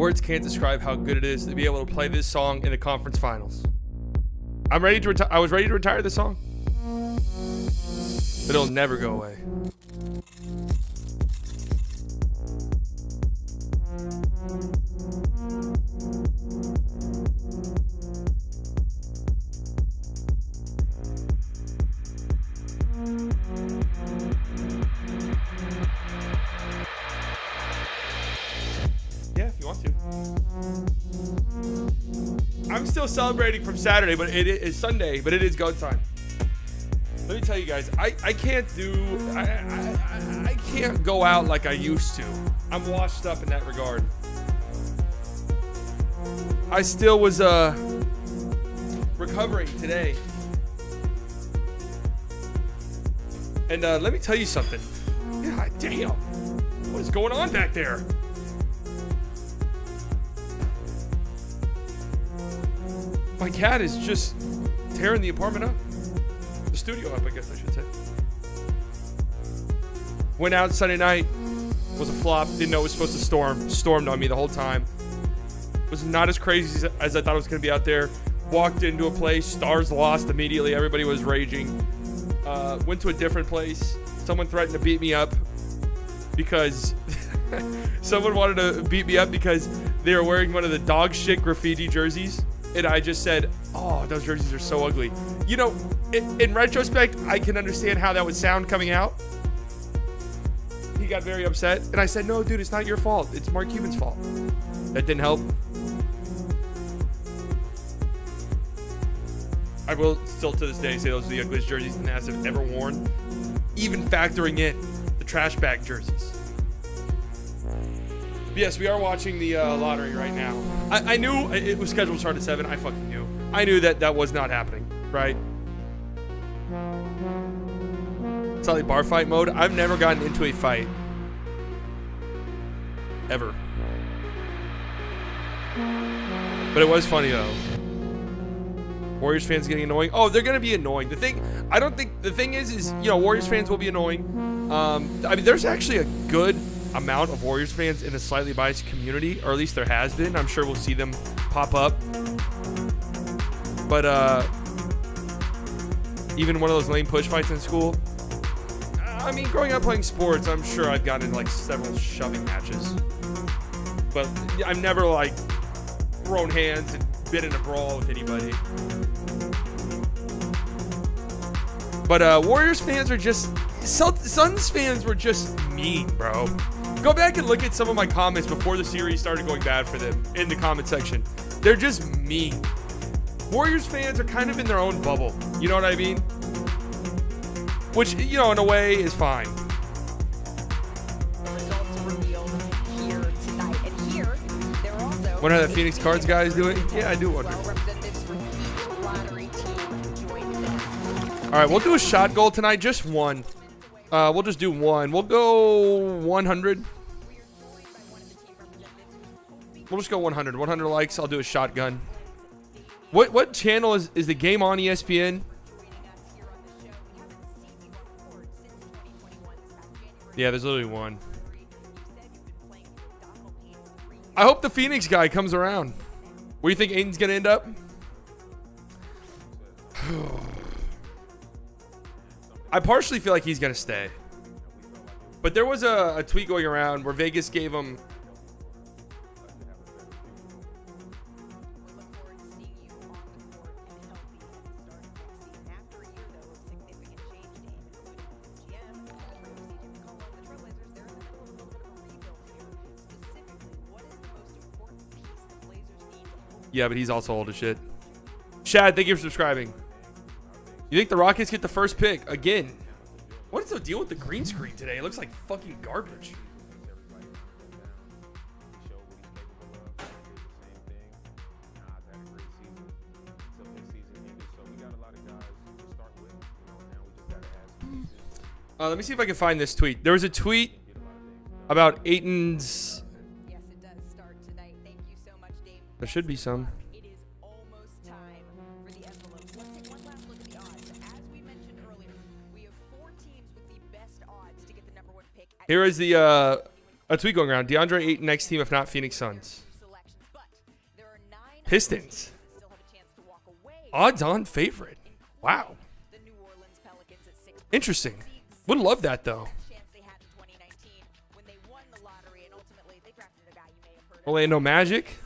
Words can't describe how good it is to be able to play this song in the conference finals. I'm ready to retire. I was ready to retire this song, but it'll never go away. Yeah, if you want to. I'm still celebrating from Saturday, but it is Sunday, but it is go time. Let me tell you guys, I can't go out like I used to. I'm washed up in that regard. I still was recovering today. And let me tell you something. God damn. What is going on back there? My cat is just tearing the apartment up. The studio up, I guess I should say. Went out Sunday night. Was a flop. Didn't know it was supposed to storm. Stormed on me the whole time. Was not as crazy as I thought it was going to be out there. Walked into a place. Stars lost immediately. Everybody was raging. Went to a different place. Someone threatened to beat me up because someone wanted to beat me up because they were wearing one of the dog shit graffiti jerseys. And I just said, oh, those jerseys are so ugly. You know, in retrospect, I can understand how that would sound coming out. He got very upset. And I said, no, dude, it's not your fault. It's Mark Cuban's fault. That didn't help. I will still to this day say those are the ugliest jerseys the Nats have ever worn. Even factoring in the trash bag jerseys. Yes, we are watching the lottery right now. I knew it was scheduled to start at 7. I fucking knew. I knew that was not happening, right? It's not like bar fight mode. I've never gotten into a fight. Ever. But it was funny, though. Warriors fans getting annoying. Oh, they're going to be annoying. The thing is, you know, Warriors fans will be annoying. I mean, there's actually a good amount of Warriors fans in a slightly biased community, or at least there has been. I'm sure we'll see them pop up. But even one of those lame push fights in school. I mean, growing up playing sports, I'm sure I've gotten in like several shoving matches. But I've never like thrown hands and been in a brawl with anybody. But Warriors fans are just... Suns fans were just mean, bro. Go back and look at some of my comments before the series started going bad for them in the comment section. They're just mean. Warriors fans are kind of in their own bubble. You know what I mean? Which, you know, in a way is fine. The results revealed here tonight. And here, they're also... Wonder how the Phoenix Cards guy is doing? Yeah, I do wonder. Representatives from each lottery team joined them. All right, we'll do a shot goal tonight. Just one. We'll just do one. We'll go 100. We'll just go 100. 100 likes. I'll do a shotgun. What channel is the game on ESPN? Yeah, there's literally one. I hope the Phoenix guy comes around. Where do you think Aiden's going to end up? I partially feel like he's going to stay. But there was a tweet going around where Vegas gave him... Yeah, but he's also old as shit. Shad, thank you for subscribing. You think the Rockets get the first pick again? What is the deal with the green screen today? It looks like fucking garbage. Let me see if I can find this tweet. There was a tweet about Aiton's... Yes, it does start tonight. Thank you so much, Dave. There should be some. It is almost time for the envelopes. Let's take one last look at the odds. As we mentioned earlier, we have 4 teams with the best odds to get the #1 pick. Here is the a tweet going around. DeAndre Ayton next team, if not Phoenix Suns. Pistons. Still have a chance to walk away. Odds-on favorite. Wow. The New Orleans Pelicans at 6. Interesting. Would love that, though. Chance they had in 2019 when they won the lottery, and ultimately they drafted a guy you may have heard of. Orlando Magic.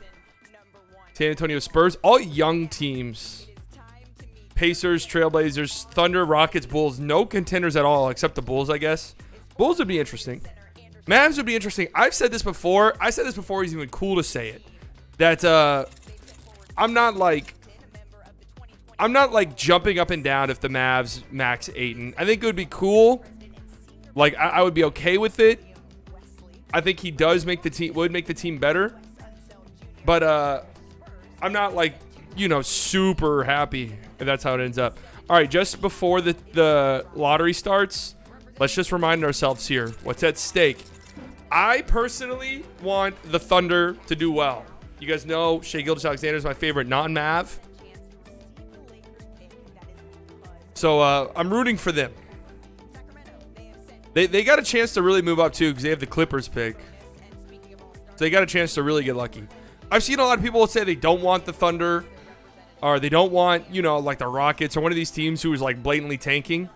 Number 1. San Antonio Spurs. All young teams. It is time to meet Pacers, Trailblazers, Thunder, Rockets, Bulls. No contenders at all except the Bulls, I guess. Bulls would be interesting. Mavs would be interesting. I've said this before. I said this before it's even cool to say it. That I'm not like jumping up and down if the Mavs max Ayton. I think it would be cool. Like I would be okay with it. I think he does make the team would make the team better. But I'm not like, you know, super happy if that's how it ends up. All right, just before the lottery starts, let's just remind ourselves here what's at stake. I personally want the Thunder to do well. You guys know Shai Gilgeous-Alexander is my favorite non-Mav. So I'm rooting for them. They got a chance to really move up too because they have the Clippers pick. So they got a chance to really get lucky. I've seen a lot of people say they don't want the Thunder or they don't want, you know, like the Rockets or one of these teams who is like blatantly tanking.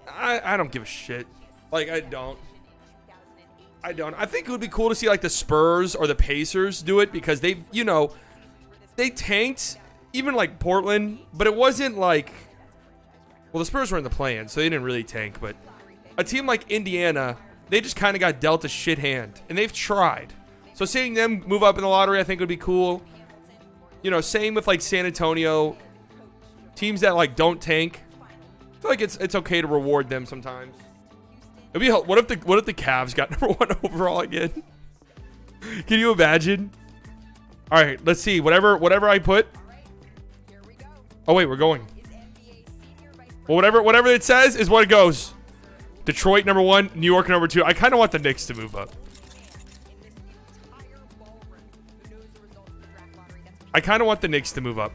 I don't give a shit. Like, I don't. I think it would be cool to see like the Spurs or the Pacers do it because they, you know, they tanked even like Portland, but it wasn't like, well, the Spurs were in the play-in, so they didn't really tank, but a team like Indiana, they just kind of got dealt a shit hand, and they've tried. So seeing them move up in the lottery, I think would be cool. You know, same with like San Antonio, teams that like don't tank. I feel like it's okay to reward them sometimes. It'd be what if the Cavs got number 1 overall again? Can you imagine? All right, let's see. Whatever I put. Oh wait, we're going. Well, whatever it says is what it goes. Detroit number 1, New York number 2. I kind of want the Knicks to move up. I kind of want the Knicks to move up.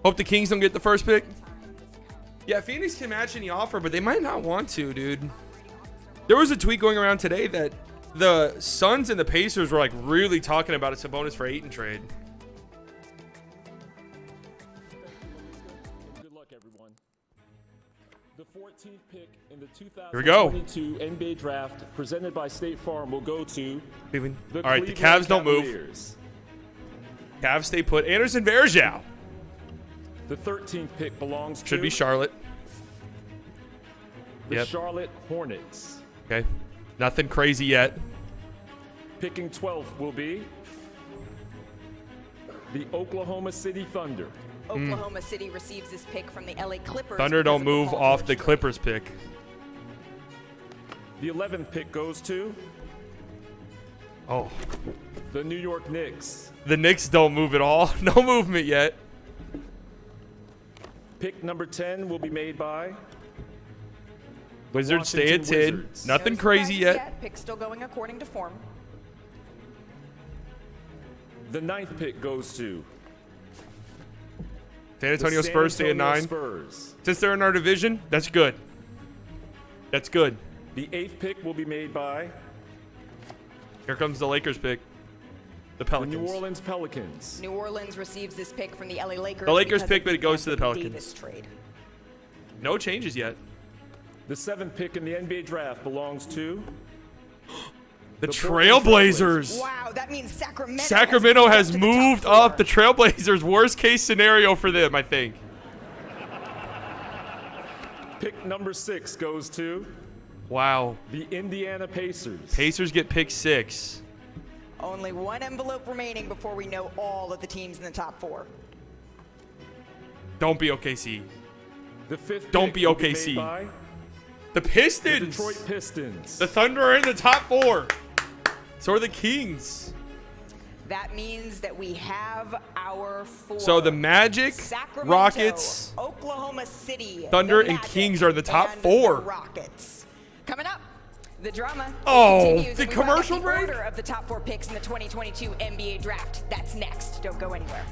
Hope the Kings don't get the first pick. Yeah, Phoenix can match any offer, but they might not want to, dude. There was a tweet going around today that the Suns and the Pacers were like really talking about a Sabonis for Ayton trade. Good luck, everyone. The 14th pick in the Here we go. 2022 NBA Draft presented by State Farm will go to Cleveland. the All right, the Cleveland Cavs don't move. Cavaliers. Cavs stay put. Anderson Varejao. The 13th pick belongs Should to be Charlotte. the Yep. Charlotte Hornets. Okay. Nothing crazy yet. Picking 12th will be the Oklahoma City Thunder. Oklahoma City receives this pick from the LA Clippers. Thunder because don't of the move Paul off George the trade. Clippers pick. The 11th pick goes to Oh. the New York Knicks. The Knicks don't move at all. No movement yet. Pick number 10 will be made by the Wizards stay at Washington 10. Wizards. Nothing No crazy surprises yet. Pick still going according to form. The 9th pick goes to San the Antonio San Spurs stay at Antonio 9. Spurs. Since they're in our division, that's good. That's good. The 8th pick will be made by Here comes the Lakers pick. The the Pelicans. New Orleans Pelicans. New Orleans receives this pick from the LA Lakers. The Lakers because pick, of but it goes to the Anthony Pelicans. Davis trade. No changes yet. The 7th pick in the NBA draft belongs to The The Trailblazers. Wow, that means Sacramento. Sacramento has moved moved up. The Trailblazers, worst case scenario for them, I think. pick number 6 goes to Wow. the Indiana Pacers. Pacers get pick 6. Only one envelope remaining before we know all of the teams in the top 4. Don't be OKC. The 5th Don't pick be will be OKC. made by The the Pistons. Detroit Pistons. The Thunder are in the top 4. So are the Kings. That means that we have our 4. So the Magic, Sacramento, Rockets, Oklahoma City, Thunder, the and Magic, Kings are in the top and 4. The Rockets. Coming up, the drama. Oh, continues, the and we round out commercial the break? Order of the top 4 picks in the 2022 NBA Draft. That's next. Don't go anywhere.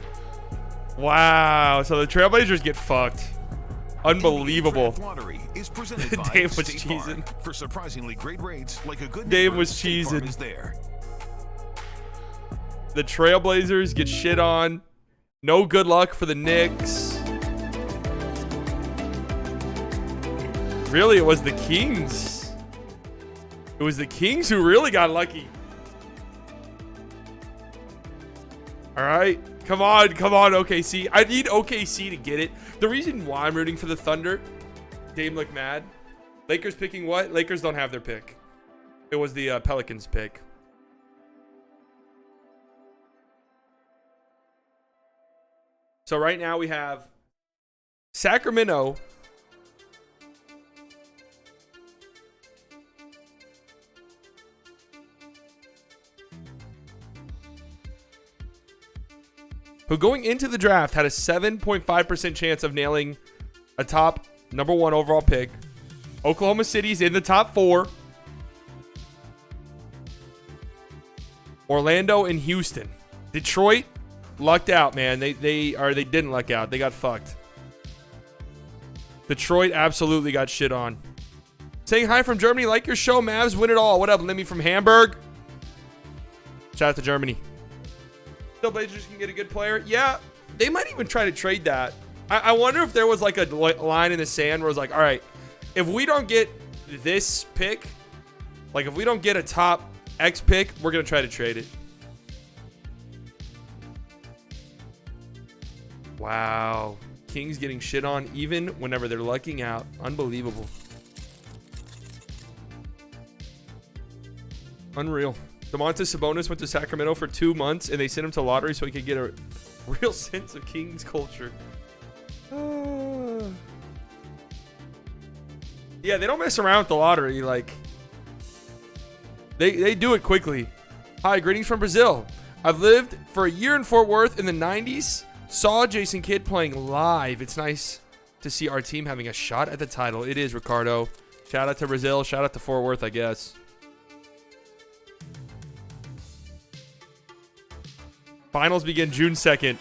Wow. So the Trailblazers get fucked. Unbelievable. Draft Lottery is presented by Dave was State Farm. cheesing. For surprisingly great rates, like a good Dave neighbor, was State Farm cheesing. is there. The Trailblazers get shit on. No good luck for the Knicks. Really, it was the Kings. It was the Kings who really got lucky. All right. Come on, OKC. I need OKC to get it. The reason why I'm rooting for the Thunder, Dame look mad. Lakers picking what? Lakers don't have their pick. It was the Pelicans pick. So right now we have Sacramento. Who going into the draft had a 7.5% chance of nailing a top #1 overall pick. Oklahoma City's in the top 4. Orlando and Houston. Detroit lucked out, man. They didn't luck out. They got fucked. Detroit absolutely got shit on. Saying hi from Germany. Like your show, Mavs. Win it all. What up, Lemmy from Hamburg? Shout out to Germany. Still Blazers can get a good player. Yeah, they might even try to trade that. I wonder if there was like a line in the sand where it was like, all right, if we don't get this pick, like if we don't get a top X pick, we're going to try to trade it. Wow. Kings getting shit on even whenever they're lucking out. Unbelievable. Unreal. Domantas Sabonis went to Sacramento for 2 months, and they sent him to lottery so he could get a real sense of Kings culture. Yeah, they don't mess around with the lottery. Like, they do it quickly. Hi, greetings from Brazil. I've lived for a year in Fort Worth in the 90s. Saw Jason Kidd playing live. It's nice to see our team having a shot at the title. It is, Ricardo. Shout out to Brazil. Shout out to Fort Worth, I guess. Finals begin June 2nd.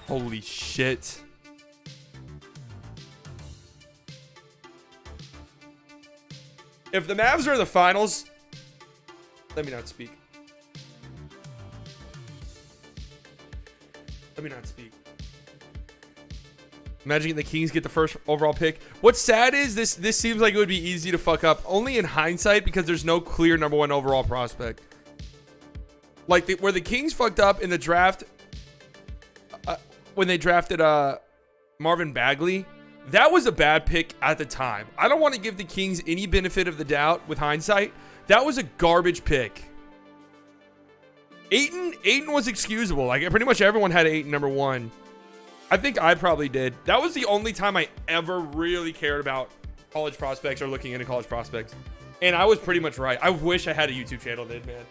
Holy shit. If the Mavs are in the finals, let me not speak. Let me not speak. Imagine the Kings get the first overall pick. What's sad is this seems like it would be easy to fuck up, only in hindsight, because there's no clear #1 overall prospect. Like where the Kings fucked up in the draft when they drafted Marvin Bagley, that was a bad pick at the time. I don't want to give the Kings any benefit of the doubt with hindsight. That was a garbage pick. Ayton was excusable. Like pretty much everyone had Ayton #1. I think I probably did. That was the only time I ever really cared about college prospects or looking into college prospects. And I was pretty much right. I wish I had a YouTube channel then, man.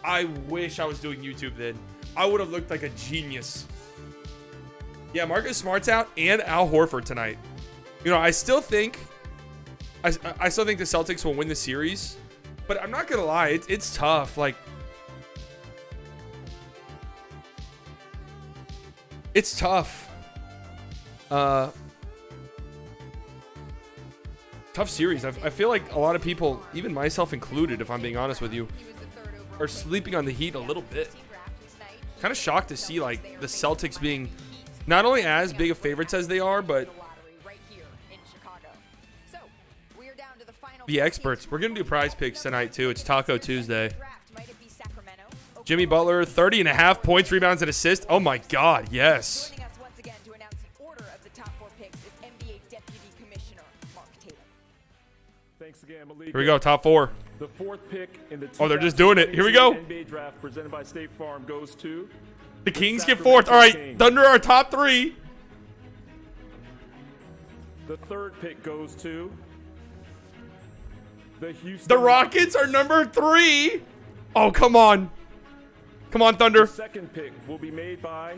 I wish I was doing YouTube then. I would have looked like a genius. Yeah, Marcus Smart's out and Al Horford tonight. You know, I still think the Celtics will win the series, but I'm not gonna lie, it's tough. Like, it's tough. Tough series. I feel like a lot of people, even myself included, if I'm being honest with you, are sleeping on the Heat a little bit. Kind of shocked to see like the Celtics being not only as big of favorites as they are, but the experts. We're gonna do prize picks tonight too. It's Taco Tuesday. Jimmy Butler, 30.5 points, rebounds, and assists. Oh my God, yes. Here we go, top 4. The 4th pick in the Oh, they're just doing it. Here we go. NBA draft presented by State Farm goes to The Kings get 4th. All right, Thunder are top 3. The 3rd pick goes to the Houston. The Rockets are number 3. Oh, come on. Come on, Thunder. The 2nd pick will be made by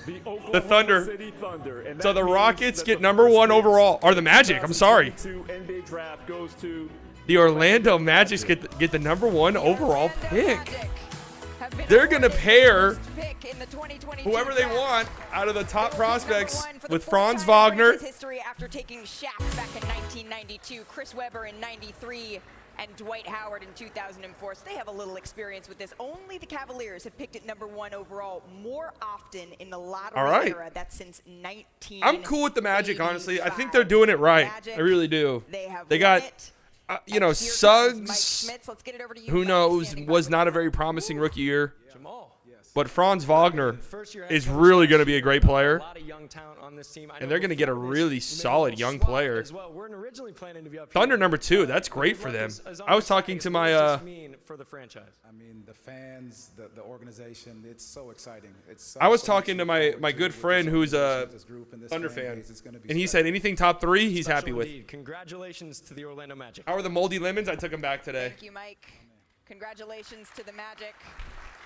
the Oklahoma The Thunder. City Thunder. And So that the means Rockets that get the number first 1 pick overall. Or the Magic, I'm sorry. 2022 NBA draft goes to The Orlando Magic get the number 1 overall pick. They're going to pair whoever they want out of the top prospects with Franz Wagner. History after taking Shaq back in 1992, Chris Webber in 93, and Dwight Howard in 2004. So they have a little experience with this. Only the Cavaliers have picked it #1 overall more often in the lottery era. That's since 19. I'm cool with the Magic, honestly. I think they're doing it right. I really do. They got, you know, Suggs, who knows, was not a very promising rookie year. But Franz Wagner is really going to be a great player. And they're going to get a really solid young player. Thunder #2, that's great for them. I was talking to my I mean, the fans, the organization, it's so exciting. I was talking to my good friend who's a Thunder fan, and he said anything top 3 he's happy with. Congratulations to the Orlando Magic. How are the moldy lemons? I took them back today. Thank you, Mike. Congratulations to the Magic.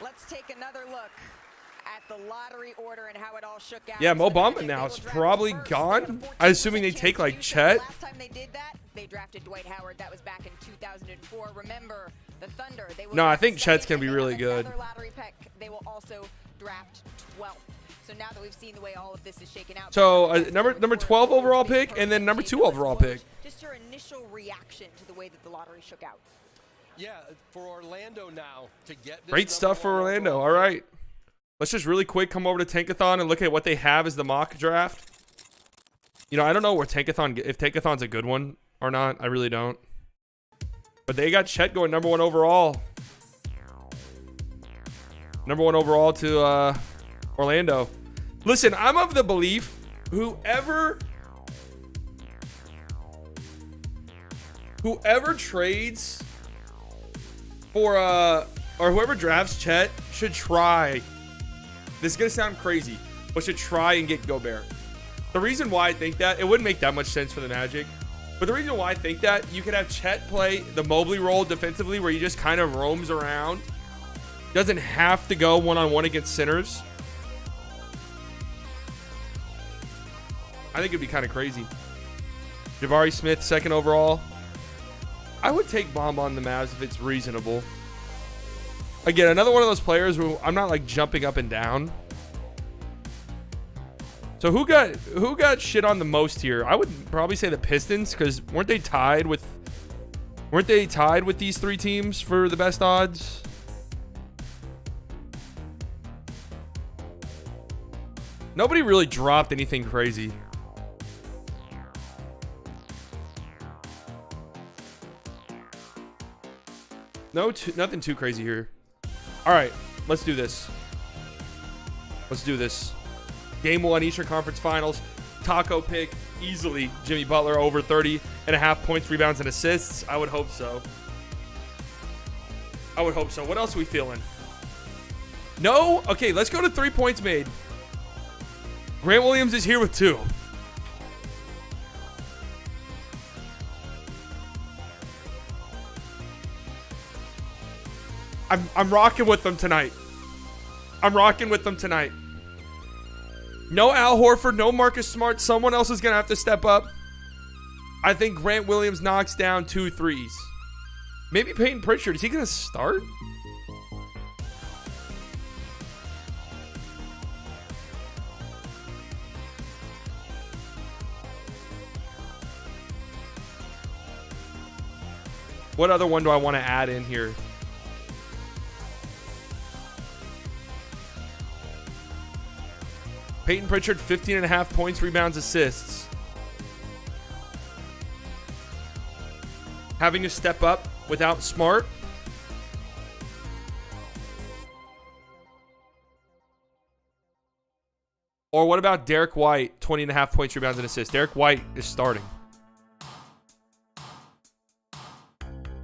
Let's take another look at the lottery order and how it all shook out. Yeah, Mo Bamba now is probably gone. I'm assuming they take like Chet. Last time they did that, they drafted Dwight Howard. That was back in 2004. Remember, the Thunder. They will No, I draft think Chet's second, gonna be and really then good. another lottery pick, they will also draft 12th. So now that we've seen the way all of this is shaken out. So number 12 overall pick and then number 2 overall pick. Just your initial reaction to the way that the lottery shook out. Yeah, for Orlando now to get this Great stuff for Orlando. All right. Let's just really quick come over to Tankathon and look at what they have as the mock draft. You know, I don't know where Tankathon, if Tankathon's a good one or not. I really don't. But they got Chet going #1 overall. #1 overall to Orlando. Listen, I'm of the belief whoever trades for or whoever drafts Chet should try. This is gonna sound crazy, but should try and get Gobert. The reason why I think that, it wouldn't make that much sense for the Magic, but the reason why I think that, you could have Chet play the Mobley role defensively where he just kind of roams around. Doesn't have to go one-on-one against centers. I think it'd be kind of crazy. Jabari Smith, 2nd overall. I would take Bomb on the Mavs if it's reasonable. Again, another one of those players who I'm not like jumping up and down. So who got shit on the most here? I would probably say the Pistons, because weren't they tied with these 3 teams for the best odds? Nobody really dropped anything crazy. Nothing too crazy here. All right, let's do this. Game 1, Eastern Conference Finals. Taco pick, easily Jimmy Butler over 30.5 points, rebounds, and assists. I would hope so. What else are we feeling? No? Okay, let's go to 3 points made. Grant Williams is here with 2. I'm rocking with them tonight. No Al Horford, no Marcus Smart. Someone else is going to have to step up. I think Grant Williams knocks down 2 threes. Maybe Peyton Pritchard. Is he going to start? What other one do I want to add in here? Peyton Pritchard, 15.5 points, rebounds, assists. Having to step up without Smart. Or what about Derek White, 20.5 points, rebounds, and assists? Derek White is starting.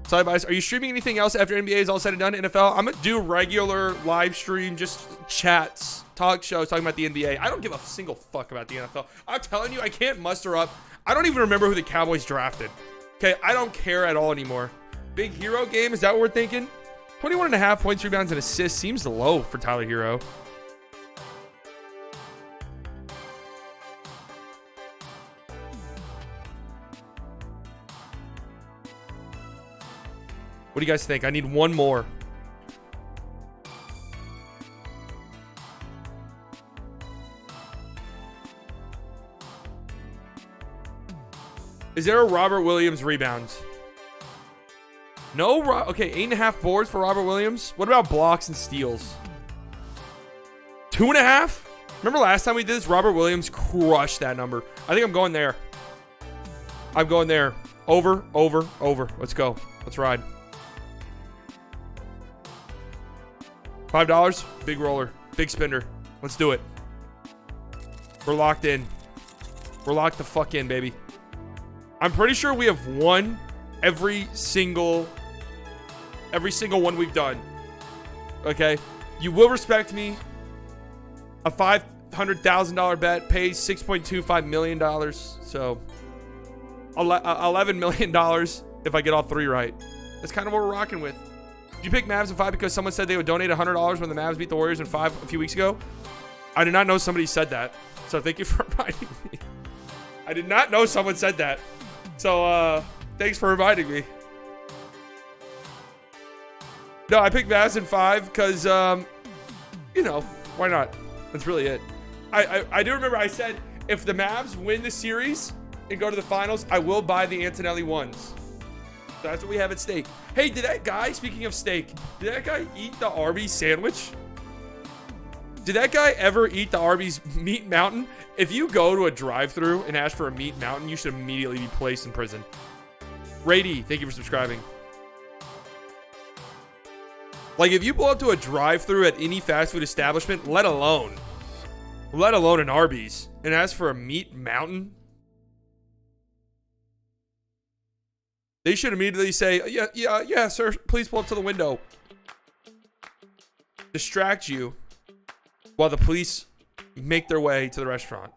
Side bias, are you streaming anything else after NBA is all said and done? NFL, I'm going to do regular live stream, just chats, talk shows, talking about the NBA. I don't give a single fuck about the NFL. I'm telling you, I can't muster up. I don't even remember who the Cowboys drafted. Okay, I don't care at all anymore. Big Hero game, is that what we're thinking? 21.5 points, rebounds, and assists seems low for Tyler Hero. What do you guys think? I need one more. Is there a Robert Williams rebound? No, okay, 8.5 boards for Robert Williams. What about blocks and steals? 2.5? Remember last time we did this? Robert Williams crushed that number. I think I'm going there. I'm going there. Over, over, over. Let's go. Let's ride. $5. Big roller. Big spender. Let's do it. We're locked in. We're locked the fuck in, baby. I'm pretty sure we have won every single one we've done. Okay? You will respect me. A $500,000 bet pays $6.25 million. So, $11 million if I get all 3 right. That's kind of what we're rocking with. Did you pick Mavs in 5 because someone said they would donate $100 when the Mavs beat the Warriors in 5 a few weeks ago? I did not know somebody said that. So thank you for reminding me. I did not know someone said that. So thanks for reminding me. No, I picked Mavs in 5 because, you know, why not? That's really it. I do remember I said if the Mavs win the series and go to the finals, I will buy the Antonelli ones. So that's what we have at stake. Hey, did that guy, speaking of steak, did that guy eat the Arby's sandwich? Did that guy ever eat the Arby's Meat Mountain? If you go to a drive-thru and ask for a Meat Mountain, you should immediately be placed in prison. Rady, thank you for subscribing. Like, if you pull up to a drive-thru at any fast food establishment, let alone an Arby's, and ask for a Meat Mountain, they should immediately say, yeah, sir, please pull up to the window. Distract you while the police make their way to the restaurant.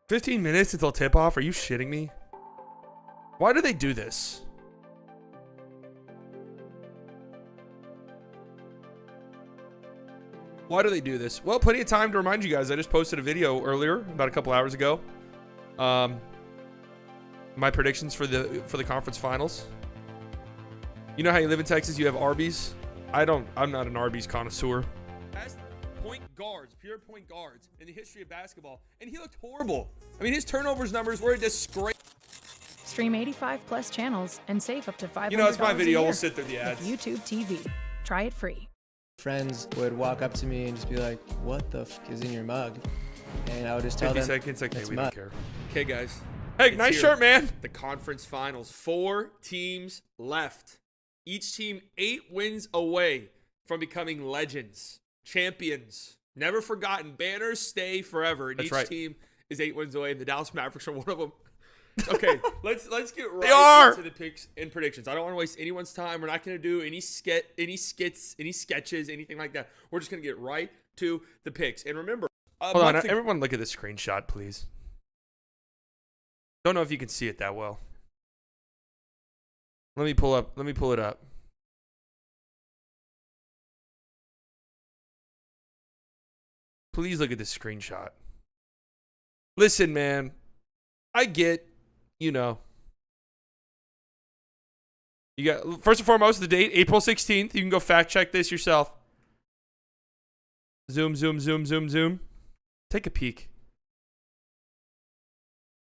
15 minutes until tip-off? Are you shitting me? Why do they do this? Why do they do this? Well, plenty of time to remind you guys. I just posted a video earlier, about a couple hours ago. My predictions for the conference finals. You know how you live in Texas, you have Arby's? I'm not an Arby's connoisseur. Best point guards, pure point guards in the history of basketball, and he looked horrible. I mean, his turnovers numbers were a disgrace. Stream 85 plus channels and save up to $500. You know, it's my video. We'll sit through the ads. With YouTube TV. Try it free. Friends would walk up to me and just be like, "What the f is in your mug?" And I would just tell 50 them, seconds. Okay, "It's we mud." don't care. Okay, guys. Hey, nice here. shirt, man. The conference finals. 4 teams left. Each team 8 wins away from becoming legends, champions, never forgotten. Banners stay forever. And That's Each right. team is 8 wins away, and the Dallas Mavericks are one of them. Okay, let's get They are. right into the picks and predictions. I don't want to waste anyone's time. We're not going to do any skits, any sketches, anything like that. We're just going to get right to the picks. And remember, Hold on, everyone look at this screenshot, please. Don't know if you can see it that well. Let me pull it up. Please look at this screenshot. Listen, man. I get, you know. You got, first and foremost, the date, April 16th. You can go fact check this yourself. Zoom, zoom, zoom, zoom, zoom. Take a peek.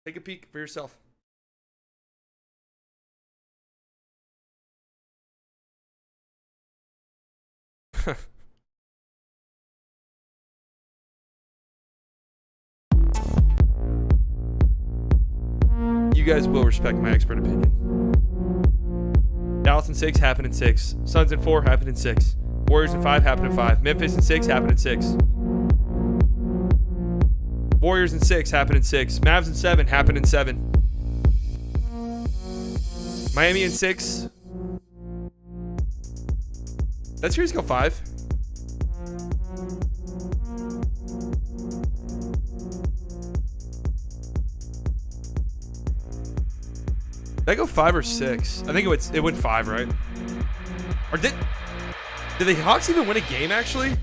Take a peek for yourself. You guys will respect my expert opinion. Dallas in 6 happen in 6. Suns in 4 happen in 6. Warriors in 5 happen in 5. Memphis in 6 happen in 6. Warriors in 6 happen in 6. Mavs in 7 happen in 7. Miami in 6. That series go 5. Did I go 5 or 6? I think it went 5, right? Or did the Hawks even win a game, actually?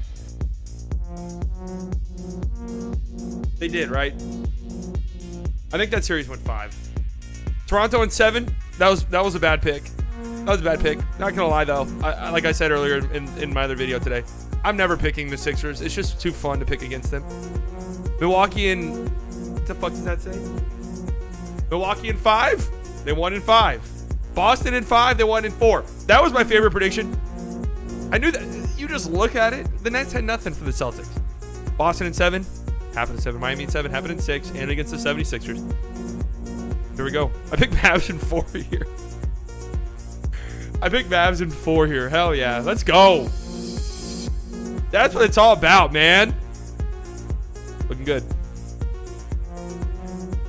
They did, right? I think that series went 5. Toronto in 7. That was a bad pick. That was a bad pick. Not gonna lie though. Like I said earlier in my other video today, I'm never picking the Sixers. It's just too fun to pick against them. Milwaukee and what the fuck does that say? Milwaukee in 5. They won in 5. Boston in 5. They won in 4. That was my favorite prediction. I knew that. You just look at it. The Nets had nothing for the Celtics. Boston in 7. Happened in 7. Miami in 7. Happened in 6. And against the 76ers. Here we go. I picked Mavs in 4 here. I picked Mavs in 4 here. Hell yeah. Let's go. That's what it's all about, man. Looking good.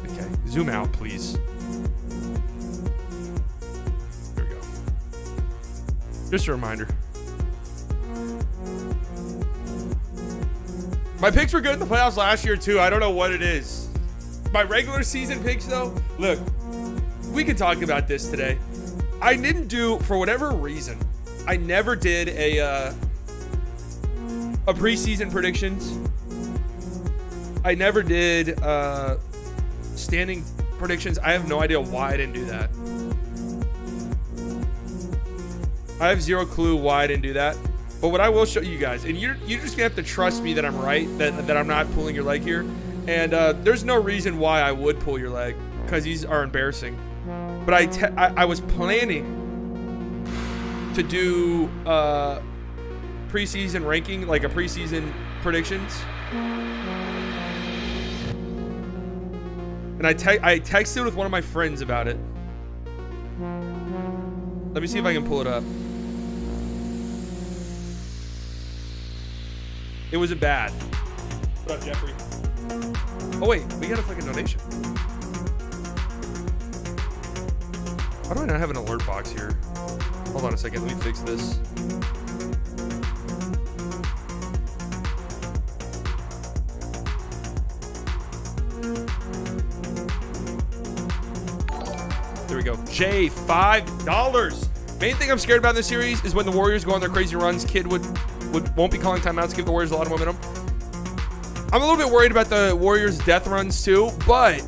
Okay. Zoom out, please. There we go. Just a reminder. My picks were good in the playoffs last year, too. I don't know what it is. My regular season picks, though, look, we can talk about this today. I didn't do, for whatever reason, I never did a preseason predictions. I never did standing predictions. I have no idea why I didn't do that. I have zero clue why I didn't do that. But what I will show you guys, and you're just gonna have to trust me that I'm right, that I'm not pulling your leg here. And there's no reason why I would pull your leg, because these are embarrassing. But I was planning to do preseason ranking, like a preseason predictions. And I texted with one of my friends about it. Let me see if I can pull it up. It wasn't bad. What up, Jeffrey? Oh wait, we got a fucking donation. Why do I not have an alert box here? Hold on a second, let me fix this. There we go. Jay, $5. Main thing I'm scared about in this series is when the Warriors go on their crazy runs. Kid won't be calling timeouts, give the Warriors a lot of momentum. I'm a little bit worried about the Warriors' death runs too, but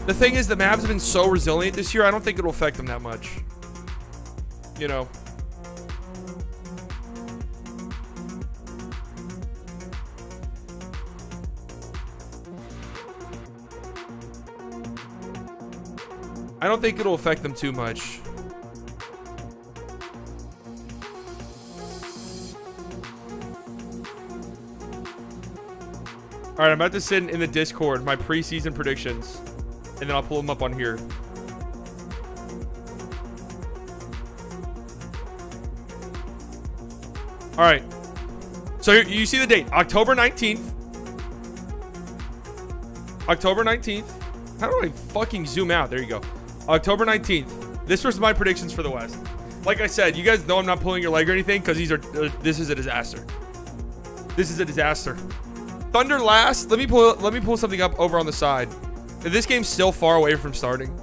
the thing is the Mavs have been so resilient this year, I don't think it'll affect them that much. You know. I don't think it'll affect them too much. All right, I'm about to send in the Discord my preseason predictions, and then I'll pull them up on here. All right. So you see the date, October 19th. October 19th. How do I fucking zoom out? There you go. October 19th. This was my predictions for the West. Like I said, you guys know I'm not pulling your leg or anything because this is a disaster. This is a disaster. Thunder last. Let me pull something up over on the side. This game's still far away from starting.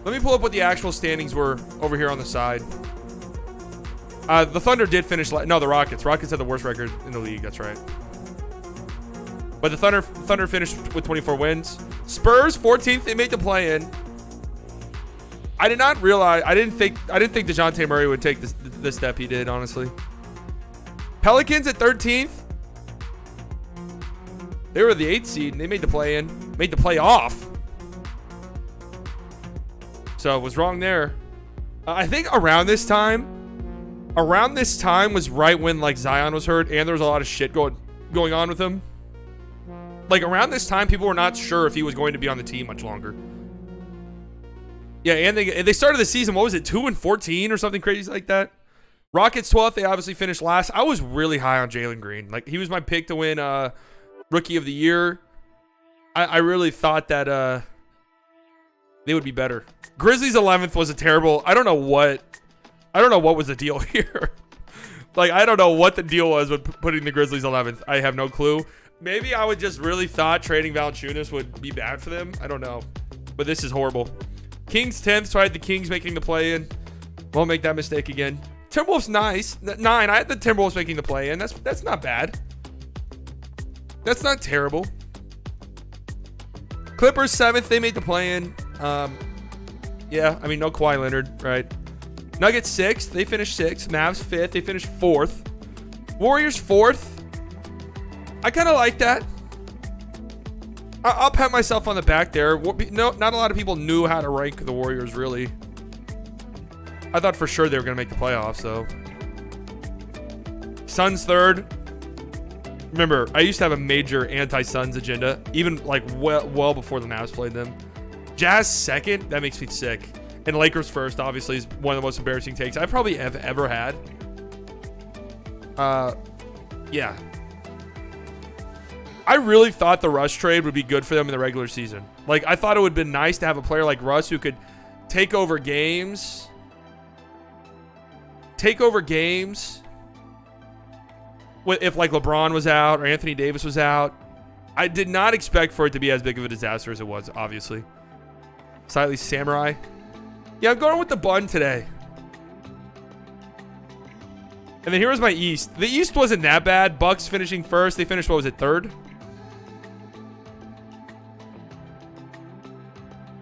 Let me pull up what the actual standings were over here on the side. The Thunder did finish. No, the Rockets. Rockets had the worst record in the league. That's right. But the Thunder finished with 24 wins. Spurs 14th. They made the play-in. I did not realize. I didn't think DeJounte Murray would take the step he did. Honestly. Pelicans at 13th. They were the 8th seed, and they made the play-in. Made the playoff. So, was wrong there. I think around this time was right when, like, Zion was hurt, and there was a lot of shit going on with him. Like, around this time, people were not sure if he was going to be on the team much longer. Yeah, and they started the season, what was it, 2-14 or something crazy like that? Rockets 12th, they obviously finished last. I was really high on Jalen Green. Like, he was my pick to win Rookie of the Year. I really thought that they would be better. Grizzlies 11th was a terrible. I don't know what was the deal here. Like, I don't know what the deal was with putting the Grizzlies 11th. I have no clue. Maybe I would just really thought trading Valanciunas would be bad for them. I don't know. But this is horrible. Kings 10th, so I had the Kings making the play-in. Won't make that mistake again. Timberwolves 9. I had the Timberwolves making the play-in. That's not bad. That's not terrible. Clippers 7th, they made the play-in. Yeah, I mean, no Kawhi Leonard, right? Nuggets 6th, they finished 6th. Mavs 5th, they finished 4th. Warriors 4th. I kind of like that. I'll pat myself on the back there. No, not a lot of people knew how to rank the Warriors, really. I thought for sure they were going to make the playoffs, though. Suns third. Remember, I used to have a major anti-Suns agenda, even like well before the Mavs played them. Jazz second. That makes me sick. And Lakers first, obviously, is one of the most embarrassing takes I probably have ever had. Yeah. I really thought the Russ trade would be good for them in the regular season. Like, I thought it would have been nice to have a player like Russ who could take over games. If, like, LeBron was out or Anthony Davis was out. I did not expect for it to be as big of a disaster as it was, obviously. Slightly Samurai. Yeah, I'm going with the bun today. And then here was my East. The East wasn't that bad. Bucks finishing first. They finished, what was it, third?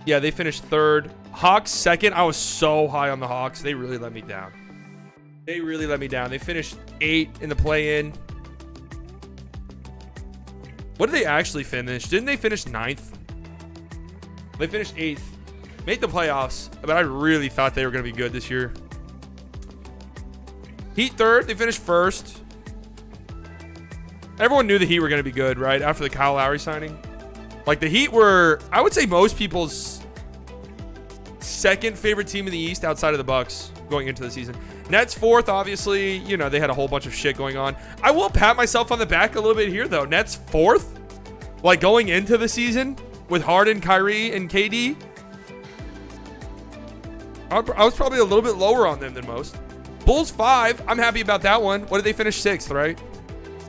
Yeah, they finished third. Hawks second. I was so high on the Hawks. They really let me down. They finished 8 in the play-in. What did they actually finish? Didn't they finish 9th? They finished 8th. Made the playoffs, but I really thought they were going to be good this year. Heat third. They finished first. Everyone knew the Heat were going to be good, right? After the Kyle Lowry signing. Like, the Heat were, I would say, most people's second favorite team in the East outside of the Bucks going into the season. Nets fourth, obviously. You know, they had a whole bunch of shit going on. I will pat myself on the back a little bit here, though. Nets fourth? Like, going into the season with Harden, Kyrie, and KD? I was probably a little bit lower on them than most. Bulls 5. I'm happy about that one. What did they finish? 6th, right?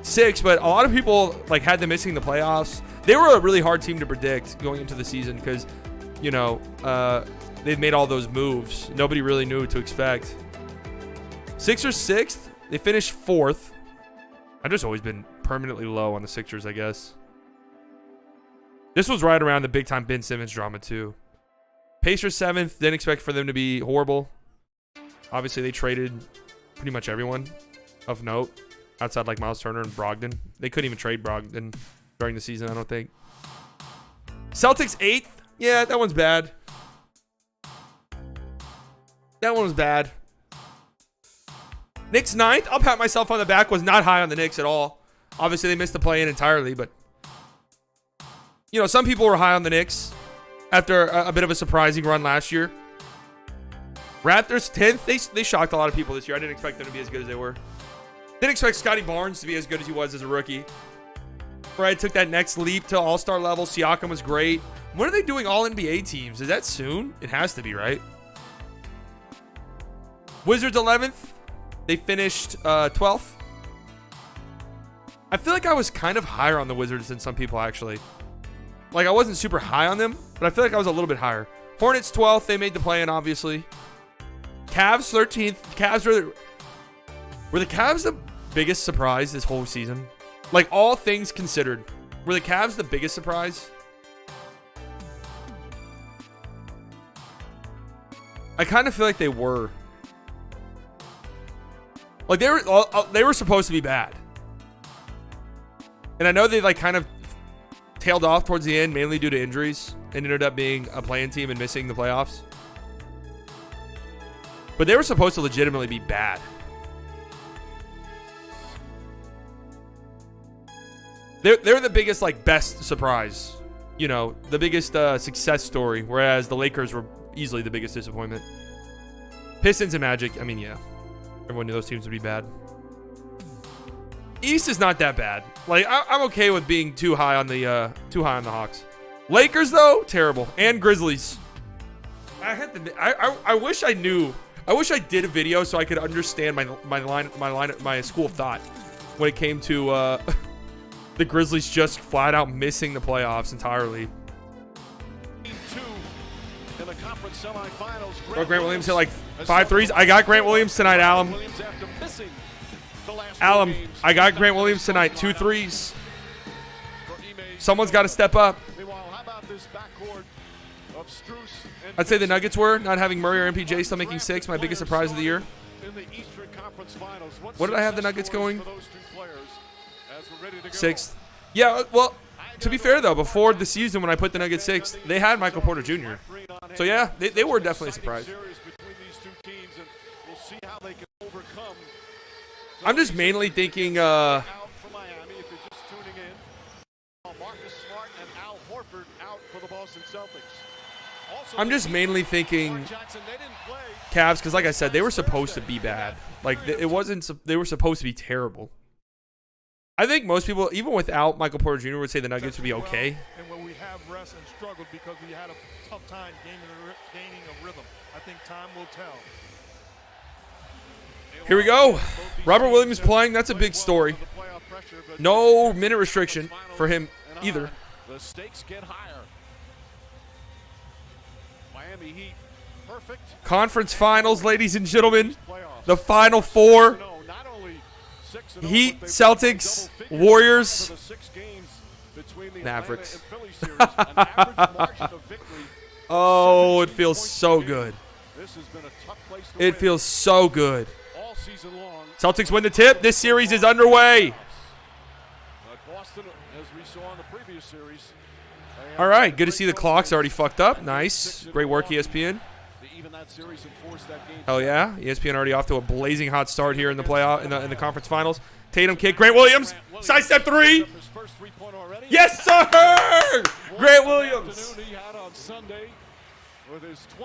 6, but a lot of people like had them missing the playoffs. They were a really hard team to predict going into the season because, you know, they've made all those moves. Nobody really knew what to expect. Sixers 6th. They finished 4th. I've just always been permanently low on the Sixers, I guess. This was right around the big-time Ben Simmons drama, too. Pacers 7th. Didn't expect for them to be horrible. Obviously, they traded pretty much everyone of note outside like Miles Turner and Brogdon. They couldn't even trade Brogdon during the season, I don't think. Celtics 8th. Yeah, that one's bad. That one was bad. Knicks 9th. I'll pat myself on the back. Was not high on the Knicks at all. Obviously, they missed the play-in entirely, but you know, some people were high on the Knicks after a bit of a surprising run last year. Raptors 10th. They shocked a lot of people this year. I didn't expect them to be as good as they were. Didn't expect Scotty Barnes to be as good as he was as a rookie. Fred took that next leap to all-star level. Siakam was great. When are they doing all-NBA teams? Is that soon? It has to be, right? Wizards 11th. They finished 12th. I feel like I was kind of higher on the Wizards than some people, actually. Like, I wasn't super high on them, but I feel like I was a little bit higher. Hornets 12th. They made the play-in, obviously. Cavs 13th. Cavs were the Cavs the biggest surprise this whole season? Like, all things considered, were the Cavs the biggest surprise? I kind of feel like they were. Like, they were supposed to be bad. And I know they, like, kind of tailed off towards the end, mainly due to injuries, and ended up being a play-in team and missing the playoffs. But they were supposed to legitimately be bad. They're the biggest, like, best surprise. You know, the biggest success story, whereas the Lakers were easily the biggest disappointment. Pistons and Magic, I mean, yeah. Everyone knew those teams would be bad. East is not that bad. Like, I'm okay with being too high on the Hawks. Lakers, though, terrible. And Grizzlies. I wish I knew. I wish I did a video so I could understand my school of thought when it came to the Grizzlies just flat out missing the playoffs entirely. Oh, Grant Williams hit like 5 threes. I got Grant Williams tonight, Alum. Alum, I got Grant Williams tonight. 2 threes. Someone's got to step up. I'd say the Nuggets were not having Murray or MPJ still making 6. My biggest surprise of the year. What did I have the Nuggets going? 6th. Yeah, well, to be fair, though, before the season when I put the Nuggets 6th, they had Michael Porter Jr. So, yeah, they were definitely a surprise. I'm just mainly thinking Cavs, because like I said, they were supposed to be bad. Like, it wasn't, they were supposed to be terrible. I think most people, even without Michael Porter Jr., would say the Nuggets would be okay. And when we have rest and struggled because we had a tough time gaining a rhythm. I think time will tell. Here we go. Robert Williams playing. That's a big story. No minute restriction for him either. The stakes get higher. Miami Heat, perfect. Conference finals, ladies and gentlemen. The Final Four. Heat, Celtics, Warriors, Mavericks. Oh, it feels so good. It feels so good. Celtics win the tip. This series is underway. All right, good to see the clock's already fucked up. Nice. Great work, ESPN. Hell yeah. ESPN already off to a blazing hot start here in the playoff, in the conference finals. Tatum kick. Grant Williams. Sidestep three. Yes, sir! Grant Williams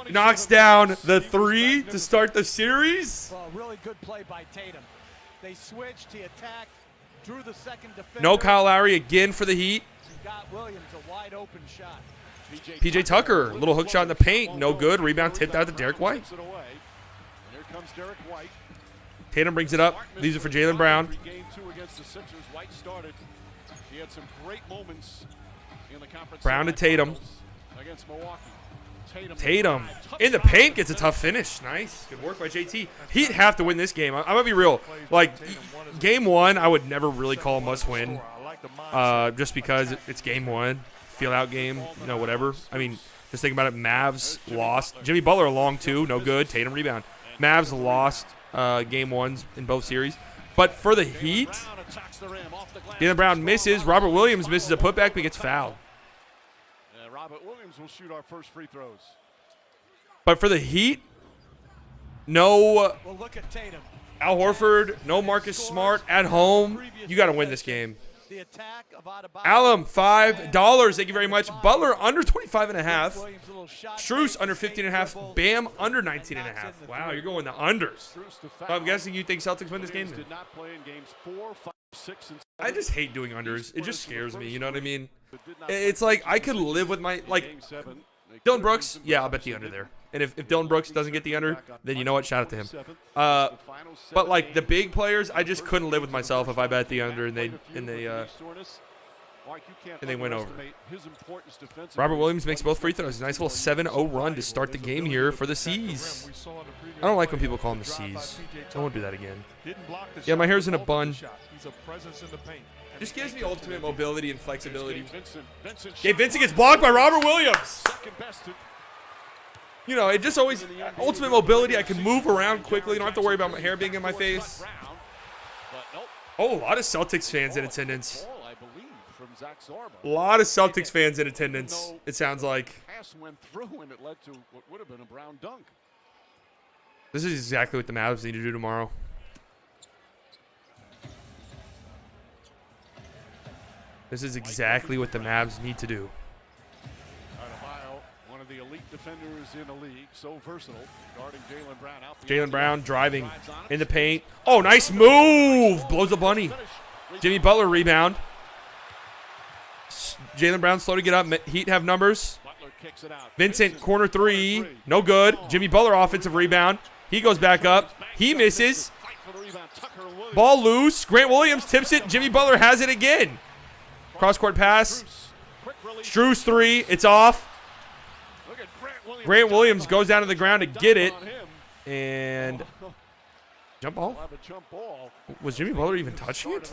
knocks down the three to start the series. Well, really good play by Tatum. They switched, he attacked, drew the second defender. No Kyle Lowry again for the Heat. Got Williams a wide open shot. PJ Tucker, little hook shot in the paint, no good. Rebound tipped out to Derek White. Tatum brings it up, leaves it for Jaylen Brown. Brown to Tatum. Tatum in the paint gets a tough finish. Nice, good work by JT. He'd have to win this game. I'm gonna be real. Like, game one, I would never really call a must win, just because it's game one, feel out game, you know, whatever. I mean, just think about it. Mavs lost. Jimmy Butler along too, no good. Tatum rebound. Mavs lost game ones in both series. But for the Heat, Jaylen Brown misses. Robert Williams misses a putback but gets fouled. Robert Williams will shoot our first free throws. But for the Heat, no Well, look at Tatum. Al Horford, no Marcus Smart at home. You got to win this game. The attack of Adebayo. Alum, $5. Thank you very much. Butler under 25.5. Strus under 15.5. Bam under 19.5. Wow, you're going the unders. So I'm guessing you think Celtics win this game? I just hate doing unders. It just scares me. You know what I mean? It's like I could live with my, like, Dylan Brooks. Yeah, I'll bet the under there. And if Dylan Brooks doesn't get the under, then you know what? Shout out to him. But like the big players, I just couldn't live with myself if I bet the under and they win over. Robert Williams makes both free throws. Nice little 7-0 run to start the game here for the C's. I don't like when people call them the C's. I won't do that again. Yeah, my hair's in a bun. Just gives me ultimate mobility and flexibility. Okay, Vincent gets blocked by Robert Williams. You know, it just always, ultimate mobility. I can move around quickly. Don't have to worry about my hair being in my face. Oh, a lot of Celtics fans in attendance. A lot of Celtics fans in attendance, it sounds like. This is exactly what the Mavs need to do tomorrow. This is exactly what the Mavs need to do. One of the elite defenders in the league, so versatile, guarding Jaylen Brown out. Jaylen Brown driving in the paint. Oh, nice move. Blows a bunny. Jimmy Butler rebound. Jaylen Brown slow to get up. Heat have numbers. Vincent, corner three. No good. Jimmy Butler offensive rebound. He goes back up. He misses. Ball loose. Grant Williams tips it. Jimmy Butler has it again. Cross-court pass. Strus three. It's off. Grant Williams goes down to the ground to get it. And jump ball? Was Jimmy Butler even touching it?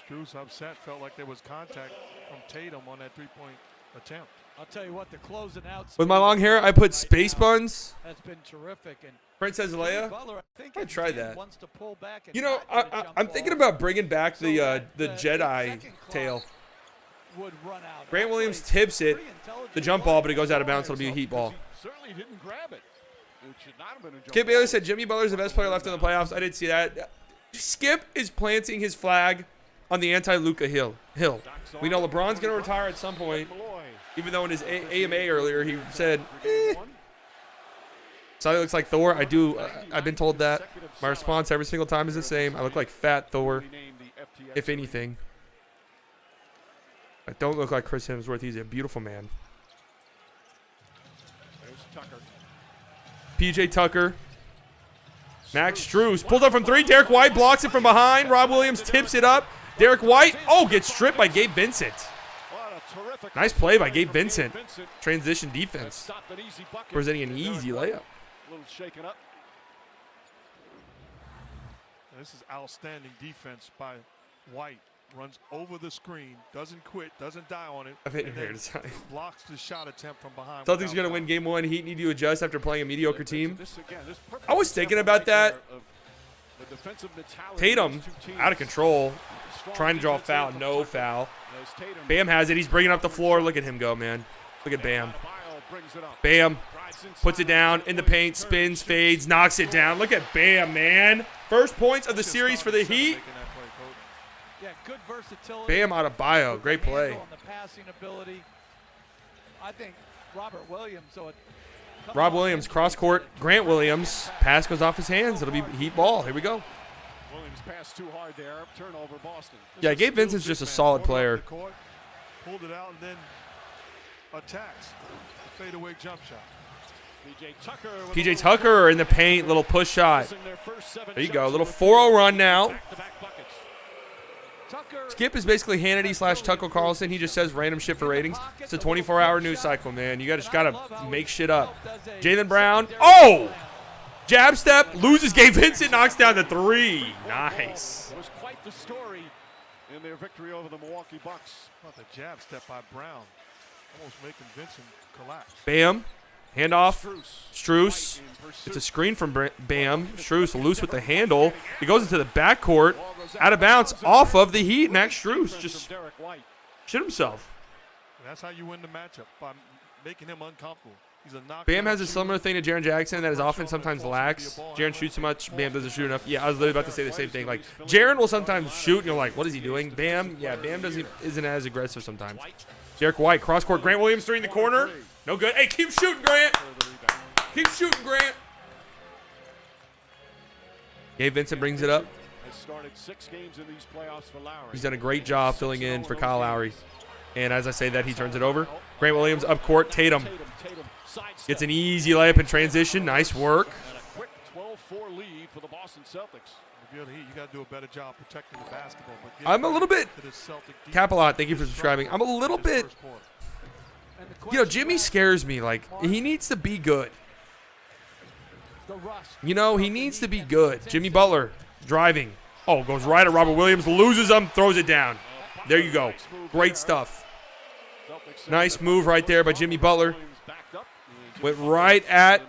Strus upset, felt like there was contact from Tatum on that three-point attempt. I'll tell you what, the closing out With my long hair, I put space buns. That's been terrific. And Princess Leia. Butler, I think I tried that. wants to pull back and You know, not get a jump I'm ball. thinking about bringing back So the that Jedi second clock tail. would run out. Grant Williams Actually, tips it, pretty intelligent the jump play ball, but it goes by out of bounds, so Butler. it'll be a heat ball. Certainly didn't grab it. It should not have been a jump Skip ball. Bayless said Jimmy Butler's the best player left in the playoffs. I didn't see that. Skip is planting his flag on the anti-Luka hill. We know LeBron's going to retire at some point, even though in his AMA earlier he said, Sally looks like Thor. I've been told that. My response every single time is the same. I look like fat Thor, if anything. I don't look like Chris Hemsworth. He's a beautiful man. PJ Tucker. Max Strus pulls up from 3. Derek White blocks it from behind. Rob Williams tips it up. Derek White, gets stripped by Gabe Vincent. Nice play by Gabe Vincent. Transition defense. Presenting an easy layup. This is outstanding defense by White. Runs over the screen, doesn't quit, doesn't die on it. I've hit your and hair then this time. blocks the shot attempt from behind. Celtics are going to win game 1. Heat need to adjust after playing a mediocre team. I was thinking about that. Tatum, out of control. Trying to draw a foul. No foul. Bam has it. He's bringing up the floor. Look at him go, man. Look at Bam. Bam puts it down in the paint. Spins, fades, knocks it down. Look at Bam, man. First points of the series for the Heat. Yeah, good versatility. Bam out of bio. Great play. On the passing ability. I think Robert Williams. Rob Williams, cross court. Grant Williams. Pass goes off his hands. It'll be Heat ball. Here we go. Williams passed too hard there. Turnover, Boston. Yeah, Gabe Vincent's just a solid player. Pulled it out and then attacks. Fadeaway jump shot. PJ Tucker in the paint. Little push shot. There you go. Little 4-0 run now. Skip is basically Hannity / Tucker Carlson. He just says random shit for ratings. It's a 24-hour news cycle, man. You just got to make shit up. Jaylen Brown. Jab step. Loses Gabe Vincent. Knocks down the 3. Nice. It was quite the story in their victory over the Milwaukee Bucks. Not the jab step by Brown. Almost making Vincent collapse. Bam. Handoff. Strus. It's a screen from Bam. Strus loose with the handle. He goes into the backcourt. Out of bounds off of the Heat. Max Strus just shit himself. That's how you win the matchup, by making him uncomfortable. He's a knockdown Bam has a shooter. similar thing to Jaren Jackson that his offense sometimes lacks. Jaren shoots too much. Bam doesn't shoot enough. Yeah, I was literally about to say the same thing. Like, Jaren will sometimes shoot, and you're like, what is he doing? Bam, isn't as aggressive sometimes. Derek White, cross court. Grant Williams, 3 in the corner. No good. Hey, keep shooting, Grant. Keep shooting, Grant. Gabe Vincent brings it up. He's done a great job filling in for Kyle Lowry. And as I say that, he turns it over. Grant Williams up court. Tatum gets an easy layup in transition. Nice work. And a quick 12-4 lead for the Boston Celtics. You got to do a better job protecting the basketball. But I'm a little bit. Celtic Capalot, thank you for subscribing. I'm a little bit. Jimmy scares me. Like, he needs to be good. He needs to be good. Jimmy Butler driving. Goes right at Robert Williams. Loses him. Throws it down. There you go. Great stuff. Nice move right there by Jimmy Butler. Went right at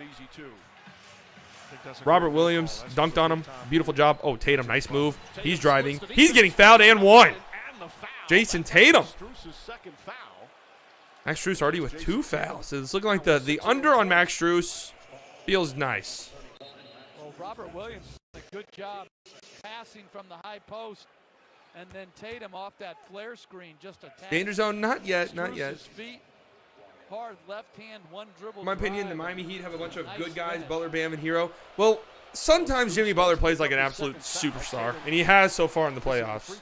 Robert Williams. Dunked on him. Beautiful job. Tatum. Nice move. He's driving. He's getting fouled and one. Jason Tatum. Max Strus already with 2 fouls. So it's looking like the under on Max Strus feels nice. Well, Robert Williams did a good job passing from the high post, and then Tatum off that flare screen just attacked. Danger zone, not yet, not yet. Feet, hard left hand, one dribble. In my opinion, the Miami Heat have a bunch of good guys, Butler, Bam, and Hero. Well, sometimes Jimmy Butler plays like an absolute superstar, and he has so far in the playoffs.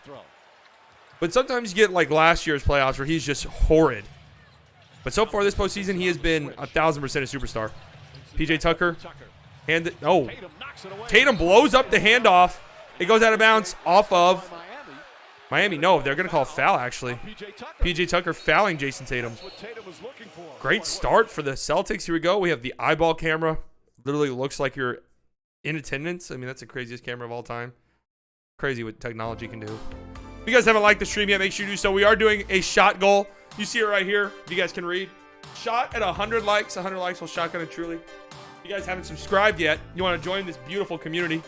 But sometimes you get like last year's playoffs where he's just horrid. But so far this postseason, he has been 1,000% a superstar. PJ Tucker, Tatum blows up the handoff. It goes out of bounds off of Miami. No, they're going to call a foul, actually. PJ Tucker fouling Jason Tatum. Great start for the Celtics. Here we go. We have the eyeball camera. Literally looks like you're in attendance. I mean, that's the craziest camera of all time. Crazy what technology can do. If you guys haven't liked the stream yet, make sure you do so. We are doing a shot goal. You see it right here. If you guys can read. Shot at 100 likes. 100 likes will shotgun it truly. If you guys haven't subscribed yet, you want to join this beautiful community,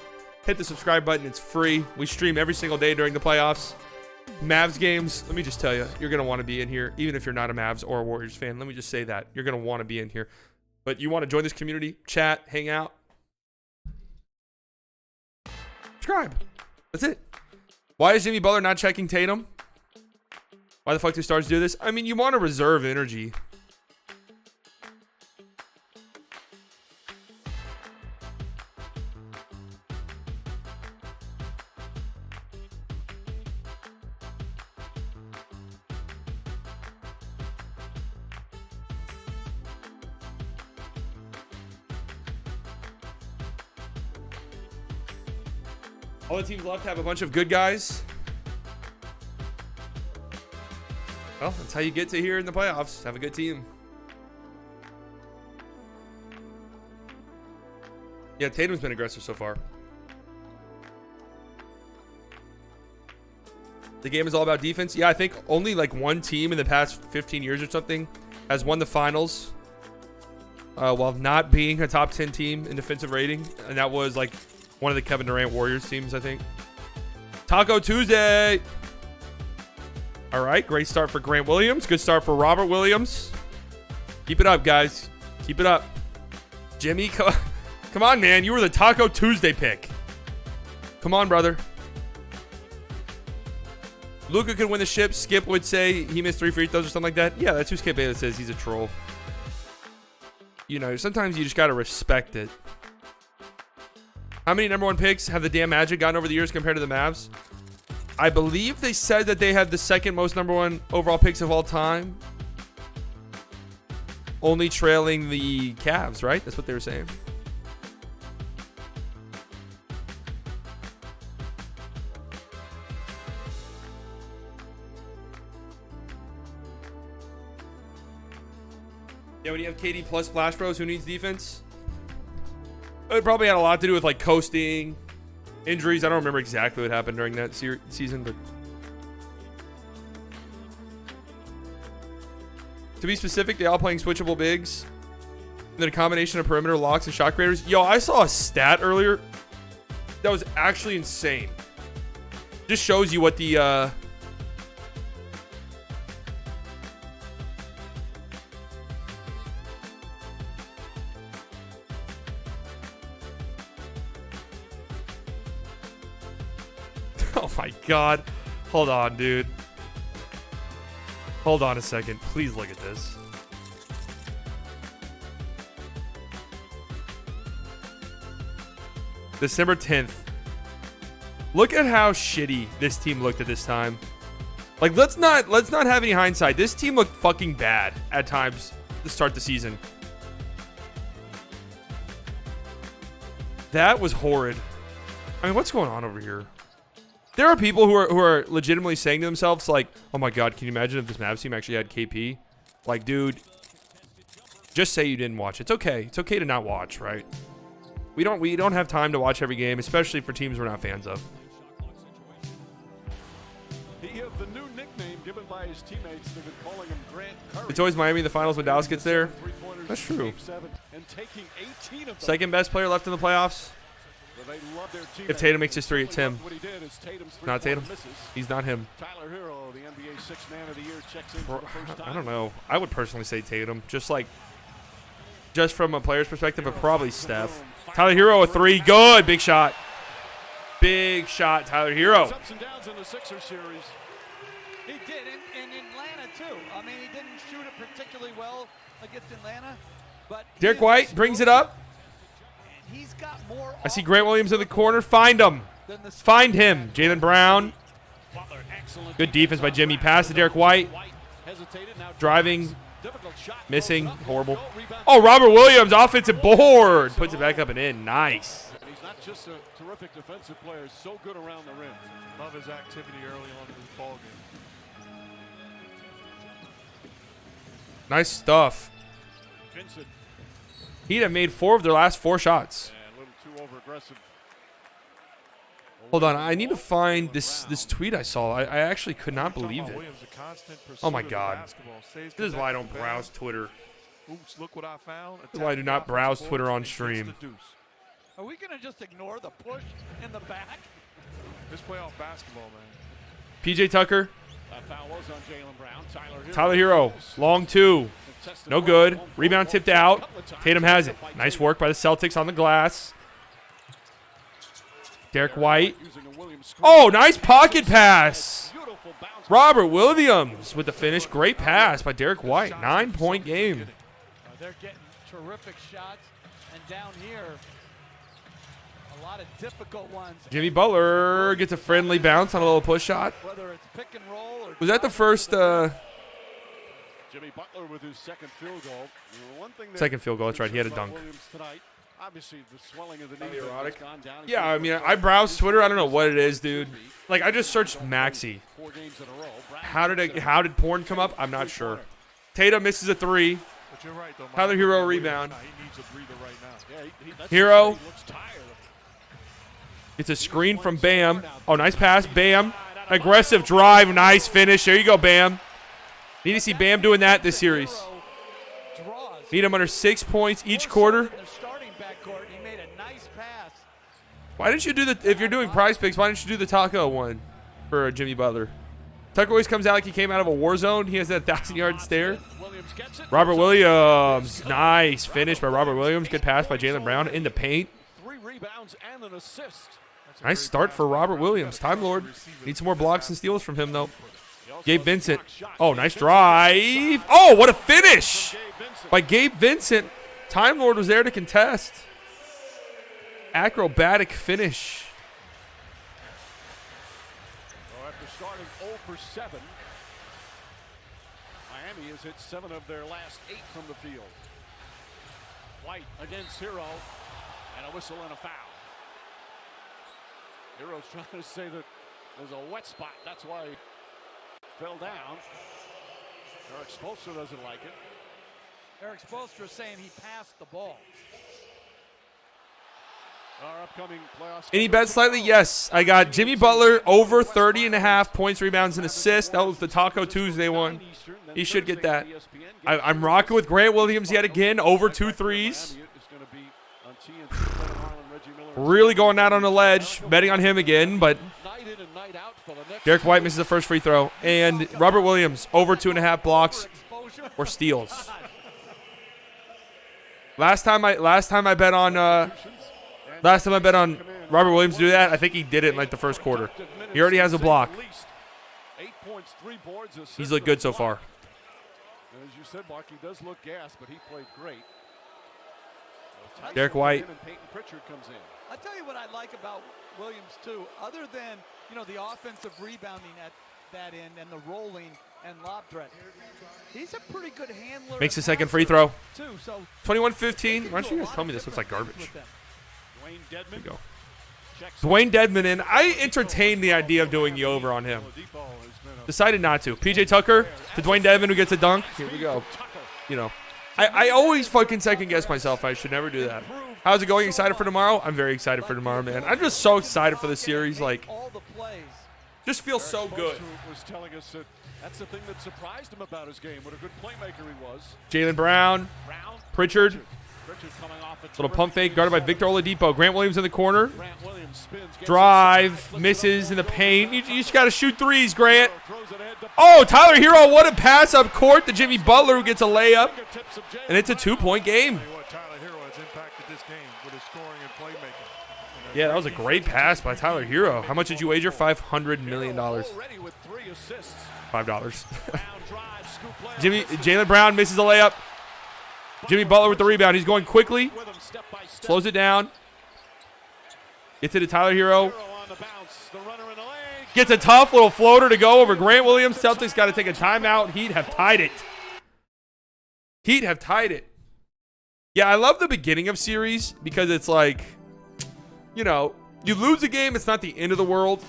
hit the subscribe button. It's free. We stream every single day during the playoffs. Mavs games, let me just tell you, you're going to want to be in here, even if you're not a Mavs or a Warriors fan. Let me just say that. You're going to want to be in here. But you want to join this community, chat, hang out. Subscribe. That's it. Why is Jimmy Butler not checking Tatum? Why the fuck do stars do this? I mean, you want to reserve energy. All the teams left have a bunch of good guys. Well, that's how you get to here in the playoffs. Have a good team. Yeah, Tatum's been aggressive so far. The game is all about defense. Yeah, I think only like one team in the past 15 years or something has won the finals while not being a top 10 team in defensive rating. And that was like one of the Kevin Durant Warriors teams, I think. Taco Tuesday. All right, great start for Grant Williams. Good start for Robert Williams. Keep it up, guys. Keep it up. Jimmy, come on, man. You were the Taco Tuesday pick. Come on, brother. Luka could win the ship. Skip would say he missed 3 free throws or something like that. Yeah, that's who Skip Bayless says. He's a troll. You know, sometimes you just got to respect it. How many number 1 picks have the damn Magic gotten over the years compared to the Mavs? I believe they said that they had the second most number 1 overall picks of all time. Only trailing the Cavs, right? That's what they were saying. Yeah, when you have KD plus Splash Bros, who needs defense? It probably had a lot to do with like coasting, injuries. I don't remember exactly what happened during that season, but to be specific, they all playing switchable bigs, and then a combination of perimeter locks and shot creators. Yo, I saw a stat earlier that was actually insane. Just shows you what the oh my god. Hold on, dude. Hold on a second. Please look at this. December 10th. Look at how shitty this team looked at this time. Like, let's not have any hindsight. This team looked fucking bad at times to start the season. That was horrid. I mean, what's going on over here? There are people who are legitimately saying to themselves, like, oh my god, can you imagine if this Mavs team actually had KP? Like, dude, just say you didn't watch. It's okay. It's okay to not watch, right? We don't have time to watch every game, especially for teams we're not fans of. He has the new nickname given by his teammates. They've been calling him Grant Curry. It's always Miami in the finals when Dallas gets there. That's true. Second best player left in the playoffs. If Tatum makes his 3, it's him. Not Tatum. He's not him. Tyler Hero, the NBA Sixth Man of the Year, checks in for the first time. I don't know. I would personally say Tatum. Just from a player's perspective, but probably Steph. Tyler Hero, a 3. Good. Big shot. Big shot, Tyler Hero. Ups and downs in the Sixers series. He did in Atlanta, too. I mean, he didn't shoot it particularly well against Atlanta. But Derek White brings it up. He's got more. I see Grant Williams in the corner. Find him. Find him. Jaylen Brown. Good defense by Jimmy. Pass to Derek White. Driving. Missing. Horrible. Oh, Robert Williams, offensive board. Puts it back up and in. Nice. He's not just a terrific defensive player, so good around the rim. Love his activity early on in this ball game. Nice stuff. Vincent. He'd have made 4 of their last 4 shots. And a little too over aggressive. Hold on, I need to find this tweet I saw. I actually could not believe it. Oh my God. This is why I don't browse Twitter. Oops, look what I found. This is why I do not browse Twitter on stream. Are we going to just ignore the push in the back? This playoff basketball, man. PJ Tucker. That foul was on Jaylen Brown. Tyler Hero, long two. No good. Rebound tipped out. Tatum has it. Nice work by the Celtics on the glass. Derek White. Oh, nice pocket pass. Robert Williams with the finish. Great pass by Derek White. 9-point game. They're getting terrific shots. And down here, a lot of difficult ones. Jimmy Butler gets a friendly bounce on a little push shot. Whether it's pick and roll or Was that the first Jimmy Butler with his second field goal. second field goal? That's right. He had a dunk. Obviously, the swelling of the knee has gone down. Yeah, I mean, I browse Twitter. I don't know what it is, dude. Like, I just searched Maxi. 4 games in a row. How did porn come up? I'm not sure. Tatum misses a three. But you're right, though. Tyler Hero rebound. He needs a breather right now. Yeah, that's Hero. he looks tired. It's a screen from Bam. Oh, nice pass. Bam. Aggressive drive. Nice finish. There you go, Bam. Need to see Bam doing that this series. Need him under 6 points each quarter. Why didn't you do the, if you're doing prize picks, why didn't you do the taco one for Jimmy Butler? Tucker always comes out like he came out of a war zone. He has that 1,000-yard stare. Robert Williams. Nice finish by Robert Williams. Good pass by Jaylen Brown in the paint. 3 rebounds and an assist. Nice start for Robert Williams. Time Lord. Need some more blocks and steals from him, though. Gabe Vincent. Oh, nice drive. Oh, what a finish by Gabe Vincent. Time Lord was there to contest. Acrobatic finish. So after starting 0 for 7, Miami has hit 7 of their last 8 from the field. White against Hero, and a whistle and a foul. Hero's trying to say that there's a wet spot. That's why he fell down. Eric Spoelstra doesn't like it. Eric Spoelstra saying he passed the ball. Our upcoming playoffs. Any bet slightly? Yes. I got Jimmy Butler over 30.5 points, rebounds, and assists. That was the Taco Tuesday one. He should get that. I'm rocking with Grant Williams yet again, over 2 threes. Really going out on the ledge, betting on him again, but Derek White misses the first free throw. And Robert Williams, over 2.5 blocks or steals. Last time I bet on Robert Williams to do that, I think he did it in like the first quarter. He already has a block. He's looked good so far. As you said, Mark, he does look gassed, but he played great. Derek White. I'll tell you what I like about Williams, too. Other than, the offensive rebounding at that end and the rolling and lob threat, he's a pretty good handler. Makes the second free throw. Too, so 21-15. Why don't you guys tell me this looks like garbage? There you go. Dwayne Dedman in. I entertained the idea of doing the over on him. Decided not to. PJ Tucker to Dwayne Dedman who gets a dunk. Here we go. I always fucking second guess myself. I should never do that. How's it going? Excited for tomorrow? I'm very excited for tomorrow, man. I'm just so excited for the series. Like, just feels so good. Was telling us that that's the thing that surprised him about his game. What a good playmaker he was. Jaylen Brown. Pritchard. Little pump fake guarded by Victor Oladipo. Grant Williams in the corner. Drive. Misses in the paint. You just got to shoot threes, Grant. Oh, Tyler Hero. What a pass up court to Jimmy Butler who gets a layup. And it's a 2-point game. Yeah, that was a great pass by Tyler Hero. How much did you wager? $500 million. $5. Jaylen Brown misses a layup. Jimmy Butler with the rebound. He's going quickly. Slows it down. Gets it to Tyler Hero. Gets a tough little floater to go over Grant Williams. Celtics got to take a timeout. Heat have tied it. Heat have tied it. Yeah, I love the beginning of series because it's like, you lose a game, it's not the end of the world.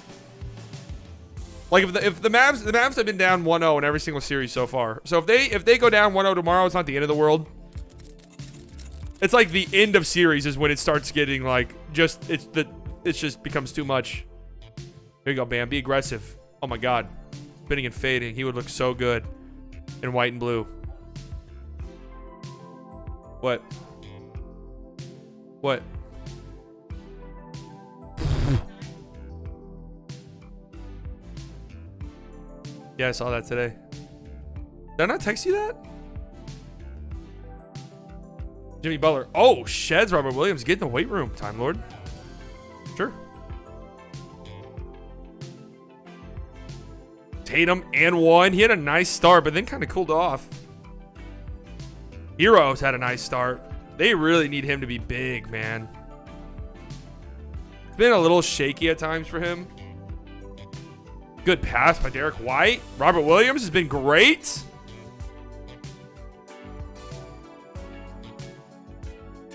Like if the Mavs have been down 1-0 in every single series so far. So if they go down 1-0 tomorrow, it's not the end of the world. It's like the end of series is when it starts getting like it just becomes too much. There you go, Bam. Be aggressive. Oh, my God. Spinning and fading. He would look so good in white and blue. What? What? Yeah, I saw that today. Did I not text you that? Jimmy Butler. Oh, sheds Robert Williams. Get in the weight room, Time Lord. Sure. Tatum and one. He had a nice start, but then kind of cooled off. Heroes had a nice start. They really need him to be big, man. It's been a little shaky at times for him. Good pass by Derek White. Robert Williams has been great.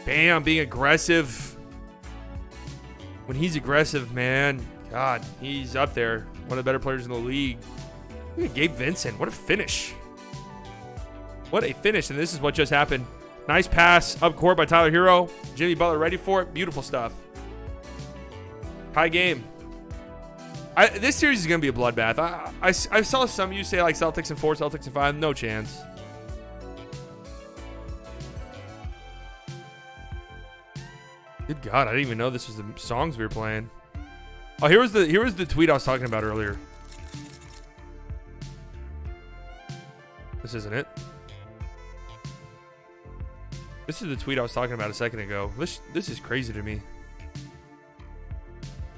Bam, being aggressive. When he's aggressive, man, God, he's up there. One of the better players in the league. Look at Gabe Vincent. What a finish. What a finish. And this is what just happened. Nice pass up court by Tyler Hero. Jimmy Butler ready for it. Beautiful stuff. High game. This series is going to be a bloodbath. I saw some of you say like Celtics in 4, Celtics in 5. No chance. Good God, I didn't even know this was the songs we were playing. Oh, here was the tweet I was talking about earlier. This isn't it. This is the tweet I was talking about a second ago. This is crazy to me.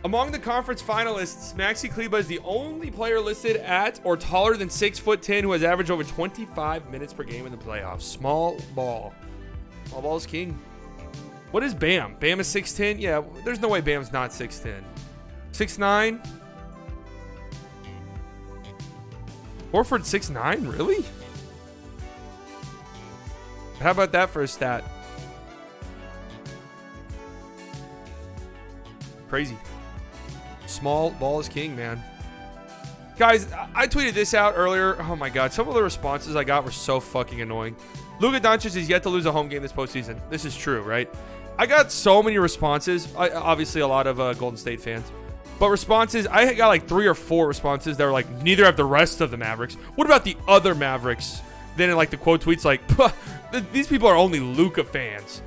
Among the conference finalists, Maxi Kleber is the only player listed at or taller than 6'10" who has averaged over 25 minutes per game in the playoffs. Small ball. Small ball is king. What is Bam? Bam is 6'10"? Yeah, there's no way Bam's not 6'10". 6'9"? Horford 6'9"? Really? How about that for a stat? Crazy. Small ball is king, man. Guys, I tweeted this out earlier. Oh my God, some of the responses I got were so fucking annoying. Luka Doncic is yet to lose a home game this postseason. This is true, right? I got so many responses. Obviously, a lot of Golden State fans. But responses, I got like 3 or 4 responses that were like, neither have the rest of the Mavericks. What about the other Mavericks? Then in like the quote tweets like, these people are only Luka fans.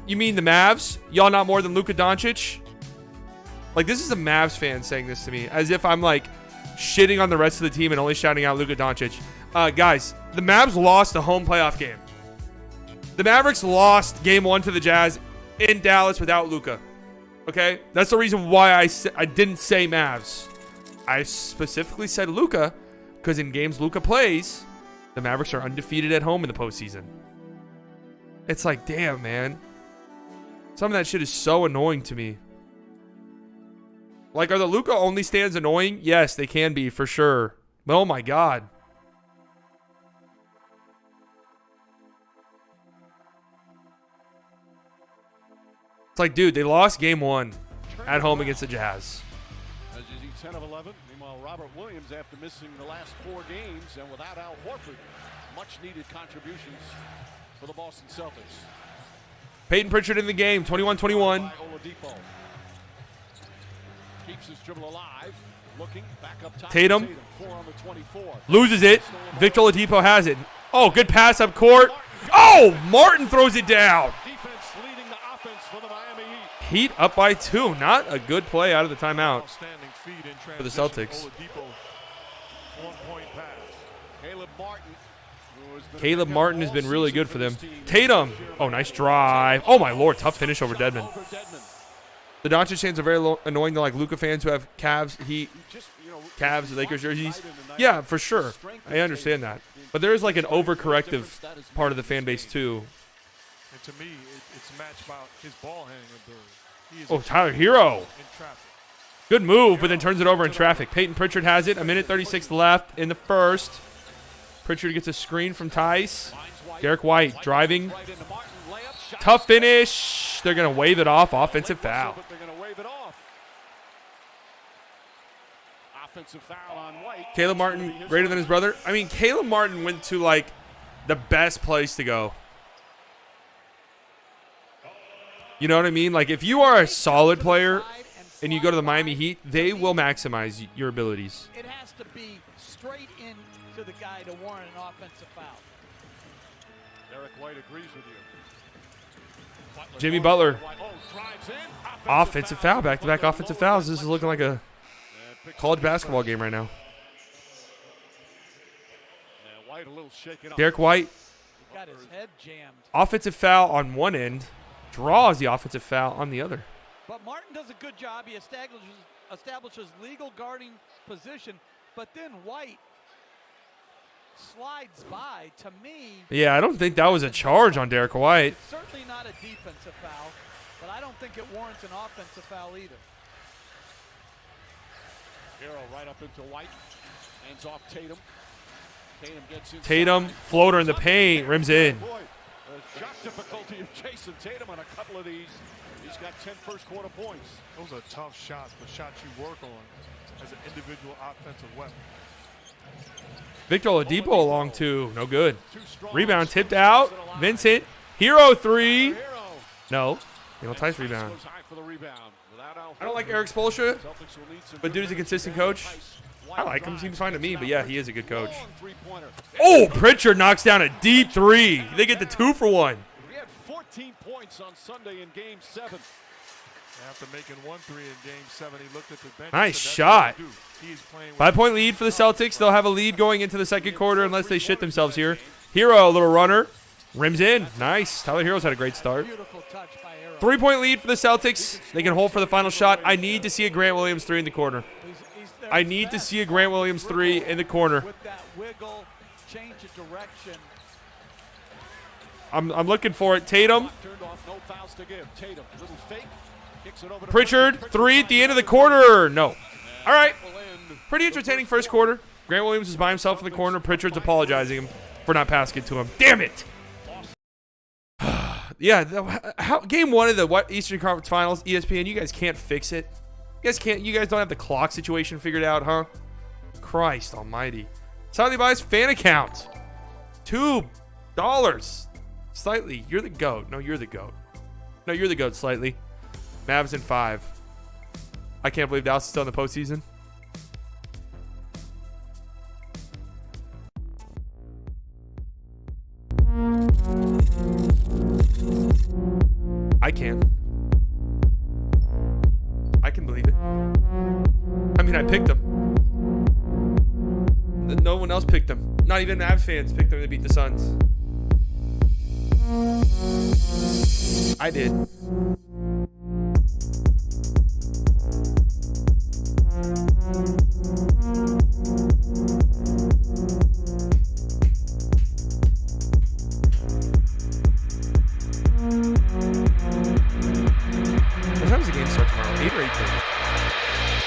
You mean the Mavs? Y'all not more than Luka Doncic? Like, this is a Mavs fan saying this to me, as if I'm like shitting on the rest of the team and only shouting out Luka Doncic. Guys, the Mavs lost a home playoff game. The Mavericks lost game 1 to the Jazz in Dallas without Luka. Okay? That's the reason why I didn't say Mavs. I specifically said Luka because in games Luka plays, the Mavericks are undefeated at home in the postseason. It's like, damn, man. Some of that shit is so annoying to me. Like, are the Luka only stands annoying? Yes, they can be, for sure. But oh my God. It's like, dude, they lost game 1 at home against the Jazz. As you see, 10 of 11. Meanwhile, Robert Williams, after missing the last 4 games and without Al Horford, much-needed contributions for the Boston Celtics. Peyton Pritchard in the game, 21-21. Keeps his dribble alive. Looking back up top. Tatum 4 on the 24. loses it. Victor Oladipo has it. Oh, good pass up court. Oh, Martin throws it down. Defense leading the offense for the Miami Heat. Heat up by 2. Not a good play out of the timeout Outstanding feed in for the transition. Celtics. Oladipo, one-point pass. Caleb Martin. who has been Caleb a Martin has all been really season good for them. this team. Tatum. Oh, nice drive. Oh, my Lord. Tough finish over Dedmon. The Doncic fans are very annoying to like Luka fans who have Cavs, Heat, Cavs, Lakers jerseys. Yeah, for sure. I understand that. But there is like an overcorrective part of the fan base too. And to me, it's matched by his ball handling ability. He is Oh, Tyler Hero. in traffic. Good move, but then turns it over in traffic. Peyton Pritchard has it. 1:36 left in the first. Pritchard gets a screen from Tice. Derek White driving. Tough finish. They're going to wave it off. Offensive foul. They're going to wave it off. Offensive foul on White. Caleb Martin greater than his brother. I mean, Caleb Martin went to like the best place to go. You know what I mean? Like if you are a solid player, and you go to the Miami Heat, they will maximize your abilities. It has to be straight into the guy to warrant an offensive foul. Derek White agrees with you. Jimmy Butler. Drives in. Offensive foul, back-to-back offensive fouls. This is looking like a college basketball game right now. White a little shaken up. Derek White, Got his head jammed. offensive foul on one end, draws the offensive foul on the other. But Martin does a good job. He establishes legal guarding position, but then White slides by. To me, Yeah, I don't think that was a charge on Derek White. it's certainly not a defensive foul, but I don't think it warrants an offensive foul either. Hero right up into White. Hands off Tatum. Tatum gets inside. Tatum, floater in the paint, rims in. Boy, the shot difficulty of Jason Tatum on a couple of these. He's got 10 first-quarter points. Those are tough shots, but shots you work on as an individual offensive weapon. Victor Oladipo along too. No good. Rebound tipped out. Vincent. Hero three. No. Tice rebound. I don't like Eric Spoelstra, but dude is a consistent coach. I like him. Seems fine to me, but yeah, he is a good coach. Oh, Pritchard knocks down a deep three. They get the 2-for-1. He had 14 points on Sunday in Game 7. After making 1-3 in Game 7, he looked at the bench. Nice shot. 5-point lead for the Celtics. They'll have a lead going into the second quarter unless they shit themselves here. Hero, a little runner. Rims in. Nice. Tyler Hero's had a great start. Beautiful touch by Hero. 3-point lead for the Celtics. They can hold for the final shot. I need to see a Grant Williams 3 in the corner. He's there I need to see a Grant Williams 3 in the corner. with that wiggle, change of direction. I'm looking for it. Tatum. Turned off, no fouls to give. Tatum, little fake. Kicks it over to Pritchard, 3 at the end of the quarter. No. All right. Pretty entertaining first quarter. Grant Williams is by himself in the corner. Pritchard's apologizing him for not passing it to him. Damn it. Yeah, game 1 of the Eastern Conference Finals, ESPN, you guys can't fix it. You guys don't have the clock situation figured out, huh? Christ almighty. Slightly biased fan account. $2. Slightly, you're the GOAT. No, you're the GOAT. No, you're the GOAT, Slightly. Mavs in 5. I can't believe Dallas is still in the postseason. I can. I can believe it. I mean, I picked them. No one else picked them. Not even Mavs fans picked them to beat the Suns. I did. What time does the game start tomorrow? 8 or 8:30?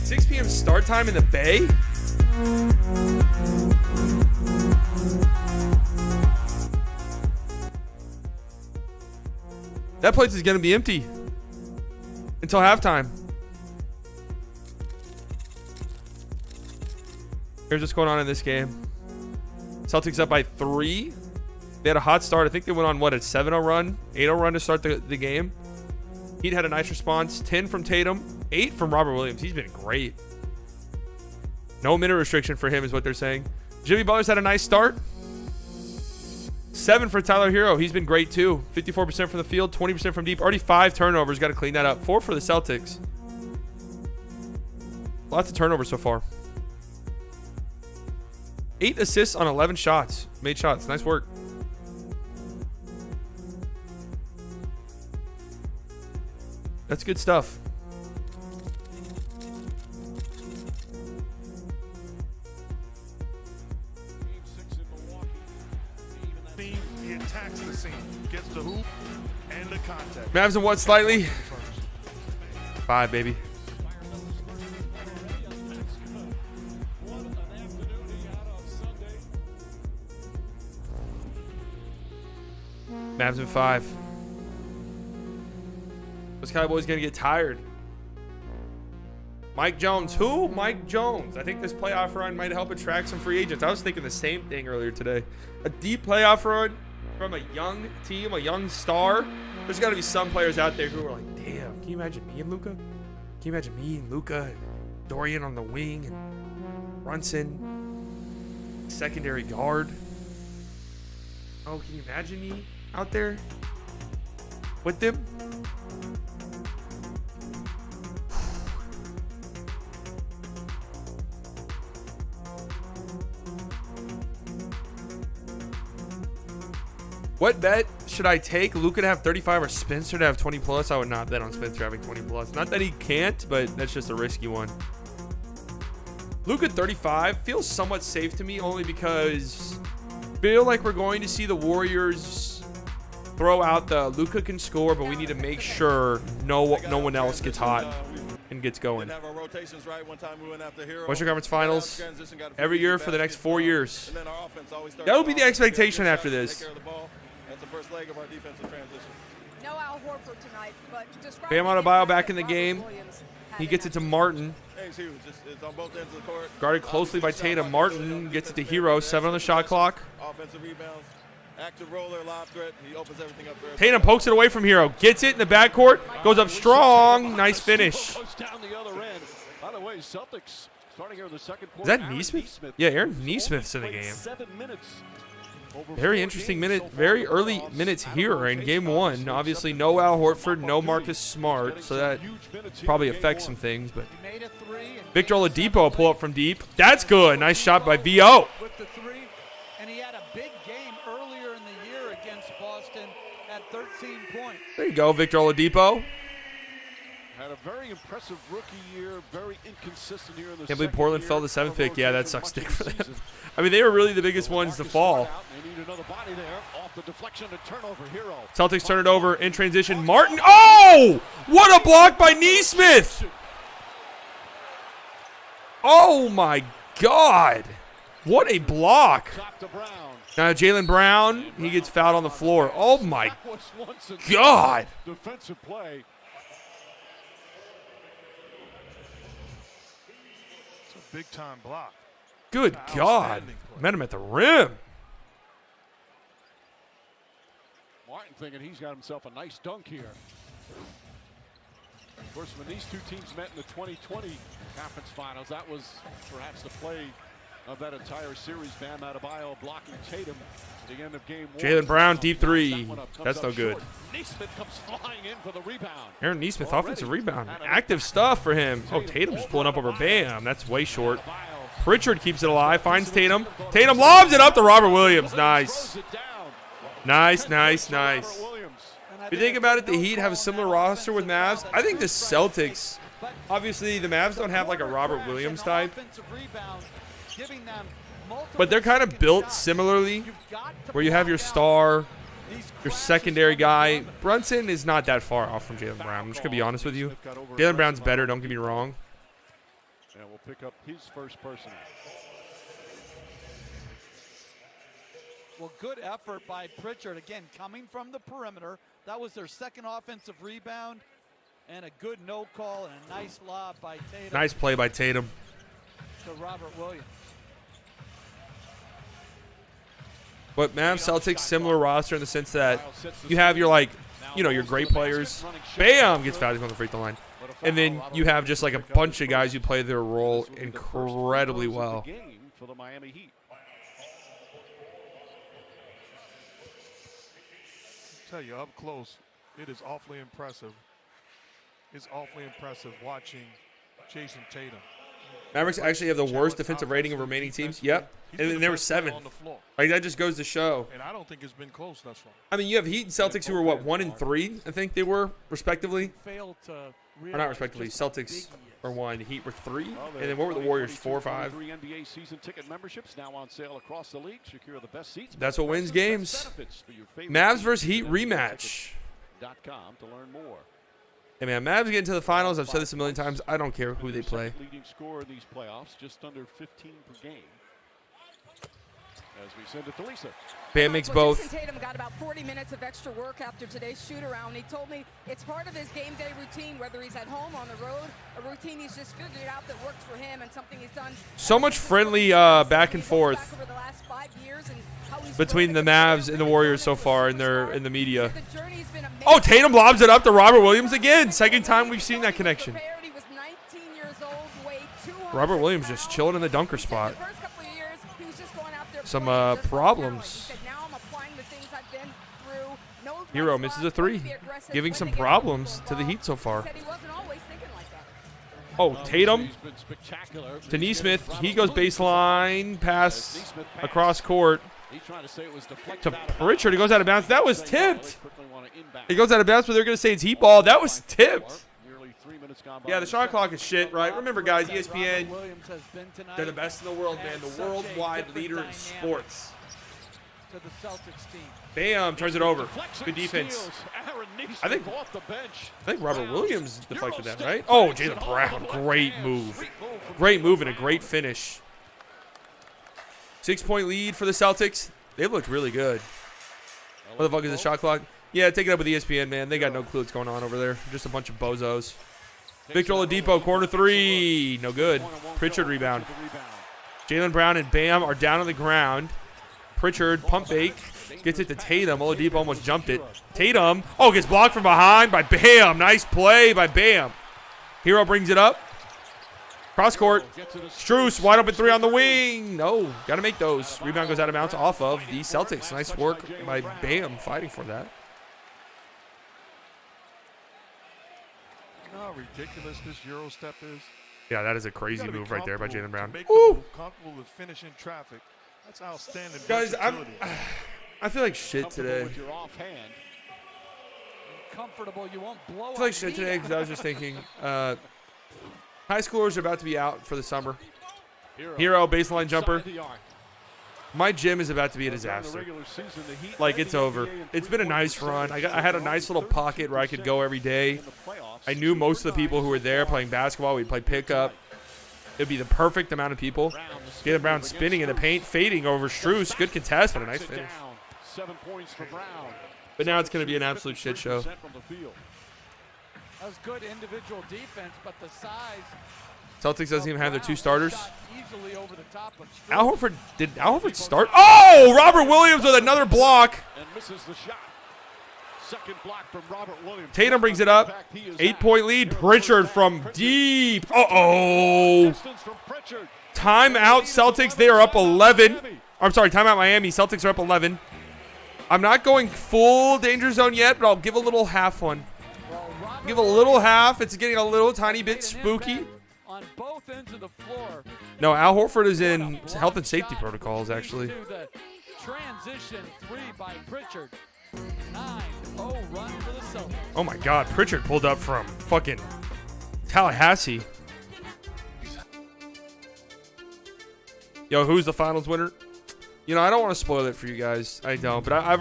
6 p.m. start time in the Bay? That place is going to be empty until halftime. Here's what's going on in this game. Celtics up by 3. They had a hot start. I think they went on, what, a 7-0 run? 8-0 run to start the game. Heat had a nice response. 10 from Tatum. 8 from Robert Williams. He's been great. No minute restriction for him is what they're saying. Jimmy Butler's had a nice start. 7 for Tyler Hero. He's been great too. 54% from the field, 20% from deep. Already 5 turnovers. Got to clean that up. 4 for the Celtics. Lots of turnovers so far. 8 assists on 11 shots. Made shots. Nice work. That's good stuff. He attacks the scene, gets the hoop and the contact. Mavs and what slightly? 5, baby. Mavs in 5. Those Cowboys gonna get tired. Mike Jones. Who? Mike Jones. I think this playoff run might help attract some free agents. I was thinking the same thing earlier today. A deep playoff run from a young team, a young star. There's got to be some players out there who are like, damn, can you imagine me and Luka? Can you imagine me and Luka and Dorian on the wing and Brunson, secondary guard? Oh, can you imagine me out there with them? What bet should I take? Luka to have 35 or Spencer to have 20 plus? I would not bet on Spencer having 20 plus. Not that he can't, but that's just a risky one. Luka 35 feels somewhat safe to me only because I feel like we're going to see the Warriors throw out the Luka can score, but we need to make sure no one else gets hot and gets going. Western Conference Finals every year for the next 4 years. That will be the expectation after this. That's the first leg of our defensive transition. No Al Horford tonight, but Bam Adebayo back in the game. He gets it to Martin. It's huge. It's on both ends of the court. Guarded closely by Tatum. Martin gets it to Hero. 7 on the shot clock. Offensive rebounds. Active roller, lob threat. He opens everything up there. Tatum pokes it away from Hero. Gets it in the backcourt. Goes up strong. Nice finish. Down the other end. By the way, Celtics starting here in the second Is quarter. that Neesmith? Yeah, Aaron Neesmith's in the game. 7 minutes. Very interesting minute, very early minutes here in game one. Obviously, no Al Horford, no Marcus Smart, so that probably affects some things. But Victor Oladipo pull up from deep. That's good. Nice shot by VO. With the three, and he had a big game earlier in the year against Boston at 13 points. There you go, Victor Oladipo. Had a very impressive rookie year, very inconsistent here in the Can't believe Portland fell to 7th pick. Yeah, that sucks dick for them. I mean, they were really the biggest ones to fall. Celtics turn it over in transition. Martin. Oh! What a block by Neesmith! Oh my God! What a block! Now Jaylen Brown, he gets fouled on the floor. Oh my God! Defensive play. Big time block. Good God. Met him at the rim. Martin thinking he's got himself a nice dunk here. Of course, when these two teams met in the 2020 conference finals, that was perhaps the play of that entire series. Bam Adebayo blocking Tatum at the end of game one. Jaylen Brown, deep three. That's no good. Neesmith comes flying in for the rebound. Aaron Neesmith, offensive rebound. Active stuff for him. Oh, Tatum's pulling up over Bam. That's way short. Pritchard keeps it alive, finds Tatum. Tatum lobs it up to Robert Williams. Nice. Nice, nice, nice. If you think about it, the Heat have a similar roster with Mavs. I think the Celtics, obviously the Mavs don't have like a Robert Williams type, but they're kind of built similarly, where you have your star, your secondary guy. Brunson is not that far off from Jaylen Brown. I'm just going to be honest with you. Jaylen Brown's better, don't get me wrong. And we'll pick up his first person. Well, good effort by Pritchard. Again, coming from the perimeter. That was their second offensive rebound. And a good no call and a nice lob by Tatum. Nice play by Tatum. To Robert Williams. But Mavs Celtics similar roster in the sense that you have your like, you know, your great players. Bam, gets fouled on the free throw line. And then you have just like a bunch of guys who play their role incredibly well. For the Miami Heat. Tell you up close, it is awfully impressive. It's awfully impressive watching Jason Tatum. Mavericks actually have the worst defensive rating of remaining teams. Yep. And then they were 7th. Like, that just goes to show. And I don't think it's been close thus far. I mean, you have Heat and Celtics who were, what, 1 and 3, I think they were, respectively. Or not respectively. Celtics are 1, Heat were 3. And then what were the Warriors, 4 or 5? NBA season ticket memberships now on sale across the league. Secure the best seats. That's what wins games. Mavs versus Heat rematch. .com to learn more. Hey, man, Mavs get into the finals. I've said this a million times. I don't care who they play. Leading scorer in these playoffs, just under 15 per game. As we send it to Lisa. Bam makes Well, both. Jason Tatum got about 40 minutes of extra work after today's shoot-around. He told me it's part of his game day routine, whether he's at home, on the road, a routine he's just figured out that works for him and something he's done. So much friendly back and forth Over the last 5 years and how he's between the grown as Mavs a and the player, Warriors so as a far in superstar. the media. The journey's been amazing. Oh, Tatum lobs it up to Robert Williams again. Second time we've seen that connection. Prepared, he was 19 years old, weighed 200 Robert Williams pounds. just chilling in the dunker He said spot. the first couple of years, he was just going out there Some playing, just problems. He said, now I'm applying the things I've been through. No Hero right misses spot, a three, be aggressive, giving play some the game, problems to the ball. Heat so far. He said he wasn't always thinking like that. Oh, Tatum He's been spectacular. to Neesmith. He goes baseline, pass across court He's trying to say it was to deflected out of Pritchard. He goes out of bounds. That was tipped. Quickly want to inbound. He goes out of bounds, but they're going to say it's heat ball. That was tipped. Nearly 3 minutes gone by. Yeah, the shot clock is shit, right? Remember, guys, ESPN, Williams has been tonight. they're the best in the world, man. The worldwide leader in sports. To the Celtics team. Bam, turns it over. Deflection Good defense. steals. Aaron Neesmith I think- off the bench. I think Robert Williams deflected that, right? Oh, Jaylen Brown, great move. Great move and a great finish. 6-point lead for the Celtics. They've looked really good. What the fuck is the shot clock? Yeah, take it up with ESPN, man. They got no clue what's going on over there. Just a bunch of bozos. Victor Oladipo, corner three. No good. Pritchard rebound. Jaylen Brown and Bam are down on the ground. Pritchard, pump fake, gets it to Tatum. Oladipo almost jumped it. Tatum, oh, gets blocked from behind by Bam. Nice play by Bam. Hero brings it up. Cross court. Strus, wide open three on the wing. No, got to make those. Rebound goes out of bounds off of the Celtics. Nice work by Bam fighting for that. You know how ridiculous this Euro step is? Yeah, that is a You crazy gotta be move right there by Jaylen comfortable Brown. to make the Woo! move, comfortable with finishing traffic. That's outstanding. Guys, versatility. I feel like shit today. With your offhand. Comfortable, you won't blow I feel like shit today because I was just thinking, high schoolers are about to be out for the summer. Hero, baseline jumper. My gym is about to be a disaster. Like, it's over. It's been a nice run. I had a nice little pocket where I could go every day. I knew most of the people who were there playing basketball. We'd play pickup. It'd be the perfect amount of people. Jaylen Brown spinning in the paint, fading over Strus. Good contest and a nice finish. 7 points for Brown. But now it's going to be an absolute shit show. That was good individual defense, but the size. Celtics doesn't even have their two starters. Shot easily over the top of Strus. Al Horford, did Al Horford start? Oh, Robert Williams with another block. And misses the shot. Second block from Robert Williams. Tatum brings it up. 8-point lead. Pritchard from deep. Uh-oh. Timeout Celtics. They are up 11. I'm sorry, timeout Miami. Celtics are up 11. I'm not going full danger zone yet, but I'll give a little half one. Give a little half. It's getting a little tiny bit spooky. On both ends of the floor. No, Al Horford is in health and safety protocols, actually. The transition three by Pritchard. 9-0 run for the Celtics. Oh my God, Pritchard pulled up from fucking Tallahassee. Yo, who's the finals winner? You know, I don't want to spoil it for you guys. I don't, but I've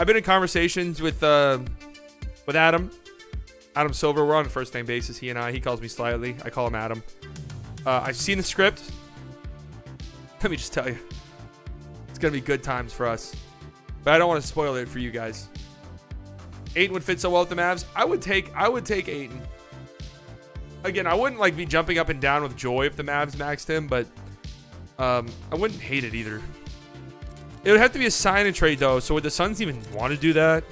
been in conversations with Adam Silver. We're on a first name basis. He and I. He calls me Slightly. I call him Adam. I've seen the script. Let me just tell you, it's gonna be good times for us. But I don't want to spoil it for you guys. Ayton would fit so well with the Mavs. I would take Ayton. Again, I wouldn't like be jumping up and down with joy if the Mavs maxed him, but I wouldn't hate it either. It would have to be a sign and trade though. So would the Suns even want to do that?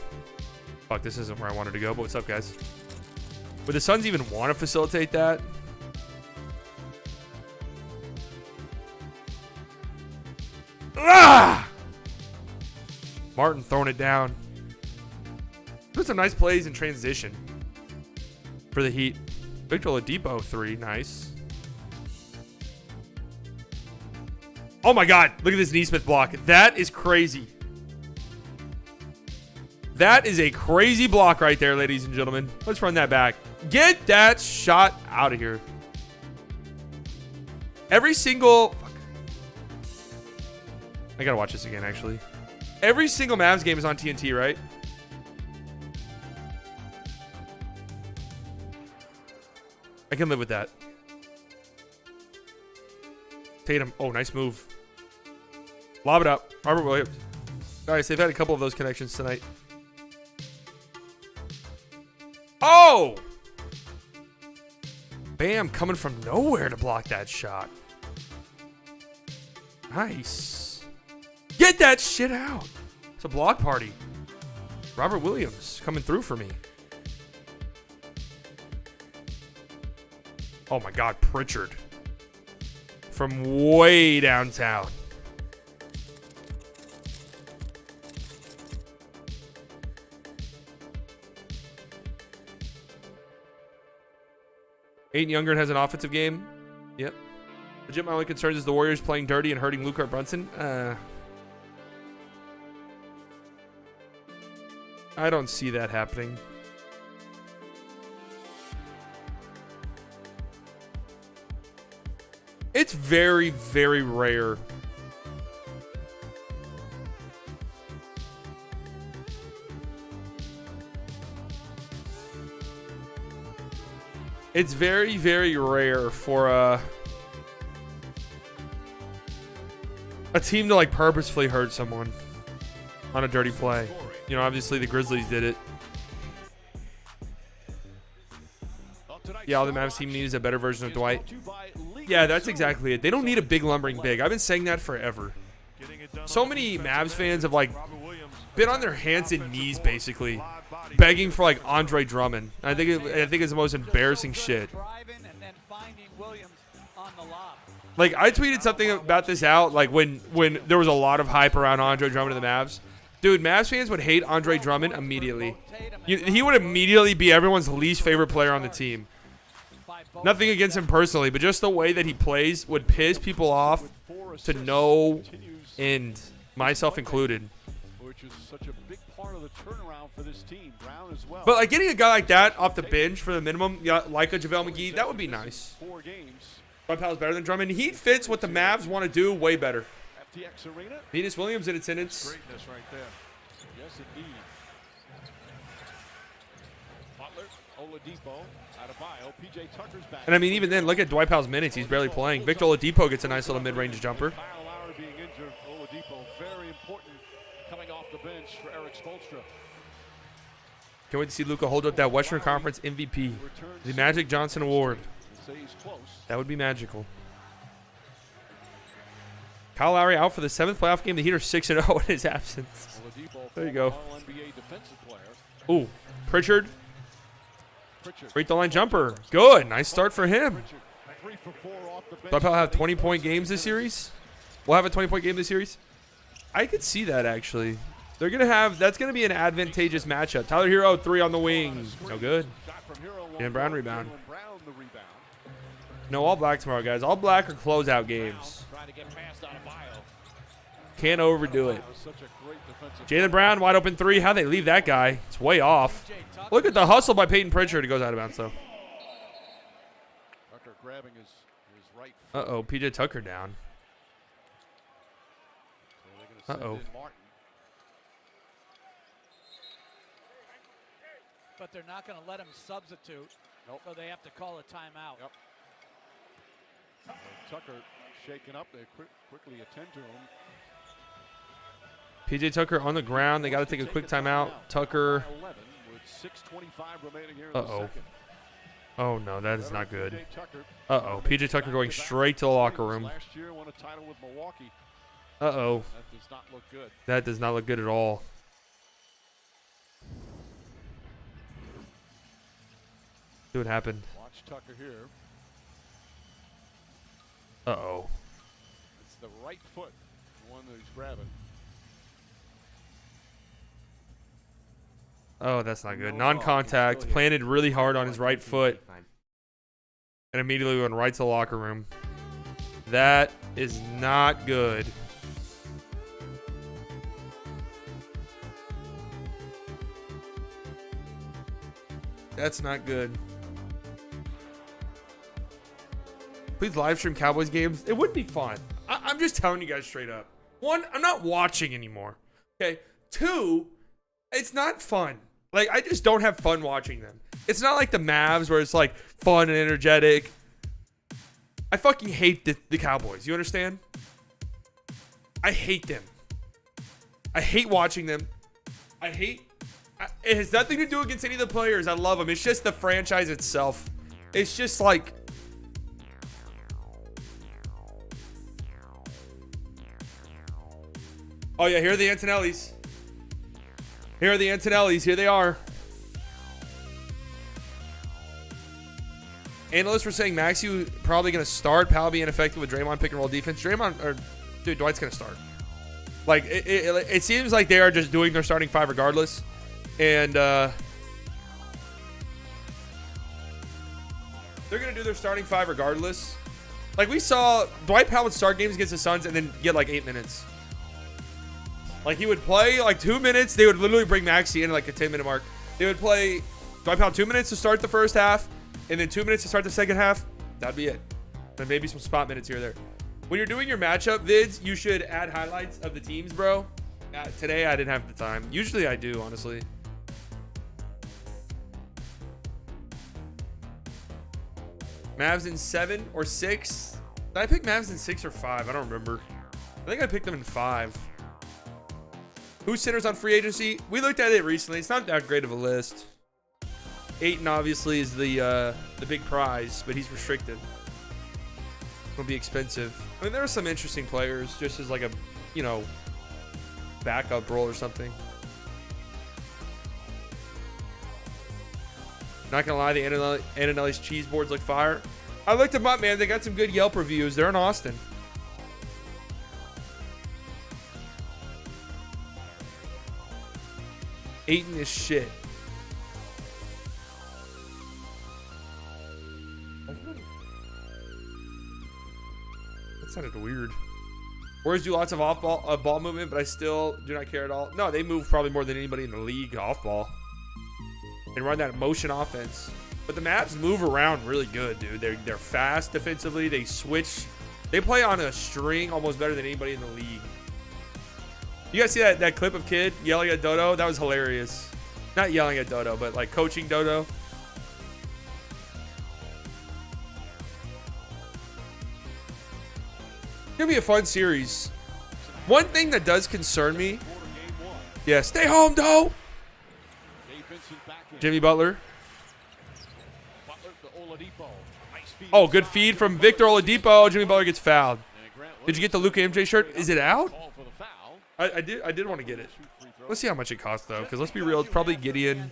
Fuck, this isn't where I wanted to go, but what's up, guys? Would the Suns even want to facilitate that? Ah! Martin throwing it down. There's some nice plays in transition for the Heat. Victor Oladipo, 3. Nice. Oh my God. Look at this Neesmith block. That is crazy. That is a crazy block right there, ladies and gentlemen. Let's run that back. Get that shot out of here. Every single... Fuck. I gotta watch this again, actually. Every single Mavs game is on TNT, right? I can live with that. Tatum. Oh, nice move. Lob it up. Robert Williams. Nice. They've had a couple of those connections tonight. Oh! Bam, coming from nowhere to block that shot. Nice. Get that shit out. It's a block party. Robert Williams coming through for me. Oh my God, Pritchard. From way downtown. Aiton Younger has an offensive game. Yep. Legit, my only concern is the Warriors playing dirty and hurting Luka Brunson. I don't see that happening. It's very, very rare. It's very, very rare for a team to like purposefully hurt someone on a dirty play. You know, obviously the Grizzlies did it. Yeah, all the Mavs team needs a better version of Dwight. Yeah, that's exactly it. They don't need a big lumbering big. I've been saying that forever. So many Mavs fans have like been on their hands and knees basically begging for like Andre Drummond. I think it's the most embarrassing shit. Like I tweeted something about this out like when there was a lot of hype around Andre Drummond and the Mavs. Dude, Mavs fans would hate Andre Drummond immediately. He would immediately be everyone's least favorite player on the team. Nothing against him personally, but just the way that he plays would piss people off to no end, myself included. Which is such a big part of the turnaround for this team. Brown as well. But like getting a guy like that off the bench for the minimum, yeah, like a JaVale McGee, that would be nice. 4 games. My pal's better than Drummond. He fits what the Mavs want to do way better. FTX Arena. Venus Williams in attendance. Greatness right there. Yes, indeed. Butler, Oladipo, Adebayo, PJ Tucker's back. And I mean, even then, look at Dwight Powell's minutes. He's barely playing. Victor Oladipo gets a nice little mid-range jumper. Kyle Lowry being injured. Oladipo, very important coming off the bench for Eric Spoelstra. Can't wait to see Luka hold up that Western Conference MVP. The Magic Johnson Award. That would be magical. Kyle Lowry out for the 7th playoff game. The Heat are 6-0 in his absence. There you go. Ooh, Pritchard. Free throw line jumper. Good. Nice start for him. Thought Powell have 20-point games this series. We'll have a 20-point game this series. I could see that actually. They're gonna have. That's gonna be an advantageous matchup. Tyler Hero 3 on the wing. No good. And Brown rebound. No all black tomorrow, guys. All black or closeout games. Can't overdo it. Jaylen Brown, wide open 3. How'd they leave that guy? It's way off. Look at the hustle by Peyton Pritchard. He goes out of bounds, though. Uh-oh, PJ Tucker down. Uh-oh. But they're not going to let him substitute, so they have to call a timeout. Yep. Tucker shaken up. They quickly attend to him. PJ Tucker on the ground. They got to take a quick timeout. Tucker. Uh-oh. Oh, no, that is not good. Uh-oh. PJ Tucker going straight to the locker room. Uh-oh. That does not look good. That does not look good at all. See what happened. Watch Tucker here. Uh-oh. It's the right foot, the one that he's grabbing. Oh, that's not good. Non-contact. Planted really hard on his right foot. And immediately went right to the locker room. That is not good. That's not good. Please live stream Cowboys games. It would be fun. I'm just telling you guys straight up. 1, I'm not watching anymore. Okay. 2, it's not fun. Like, I just don't have fun watching them. It's not like the Mavs where it's like fun and energetic. I fucking hate the Cowboys. You understand? I hate them. I hate watching them. It has nothing to do against any of the players. I love them. It's just the franchise itself. It's just like... Oh, yeah, here are the Antonellis. Here are the Antonellis. Here they are. Analysts were saying Maxey probably going to start. Powell being effective with Draymond pick and roll defense. Dude, Dwight's going to start. Like, it seems like they are just doing their starting five regardless. And they're going to do their starting five regardless. Like, we saw Dwight Powell would start games against the Suns and then get like 8 minutes. Like, he would play like 2 minutes. They would literally bring Maxey in like a 10-minute mark. They would play Dwight Powell 2 minutes to start the first half and then 2 minutes to start the second half. That'd be it. Then maybe some spot minutes here or there. When you're doing your matchup vids, you should add highlights of the teams, bro. Today, I didn't have the time. Usually, I do, honestly. Mavs in 7 or 6. Did I pick Mavs in 6 or 5? I don't remember. I think I picked them in 5. Who's centers on free agency? We looked at it recently. It's not that great of a list. Ayton obviously is the big prize, but he's restricted. It'll be expensive. I mean, there are some interesting players, just as like a, you know, backup role or something. Not gonna lie, the Antonelli's cheese boards look fire. I looked them up, man. They got some good Yelp reviews. They're in Austin. Ayton is shit. That sounded weird. Warriors do lots of ball movement, but I still do not care at all. No, they move probably more than anybody in the league off ball. And run that motion offense. But the Mavs move around really good, dude. They're fast defensively. They switch. They play on a string almost better than anybody in the league. You guys see that clip of Kid yelling at Dodo? That was hilarious. Not yelling at Dodo, but like coaching Dodo. It's gonna be a fun series. One thing that does concern me. Yeah, stay home, Doe. Jimmy Butler. Oh, good feed from Victor Oladipo. Jimmy Butler gets fouled. Did you get the Luka MJ shirt? Is it out? I did want to get it. Let's see how much it costs though, because let's be real, it's probably Gideon.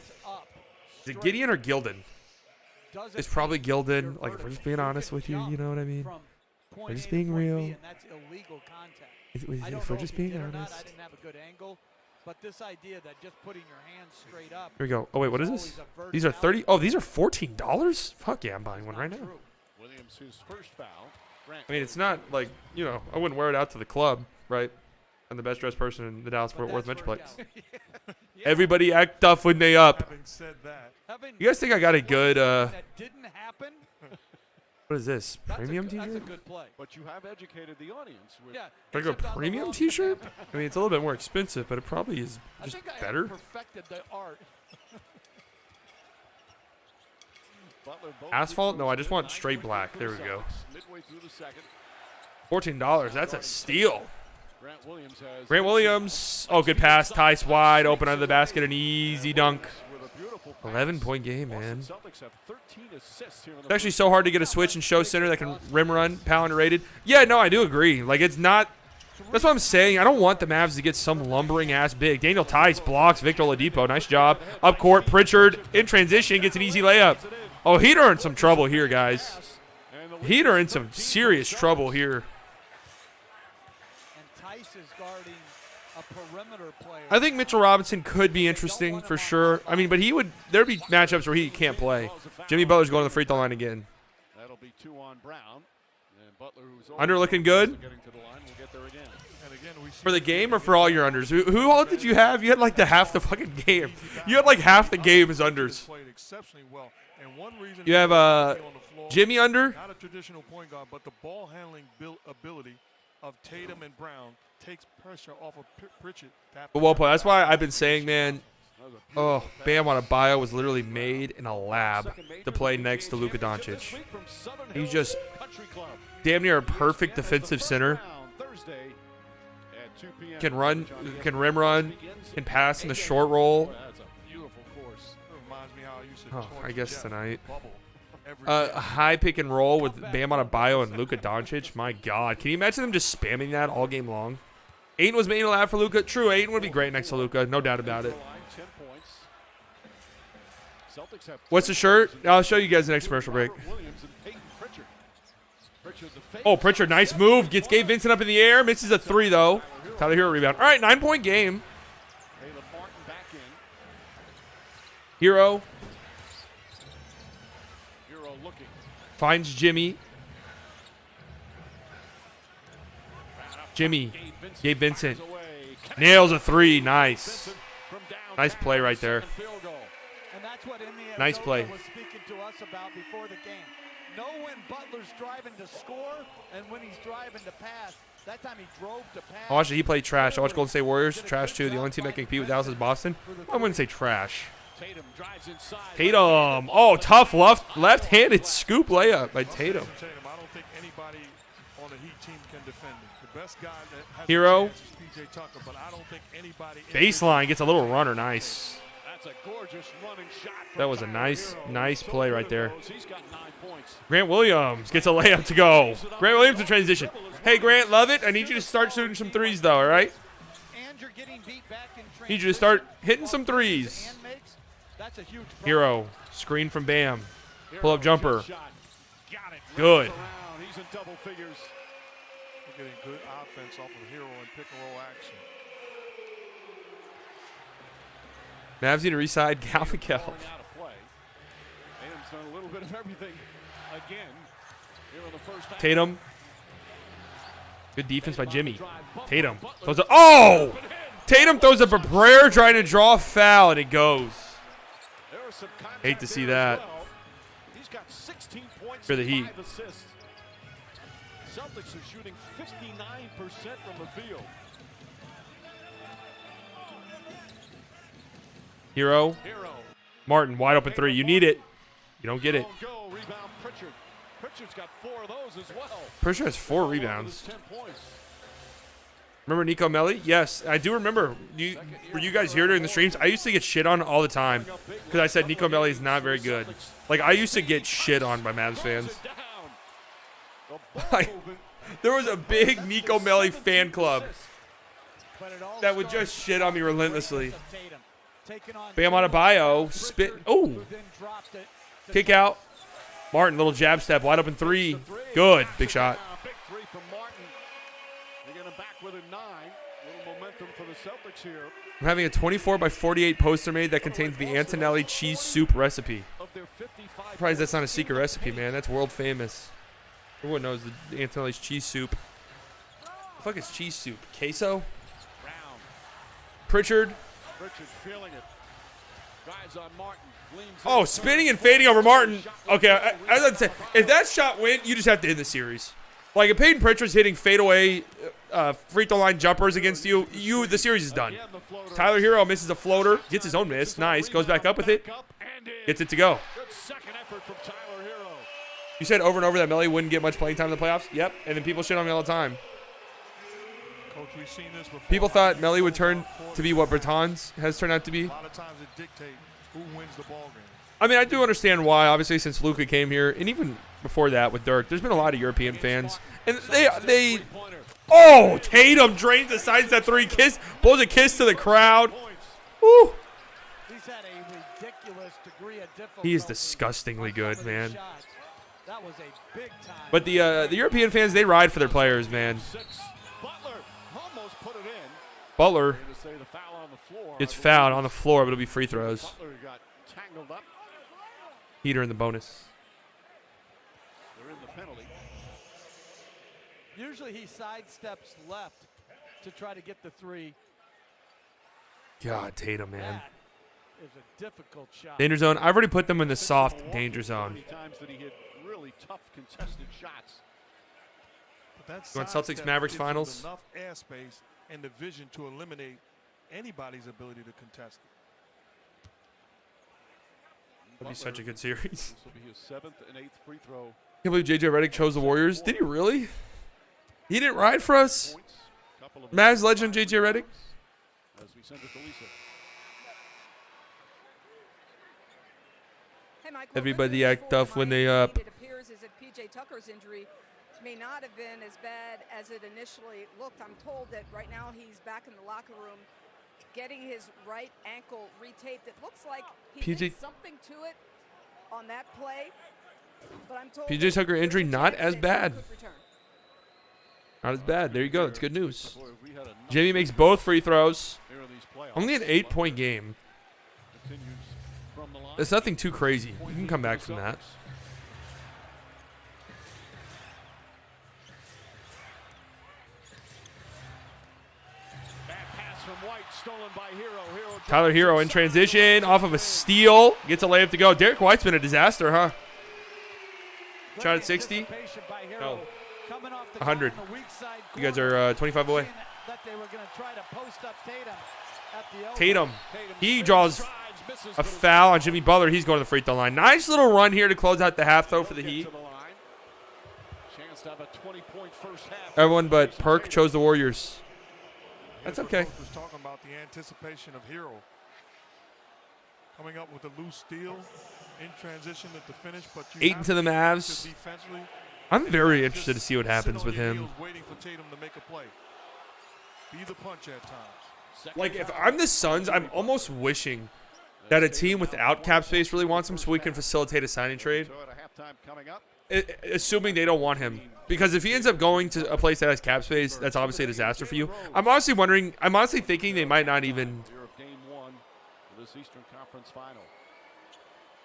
Is it Gideon or Gildan? It's probably Gildan. Like, if we're just being honest with you, you know what I mean? We're just being real. If we're just being honest. But this idea that just putting your hands straight up. Here we go. Oh wait, what is this? These are 30. Oh, these are $14. Fuck yeah, I'm buying one right now. I mean, it's not like, you know, I wouldn't wear it out to the club, right? I'm the best dressed person in the Dallas-Fort Worth Metroplex. Everybody act tough when they up. You guys think I got a good? What is this? Premium T-shirt? That's a good play. But you have educated the audience. With Like a premium T-shirt? I mean, it's a little bit more expensive, but it probably is just better. Perfected the art. Asphalt? No, I just want straight black. There we go. $14. That's a steal. Grant Williams. Oh, good pass. Tice wide open under the basket. An easy dunk. 11-point game, man. It's actually so hard to get a switch and show center that can rim run. Powell underrated. Yeah, no, I do agree. Like, it's not. That's what I'm saying. I don't want the Mavs to get some lumbering ass big. Daniel Tice blocks Victor Oladipo. Nice job. Up court, Pritchard in transition gets an easy layup. Oh, he'd earn some trouble here, guys. He'd earn some serious trouble here. I think Mitchell Robinson could be interesting for sure. I mean, but there'd be matchups where he can't play. Jimmy Butler's going to the free throw line again. That'll be 2 on Brown. And Butler, who's under looking good. For the game or for all your unders? Who all did you have? You had like half the fucking game. You had like half the game as unders. You have Jimmy under. Not a traditional point guard, but the ball handling ability of Tatum and Brown takes pressure off of Pritchard. But well played. That's why I've been saying, man. Oh, Bam Adebayo was literally made in a lab to play next to Luka Doncic. He's just damn near a perfect defensive center. at 2 p.m. Can run, can rim run, can pass in the short roll. That's a beautiful course. It reminds me how I used to Oh, torch I guess Jeff tonight. Bubble every A day. high pick and roll with Bam Adebayo and Luka Doncic. My God, can you imagine them just spamming that all game long? Ayton was made to laugh for Luka. True, Ayton would be great next to Luka, no doubt about it. 10 points. Celtics have What's the shirt? I'll show you guys the next commercial break. Robert Williams and Peyton Pritchard. Pritchard the fake. Oh, Pritchard, nice move. Gets Gabe Vincent up in the air. Misses a 3, though. Tyler Hero rebound. All right, 9-point game. Caleb Martin back in. Hero Hero looking. finds Jimmy. Jimmy. Gabe Vincent. Nails a 3. Nice. Nice play right there. And that's what Ime Nice play. was speaking to us about before the game. Know when Butler's driving to score and when he's driving to pass. That time he drove to pass. I watched it. He played trash. I watched Golden State Warriors. Trash, too. The only team that can compete with Dallas is Boston. I wouldn't say trash. Tatum drives inside. Tatum. Oh, tough left-handed scoop layup by Tatum. I don't think anybody on the Heat team can defend him. The best guy that has Hero. a chance is PJ Tucker, but I don't think anybody in Baseline gets a little runner. Nice. That's a gorgeous running shot. That was a nice play right there. He's got 9 points. Grant Williams gets a layup to go. Grant Williams in transition. Hey, Grant, love it. I need you to start shooting some threes, though, all right? And you're getting beat back in Need you to start hitting some threes. and makes. That's a huge problem. Hero. Screen from Bam. Pull-up jumper. Got it. Good. Around. He's in double figures. We're getting good offense off of Hero and pick and roll action. Mavs need to reside Calvin Kell. Falling out of play. Tatum's done a little bit of everything again here in the first half. Tatum. Good defense by Jimmy. Tatum. Throws a, oh! Tatum throws up a prayer trying to draw a foul, and it goes. There was some contact Hate to see there as that. well. He's got 16 points For the and Heat. 5 assists. Celtics are shooting 59% from the field. Hero. Hero. Martin, wide open 3. You need it. You don't get it. Go, rebound Pritchard. Pritchard's got 4 of those as well. Pritchard has 4 rebounds. 10 points. Remember Nico Melli? Yes, I do remember. Were you guys here during the streams? I used to get shit on all the time because I said Nico Melli is not very good. Like, I used to get shit on by Mavs fans. Like, there was a big Nico Melli fan club that would just shit on me relentlessly. Bam Adebayo, spit. Oh, kick out. Martin, little jab step, wide open 3. Good, big shot. Big 3 from Martin. They're going to back with a 9. A little momentum for the Celtics here. I'm having a 24x48 poster made that contains the Antonelli cheese soup recipe. Of their 55 Surprised that's not a secret recipe, man. That's world famous. Everyone knows the Antonelli's cheese soup. The fuck is cheese soup? Queso? Brown. Pritchard. Pritchard feeling it. Drives on Martin. Oh, spinning and fading over Martin. Okay, as I'd say, if that shot went, you just have to end the series. Like, if Peyton Pritchard's hitting fadeaway free throw line jumpers against you, the series is done. Tyler Hero misses a floater, gets his own miss. Nice, goes back up with it, gets it to go. Good second effort from Tyler Hero. You said over and over that Melli wouldn't get much playing time in the playoffs? Yep, and then people shit on me all the time. Coach, we've seen this before. People thought Melli would turn to be what Bertans has turned out to be. A lot of times it dictates who wins the ball game. I mean, I do understand why, obviously, since Luka came here, and even before that with Dirk, there's been a lot of European fans. And they oh, Tatum drains the sides that 3, blows a kiss to the crowd. Woo. He's had a ridiculous degree of difficulty. He is disgustingly good, man. That was a big time. But the European fans, they ride for their players, man. Butler almost put it in. Butler To say the foul on the floor. gets fouled on the floor, but it'll be free throws. Butler got tangled up. Heater in the bonus. They're in the penalty. Usually he sidesteps left to try to get the 3. God, Tatum, man. That is a difficult shot. Danger zone. I've already put them in the soft danger zone. Many times that he hit really tough contested shots. But that You want sidestep Celtics Mavericks gives you finals? Enough airspace and the vision to eliminate anybody's ability to contest it. That'd be such a good series. This will be his 7th and 8th free throw. Can't believe JJ Redick chose the Warriors. Did he really? He didn't ride for us. Points Mavs legend JJ Redick. As we send it to Lisa. Hey, Mike, Everybody act tough when they up. It appears as if PJ Tucker's injury may not have been as bad as it initially looked. I'm told that right now he's back in the locker room getting his right ankle retaped. It looks like he did something to it on that play, but I'm told PJ Tucker injury not as bad. Not as bad. There you go. That's good news. Jamie makes both free throws. Only an 8-point game. It's nothing too crazy. You can come back from that. Tyler Hero in transition off of a steal. Gets a layup to go. Derek White's been a disaster, huh? Shot at 60? No. 100. You guys are 25 away. Tatum. He draws a foul on Jimmy Butler. He's going to the free throw line. Nice little run here to close out the half, though, for the Heat. Everyone but Perk chose the Warriors. That's okay. Was talking about the anticipation of Hero coming up with a loose steal in transition at the finish, but 8 into the Mavs. I'm very interested to see what happens with him. Waiting for Tatum to make a play. Be the punch at times. Like, if I'm the Suns, I'm almost wishing that a team without cap space really wants him so we can facilitate a signing trade. Assuming they don't want him. Because if he ends up going to a place that has cap space, that's obviously a disaster for you. I'm honestly thinking they might not even.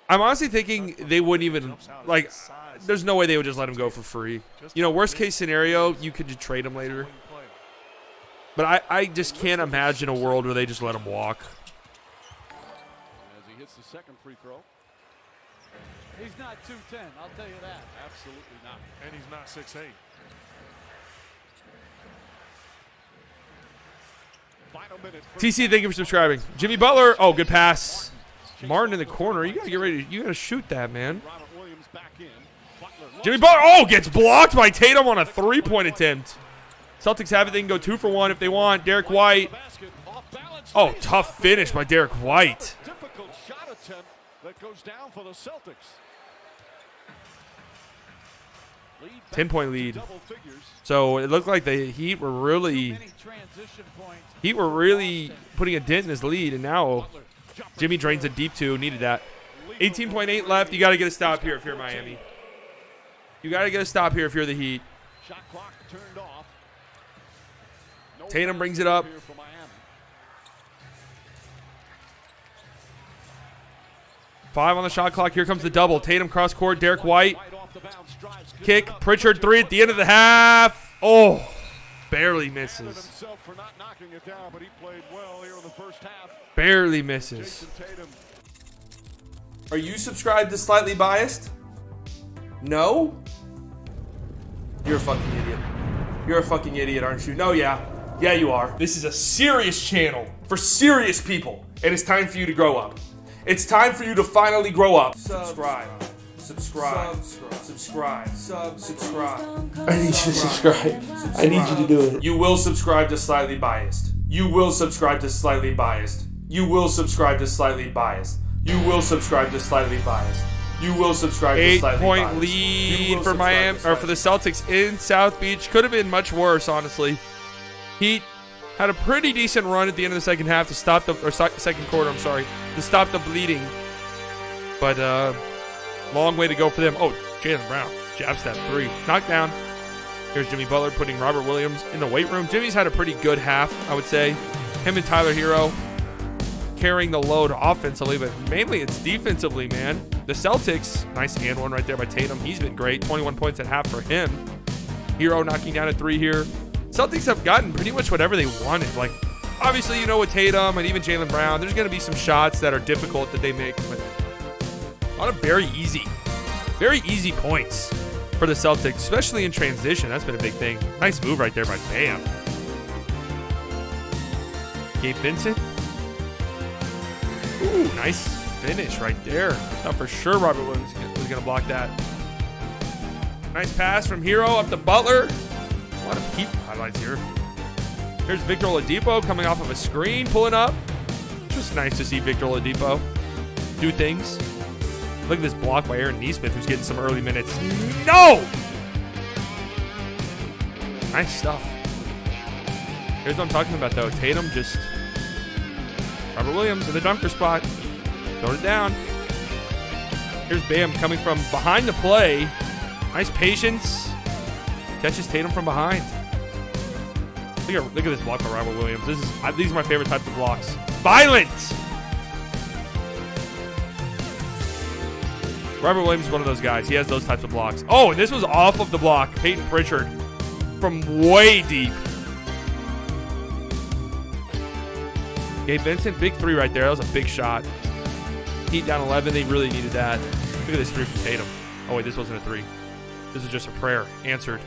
I'm honestly thinking they wouldn't even, like, there's no way they would just let him go for free. You know, worst case scenario, you could just trade him later. But I just can't imagine a world where they just let him walk. As he hits the second free throw. He's not 210, I'll tell you that. Absolutely not. And he's not 6'8". TC, thank you for subscribing. Jimmy Butler. Oh, good pass. Martin in the corner. You gotta get ready. You gotta shoot that, man. Jimmy Butler. Oh, gets blocked by Tatum on a 3-point attempt. Celtics have it. They can go 2 for 1 if they want. Derek White. Oh, tough finish by Derek White. Difficult shot attempt that goes down for the Celtics. 10-point lead. So it looked like the Heat were really putting a dent in his lead, and now Jimmy drains a deep 2. Needed that. 18.8 left. You got to get a stop here if you're Miami. You got to get a stop here if you're the Heat. Shot clock turned off. Tatum brings it up. Five on the shot clock. Here comes the double. Tatum cross court. Derek White. Kick. Pritchard 3 at the end of the half. Oh, barely misses. Barely misses. Are you subscribed to Slightly Biased? No? You're a fucking idiot. You're a fucking idiot, aren't you? No, yeah. Yeah, you are. This is a serious channel for serious people, and it's time for you to grow up. It's time for you to finally grow up. Subscribe. Subscribe. Subscribe. Subscribe. I need you to subscribe. I need you to do it. You will subscribe to Slightly Biased. You will subscribe to Slightly Biased. You will subscribe to Slightly Biased. You will subscribe to Slightly Biased. You will subscribe to Slightly Biased. 8-point lead for Miami, or for the Celtics in South Beach. Could have been much worse, honestly. Heat had a pretty decent run at the end of the second half to stop the, or second quarter, I'm sorry, to stop the bleeding. But long way to go for them. Oh, Jaylen Brown, jab step 3, knockdown. Here's Jimmy Butler putting Robert Williams in the weight room. Jimmy's had a pretty good half, I would say. Him and Tyler Hero carrying the load offensively, but mainly it's defensively, man. The Celtics, nice and one right there by Tatum. He's been great. 21 points at half for him. Hero knocking down a 3 here. Celtics have gotten pretty much whatever they wanted. Like, obviously, you know, with Tatum and even Jaylen Brown, there's going to be some shots that are difficult that they make, but a lot of very easy points for the Celtics, especially in transition. That's been a big thing. Nice move right there by Bam. Gabe Vincent. Ooh, nice finish right there. I thought for sure Robert Williams was going to block that. Nice pass from Hero up to Butler. A lot of Heat highlights here. Here's Victor Oladipo coming off of a screen, pulling up. Just nice to see Victor Oladipo do things. Look at this block by Aaron Nesmith, who's getting some early minutes. No! Nice stuff. Here's what I'm talking about, though. Tatum just... Robert Williams in the dunker spot. Throwing it down. Here's Bam coming from behind the play. Nice patience. Catches Tatum from behind. Look at this block by Robert Williams. These are my favorite types of blocks. Violent! Robert Williams is one of those guys. He has those types of blocks. Oh, and this was off of the block. Peyton Pritchard from way deep. Gabe Vincent, big three right there. That was a big shot. Heat down 11. They really needed that. Look at this three from Tatum. Oh, wait, this wasn't a three. This was just a prayer. Answered.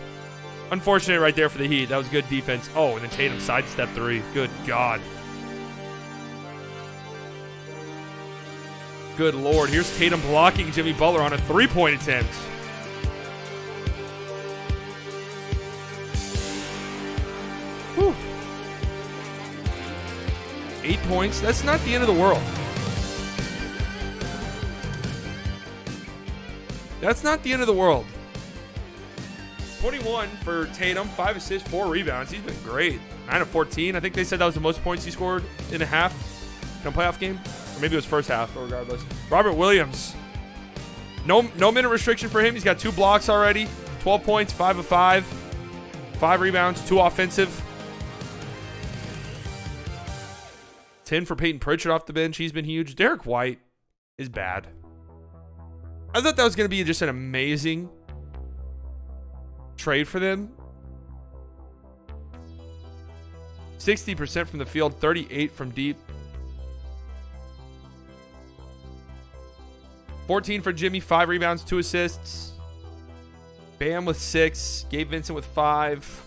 Unfortunate right there for the Heat. That was good defense. Oh, and then Tatum sidestep three. Good God. Good Lord. Here's Tatum blocking Jimmy Butler on a three-point attempt. Whew. 8 points. That's not the end of the world. That's not the end of the world. 21 for Tatum, 5 assists, 4 rebounds. He's been great. 9 of 14. I think they said that was the most points he scored in a half in a playoff game. Or maybe it was first half, but regardless. Robert Williams. No minute restriction for him. He's got 2 blocks already. 12 points, 5 of 5. 5 rebounds, 2 offensive. 10 for Peyton Pritchard off the bench. He's been huge. Derek White is bad. I thought that was going to be just an amazing trade for them. 60% from the field, 38 from deep. 14 for Jimmy, 5 rebounds, 2 assists. Bam with 6. Gabe Vincent with 5.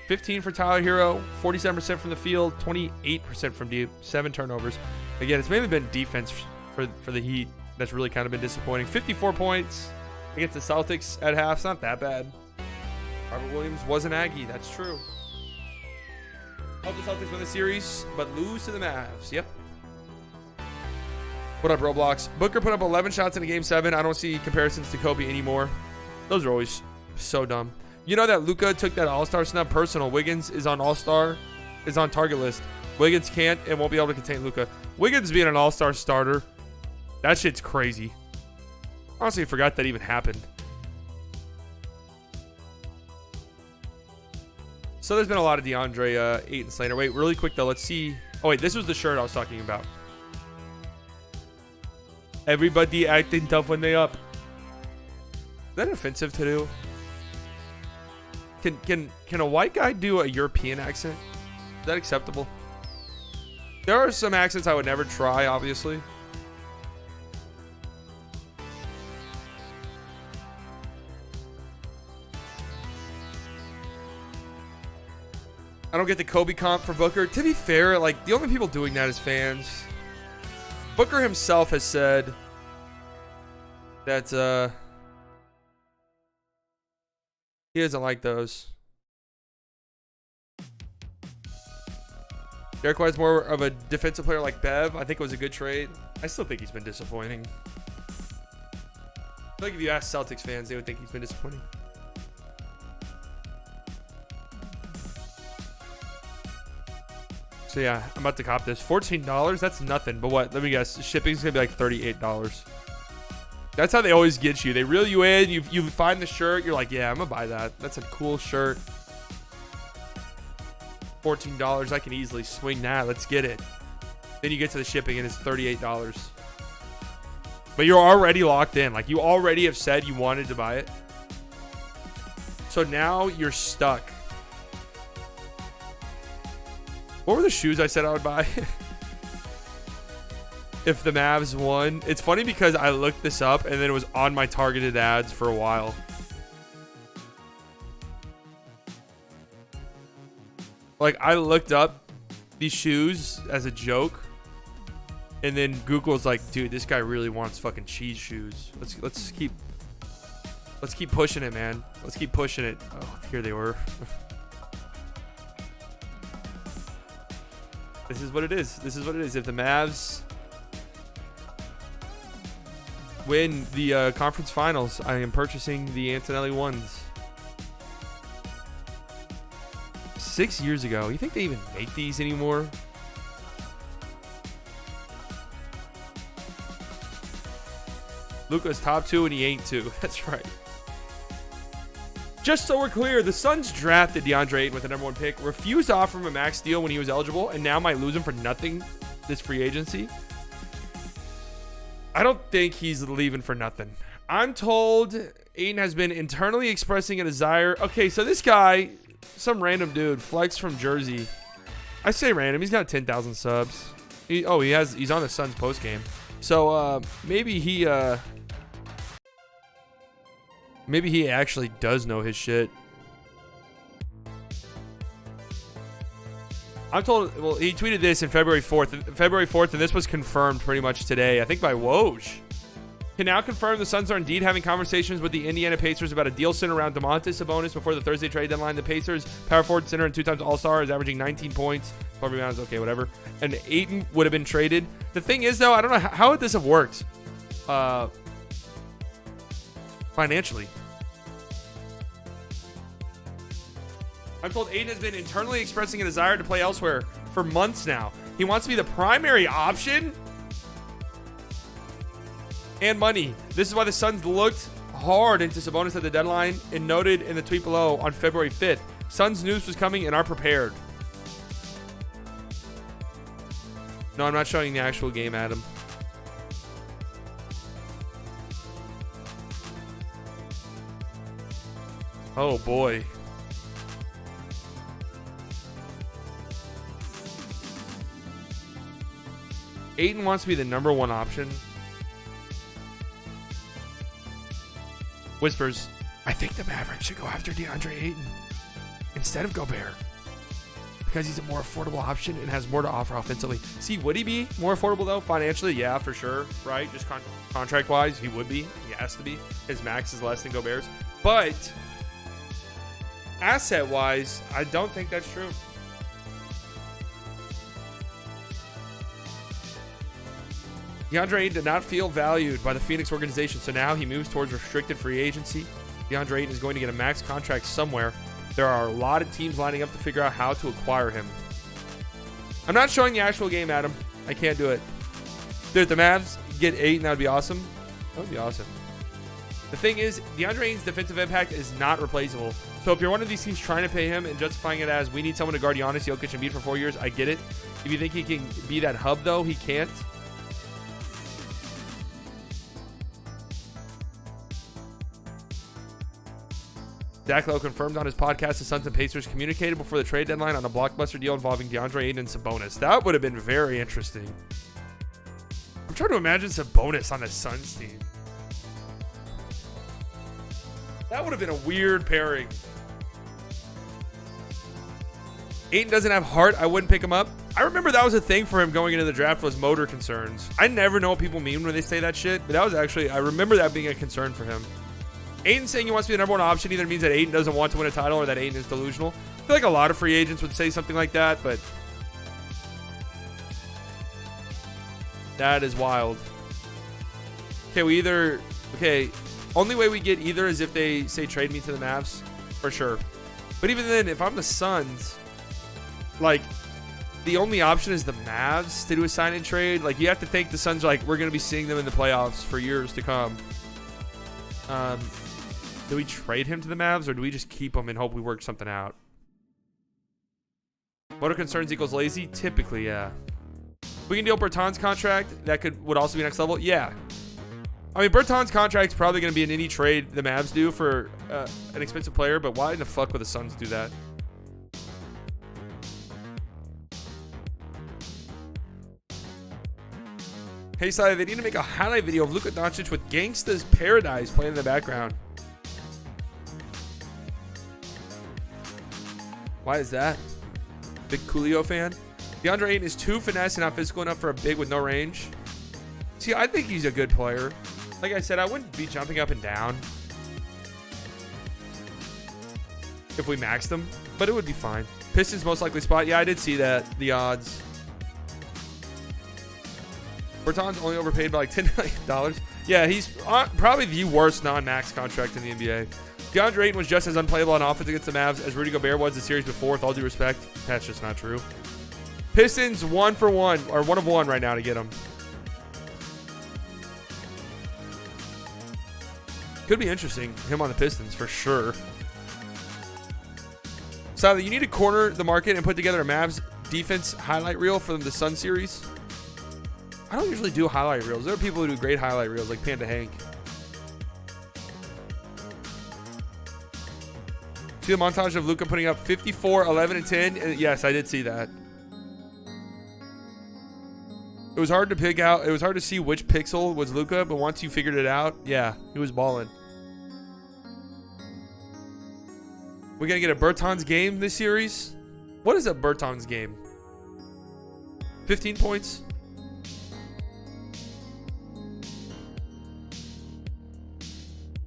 15 for Tyler Hero, 47% from the field, 28% from deep, 7 turnovers. Again, it's mainly been defense for the Heat that's really kind of been disappointing. 54 points against the Celtics at half. It's not that bad. Robert Williams was an Aggie. That's true. Hope the Celtics win the series, but lose to the Mavs. Yep. What up, Roblox? Booker put up 11 shots in a game 7. I don't see comparisons to Kobe anymore. Those are always so dumb. You know that Luka took that All-Star snub personal. Wiggins is on All-Star, is on target list. Wiggins can't and won't be able to contain Luka. Wiggins being an All-Star starter, that shit's crazy. Honestly, I forgot that even happened. So there's been a lot of DeAndre Ayton slander. Wait, really quick though, let's see. Oh wait, this was the shirt I was talking about. Everybody acting tough when they up. Is that offensive to do? Can a white guy do a European accent? Is that acceptable? There are some accents I would never try, obviously. I don't get the Kobe comp for Booker. To be fair, like, the only people doing that is fans. Booker himself has said that he doesn't like those. Derek White's more of a defensive player like Bev. I think it was a good trade. I still think he's been disappointing. I feel like if you ask Celtics fans, they would think he's been disappointing. So yeah, I'm about to cop this. $14, that's nothing. But what? Let me guess. Shipping's gonna be like $38. That's how they always get you. They reel you in. You find the shirt. You're like, yeah, I'm gonna buy that. That's a cool shirt. $14. I can easily swing that. Let's get it. Then you get to the shipping and it's $38. But you're already locked in. Like, you already have said you wanted to buy it. So now you're stuck. What were the shoes I said I would buy? If the Mavs won. It's funny because I looked this up and then it was on my targeted ads for a while. Like, I looked up these shoes as a joke. And then Google's like, dude, this guy really wants fucking cheese shoes. Let's keep pushing it, man. Let's keep pushing it. Oh, here they were. This is what it is. This is what it is. If the Mavs win the conference finals, I am purchasing the Antonelli ones. 6 years ago. You think they even make these anymore? Luka's top 2 and he ain't 2. That's right. Just so we're clear, the Suns drafted DeAndre Ayton with the #1 pick, refused to offer him a max deal when he was eligible, and now might lose him for nothing this free agency. I don't think he's leaving for nothing. I'm told Ayton has been internally expressing a desire. Okay, so this guy, some random dude, Flex from Jersey. I say random. He's got 10,000 subs. He's on the Suns post game. So maybe he actually does know his shit. I'm told, well, he tweeted this in February 4th, and this was confirmed pretty much today, I think by Woj. Can now confirm the Suns are indeed having conversations with the Indiana Pacers about a deal centered around Domantas Sabonis before the Thursday trade deadline. The Pacers, power forward, center, and 2-time All-Star, is averaging 19 points, 12 rebounds, okay, whatever. And Ayton would have been traded. The thing is, though, I don't know, how would this have worked financially? I'm told Ayton has been internally expressing a desire to play elsewhere for months now. He wants to be the primary option and money. This is why the Suns looked hard into Sabonis at the deadline and noted in the tweet below on February 5th, Suns news was coming and are prepared. No, I'm not showing the actual game, Adam. Oh, boy. Ayton wants to be the #1 option. Whispers, I think the Mavericks should go after DeAndre Ayton instead of Gobert because he's a more affordable option and has more to offer offensively. See, would he be more affordable, though? Financially, yeah, for sure, right? Just contract-wise, he would be. He has to be. His max is less than Gobert's. But asset-wise, I don't think that's true. DeAndre Ayton did not feel valued by the Phoenix organization, so now he moves towards restricted free agency. DeAndre Ayton is going to get a max contract somewhere. There are a lot of teams lining up to figure out how to acquire him. I'm not showing the actual game, Adam. I can't do it. Dude, if the Mavs get Ayton, that would be awesome. That would be awesome. The thing is, DeAndre Ayton's defensive impact is not replaceable. So if you're one of these teams trying to pay him and justifying it as we need someone to guard Giannis, Jokic, and Embiid for 4 years, I get it. If you think he can be that hub, though, he can't. Zach Lowe confirmed on his podcast the Suns and Pacers communicated before the trade deadline on a blockbuster deal involving DeAndre Ayton and Sabonis. That would have been very interesting. I'm trying to imagine Sabonis on the Suns team. That would have been a weird pairing. Ayton doesn't have heart. I wouldn't pick him up. I remember that was a thing for him going into the draft was motor concerns. I never know what people mean when they say that shit, but that was actually, I remember that being a concern for him. Ayton saying he wants to be the #1 option either means that Ayton doesn't want to win a title or that Ayton is delusional. I feel like a lot of free agents would say something like that, but that is wild. Okay, only way we get either is if they say trade me to the Mavs, for sure. But even then, if I'm the Suns, like, the only option is the Mavs to do a sign and trade. Like, you have to think the Suns are like, we're going to be seeing them in the playoffs for years to come. Do we trade him to the Mavs, or do we just keep him and hope we work something out? Motor concerns equals lazy? Typically, yeah. We can deal Bertans' contract. That would also be next level. Yeah. I mean, Bertans' contract's probably going to be in any trade the Mavs do for an expensive player, but why in the fuck would the Suns do that? Hey, Sai, they need to make a highlight video of Luka Doncic with Gangsta's Paradise playing in the background. Why is that? Big Coolio fan? DeAndre Ayton is too finesse and not physical enough for a big with no range. See, I think he's a good player. Like I said, I wouldn't be jumping up and down if we maxed him, but it would be fine. Pistons most likely spot. Yeah, I did see that. The odds. Bertans only overpaid by like $10 million. Yeah, he's probably the worst non-max contract in the NBA. DeAndre Ayton was just as unplayable on offense against the Mavs as Rudy Gobert was the series before, with all due respect. That's just not true. Pistons 1 for 1, or 1 of 1 right now to get him. Could be interesting, him on the Pistons for sure. Sadly, you need to corner the market and put together a Mavs defense highlight reel for the Sun series. I don't usually do highlight reels. There are people who do great highlight reels, like Panda Hank. See the montage of Luka putting up 54, 11, and 10? Yes, I did see that. It was hard to pick out. It was hard to see which pixel was Luka, but once you figured it out, yeah, he was balling. We're going to get a Bertans game this series? What is a Bertans game? 15 points?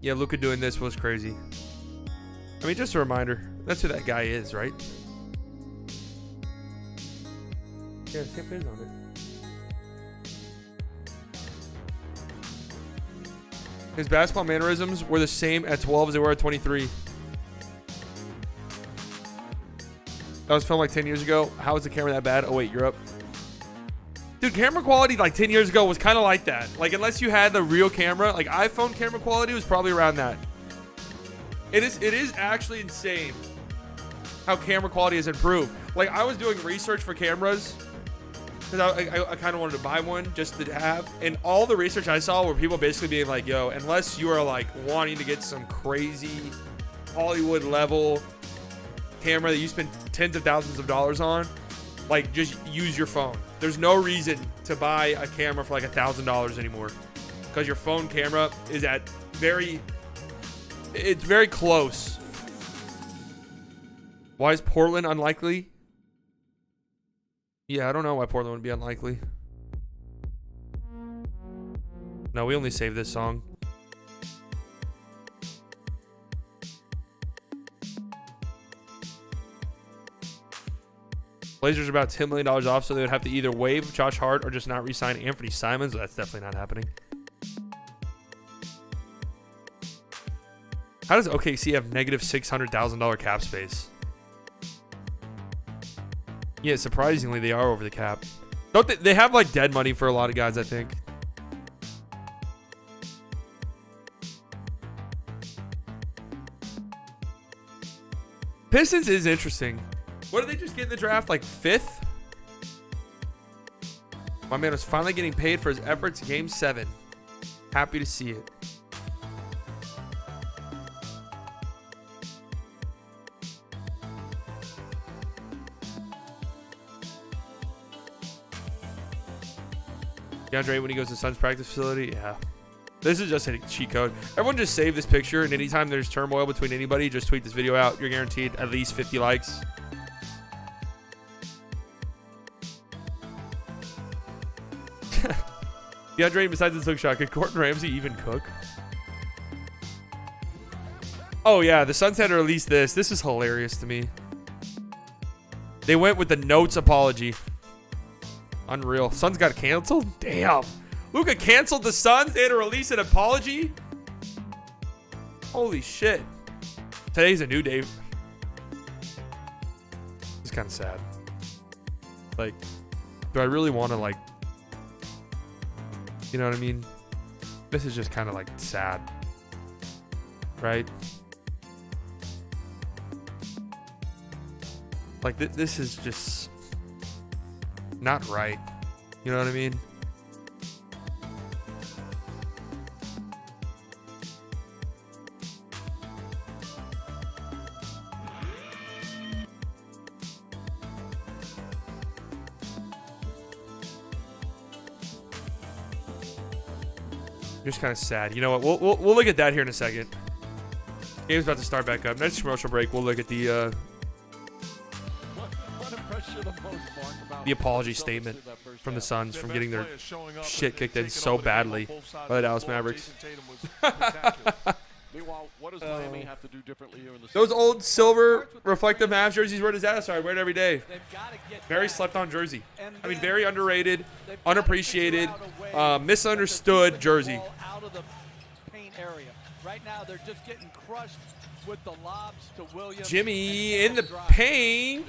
Yeah, Luka doing this was crazy. I mean, just a reminder. That's who that guy is, right? Yeah, the same face on it. His basketball mannerisms were the same at 12 as they were at 23. That was filmed like 10 years ago. How is the camera that bad? Oh, wait, you're up. Dude, camera quality like 10 years ago was kind of like that. Like, unless you had the real camera, like iPhone camera quality was probably around that. It is actually insane how camera quality has improved. Like, I was doing research for cameras because I kind of wanted to buy one just to have. And all the research I saw were people basically being like, yo, unless you are like wanting to get some crazy Hollywood level camera that you spend tens of thousands of dollars on, like, just use your phone. There's no reason to buy a camera for like $1,000 anymore because your phone camera is at it's very close. Why is Portland unlikely? Yeah, I don't know why Portland would be unlikely. No, we only saved this song. Blazers are about $10 million off, so they would have to either waive Josh Hart or just not re-sign Anthony Simons. But that's definitely not happening. How does OKC have negative $600,000 cap space? Yeah, surprisingly, they are over the cap. Don't they have like dead money for a lot of guys, I think. Pistons is interesting. What did they just get in the draft? Like 5th? My man was finally getting paid for his efforts. Game 7. Happy to see it. DeAndre when he goes to Suns practice facility. Yeah. This is just a cheat code. Everyone just save this picture, and anytime there's turmoil between anybody, just tweet this video out. You're guaranteed at least 50 likes. DeAndre, besides his hook shot, could Gordon Ramsay even cook? Oh, yeah. The Suns had to release this. This is hilarious to me. They went with the notes apology. Unreal. Suns got canceled? Damn. Luka canceled the Suns. They had to release an apology? Holy shit. Today's a new day. It's kind of sad. Like, do I really want to, like, you know what I mean? This is just kind of like sad, right? Like this is just not right. You know what I mean? Just kind of sad. You know what? We'll look at that here in a second. Game's about to start back up. Next commercial break, we'll look at the apology statement from the Suns from getting their shit kicked in so badly by the Dallas Mavericks. Now, what does Miami have to do differently here in the Those season? old silver reflective Mavs jerseys, where does that? Sorry, I wear it every day. Very slept on jersey. I mean, very underrated, unappreciated, misunderstood jersey. Out of the paint area. Right now, they're just getting crushed with the lobs to Williams. Jimmy in the paint.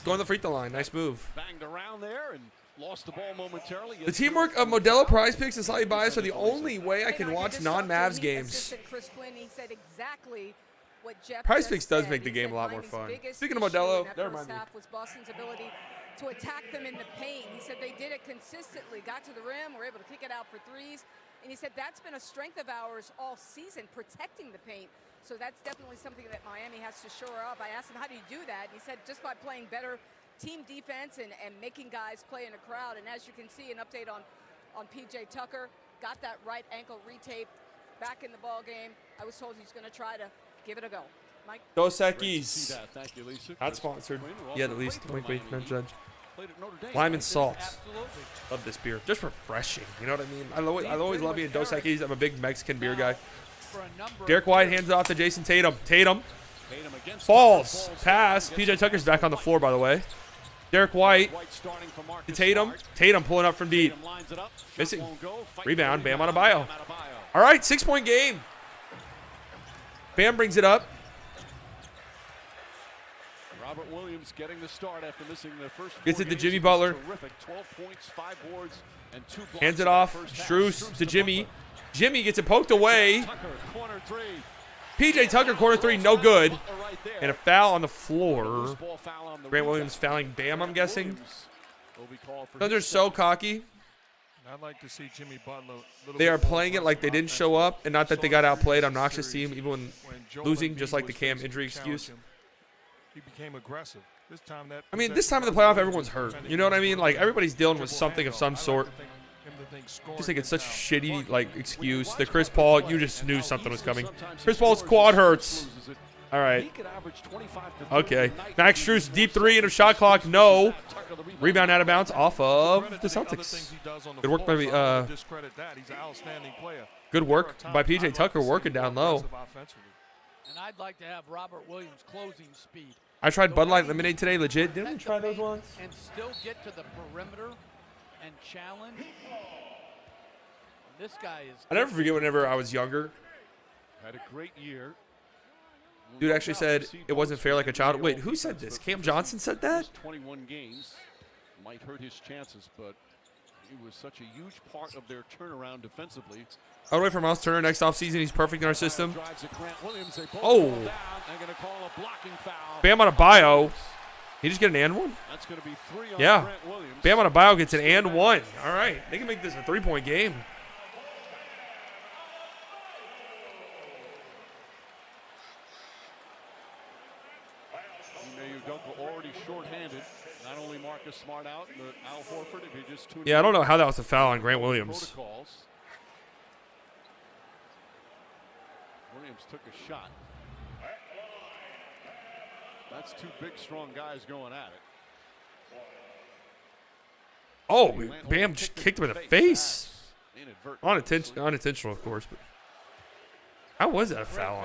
Going to the free throw line. Nice move. Banged around there and lost the ball momentarily. The teamwork of Modelo Prize Picks and Slightly Biased are the only way I can watch non-Mavs games. Chris Quinn, he said exactly what Jeff Prize just Picks does said. make the He game said a lot more Miami's fun. biggest Speaking of issue Modelo, in that never first mind me. half was Boston's ability to attack them in the paint. He said they did it consistently, got to the rim, were able to kick it out for threes. And he said that's been a strength of ours all season, protecting the paint. So that's definitely something that Miami has to shore up. I asked him, how do you do that? And he said just by playing better team defense and making guys play in a crowd. And as you can see, an update on P.J. Tucker, got that right ankle retaped, back in the ball game. I was told he's going to try to give it a go. Mike? Dos Equis. Thank you, Lisa. Not sponsored. Yet at least. Wink, wink, no judge. Played at Notre Dame. Lime and salt. Love this beer. Just refreshing. You know what I mean? I always love being Dos Equis. I'm a big Mexican beer guy. Derek White hands it off to Jason Tatum. Tatum falls. Pass. PJ Tucker's back on the floor, by the way. Derek White to Tatum. Tatum pulling up from deep. Missing. Rebound. Bam Adebayo. All right, 6-point game. Bam brings it up. Robert Williams getting the start after missing the first. Gets it to Jimmy Butler. 12 points, 5 boards, and 2 blocks. Hands it off. Strus to Jimmy. Jimmy gets it poked away. PJ Tucker, corner 3, no good. And a foul on the floor. Grant Williams fouling Bam, I'm guessing. Those are so cocky. I'd like to see Jimmy Butler. They are playing it like they didn't show up, and not that they got outplayed. Obnoxious team, even when losing, just like the Cam injury excuse. He became aggressive. This time that. I mean, this time of the playoff, everyone's hurt. You know what I mean? Like, everybody's dealing with something of some sort. I just think it's such a shitty, like, excuse. The Chris Paul, you just knew something was coming. Chris Paul's quad hurts. All right. Okay. Max Strus, deep 3 into shot clock. No. Rebound out of bounds off of the Celtics. Good work by good work by PJ Tucker working down low. And I'd like to have Robert Williams closing speed. I tried Bud Light Lemonade today. Legit. Didn't we try those ones? And still get to the perimeter and challenge. This guy is. I never forget whenever I was younger. Had a great year. Dude actually said it wasn't fair like a child. Wait, who said this? Cam Johnson said that? 21 games might hurt his chances, but he was such a huge part of their turnaround defensively. All the way from Miles Turner next offseason. He's perfect in our system. Oh. Bam Adebayo. He just get an and one? That's going to be 3 on yeah. Grant Williams. Bam Adebayo gets an and one. All right. They can make this a 3-point game. Already short-handed. Not only Marcus Smart out, but Al Horford, if he just tuned yeah, I don't know how that was a foul on Grant Williams. Protocols. Williams took a shot. That's 2 big, strong guys going at it. Oh, Bam just kicked him in the face. Unintentional, of course. But how was that a foul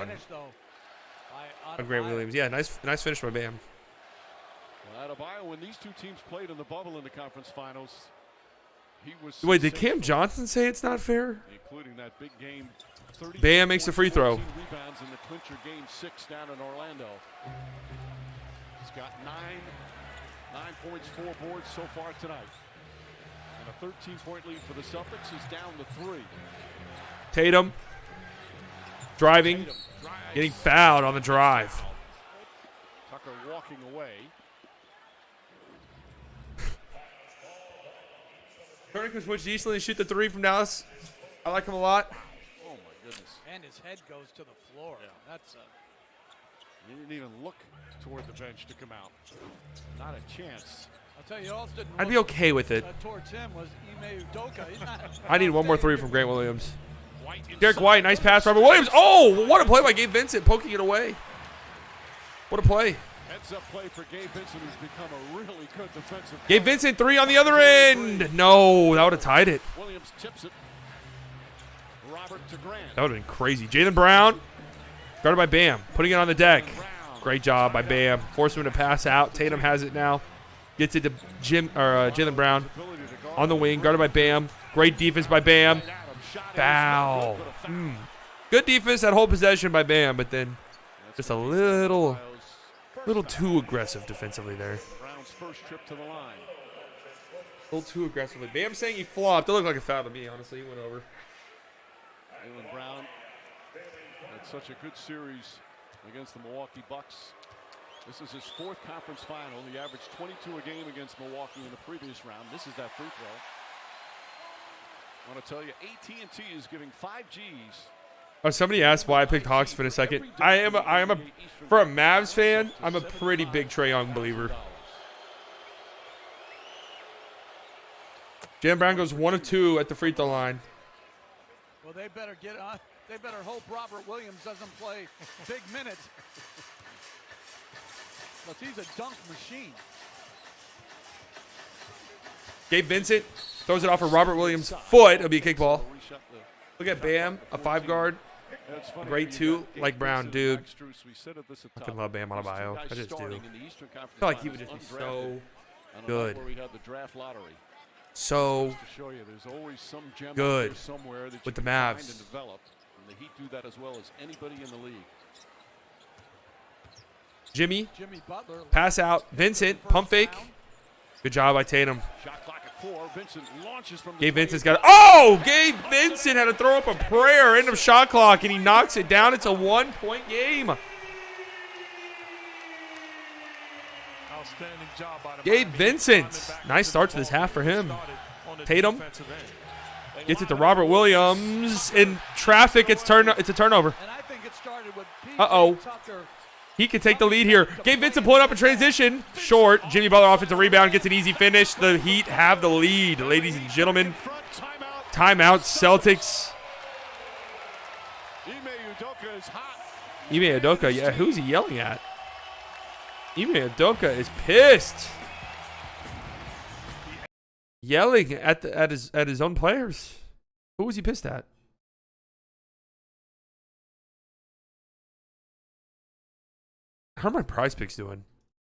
on Grant Williams? Yeah, nice finish by Bam. Adebayo, when these 2 teams played in the bubble in the conference finals, he was. Wait, did Cam Johnson say it's not fair? Including that big game. Bam makes the free throw. Rebounds in the clincher game 6 down in Orlando. He's got 9 points, 4 boards so far tonight. And a 13-point lead for the Celtics. He's down to 3. Tatum driving, getting fouled on the drive. Tucker walking away. Turner can switch easily and shoot the 3 from Dallas. I like him a lot. Oh, my goodness. And his head goes to the floor. Yeah. That's He didn't even look toward the bench to come out. Not a chance. I'll tell you, else didn't I'd be okay with it. Towards him was Ime Udoka. He's not. I need one more 3 from Grant Williams. Derek White, nice pass. Robert Williams. Oh, what a play by Gabe Vincent, poking it away. What a play. Heads-up play for Gabe Vincent, who's become a really good defensive player. Gabe Vincent, 3 on the other end. No, that would have tied it. Williams tips it. Robert to Grant. That would have been crazy. Jaylen Brown Guarded by Bam. Putting it on the deck. Great job by Bam. Forced him to pass out. Tatum has it now. Gets it to Jaylen Brown on the wing. Guarded by Bam. Great defense by Bam. Foul. Good defense, that whole possession by Bam, but then just a little too aggressive defensively there. Brown's first trip to the line. A little too aggressively. Bam saying he flopped. It looked like a foul to me, honestly. He went over. Jaylen Brown had such a good series against the Milwaukee Bucks. This is his 4th conference final. He averaged 22 a game against Milwaukee in the previous round. This is that free throw. I want to tell you, AT&T is giving 5 Gs. Oh, somebody asked why I picked Hawks for a second. For a Mavs fan, I'm a pretty big Trae Young believer. Jaylen Brown goes 1 of 2 at the free throw line. Well, they better get on. They better hope Robert Williams doesn't play big minutes. Because he's a dunk machine. Gabe Vincent throws it off of Robert Williams' foot. It'll be a kickball. Look at Bam, a 5 guard. Great 2, like Brown, dude. I fucking love Bam on a bio. I just do. I feel like he would just be so good. So good with the Mavs. The Heat do that as well as anybody in the league. Jimmy pass out. Vincent, pump fake. Good job by Tatum. Shot clock at 4. Vincent launches from the Gabe Vincent's got it. Oh! Gabe Vincent had to throw up a prayer. End of shot clock, and he knocks it down. It's a 1-point game. Outstanding job by the Gabe Vincent. Nice start to this half for him. Tatum gets it to Robert Williams. In traffic, it's a turnover. Uh-oh. He can take the lead here. Gabe Vincent pulling up in transition. Short. Jimmy Butler offensive rebound. Gets an easy finish. The Heat have the lead, ladies and gentlemen. Timeout, Celtics. Ime Udoka, yeah, who's he yelling at? Ime Udoka is pissed. Yelling at his own players. Who was he pissed at? How are my prize picks doing? I'm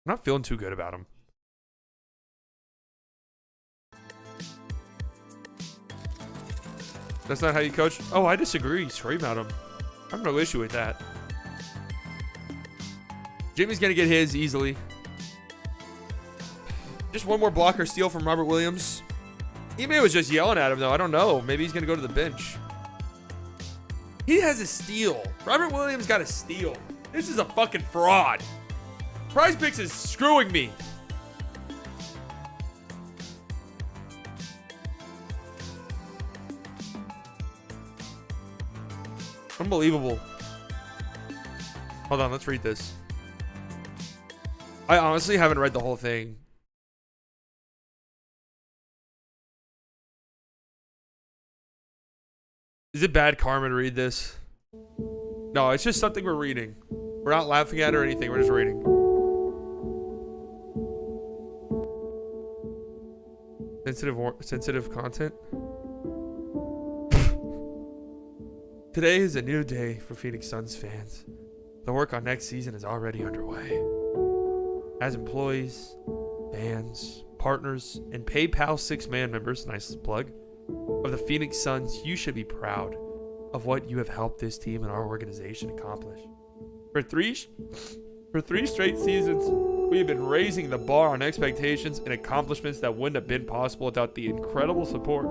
not feeling too good about them. That's not how you coach? Oh, I disagree. Scream at him. I have no issue with that. Jimmy's going to get his easily. Just one more blocker steal from Robert Williams. Ime was just yelling at him, though. I don't know. Maybe he's going to go to the bench. He has a steal. Robert Williams got a steal. This is a fucking fraud. Prize Picks is screwing me. Unbelievable. Hold on, let's read this. I honestly haven't read the whole thing. Is it bad karma to read this? No, it's just something we're reading. We're not laughing at it or anything. We're just reading. Sensitive content. Today is a new day for Phoenix Suns fans. The work on next season is already underway. As employees, fans, partners, and PayPal 6-man members, nice plug, of the Phoenix Suns, you should be proud of what you have helped this team and our organization accomplish. For three straight seasons, we have been raising the bar on expectations and accomplishments that wouldn't have been possible without the incredible support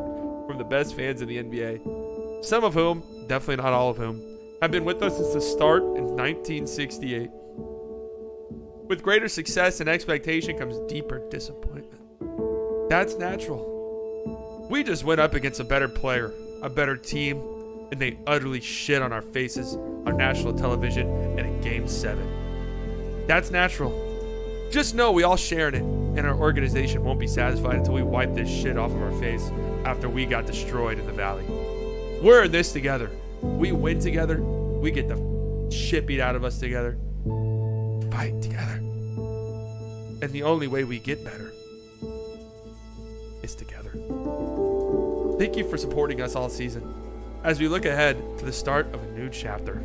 from the best fans in the NBA. Some of whom, definitely not all of whom, have been with us since the start in 1968. With greater success and expectation comes deeper disappointment. That's natural. We just went up against a better player, a better team, and they utterly shit on our faces on national television in a Game 7. That's natural. Just know we all share in it, and our organization won't be satisfied until we wipe this shit off of our face after we got destroyed in the Valley. We're in this together. We win together. We get the shit beat out of us together. Fight together. And the only way we get better is together. Thank you for supporting us all season as we look ahead to the start of a new chapter.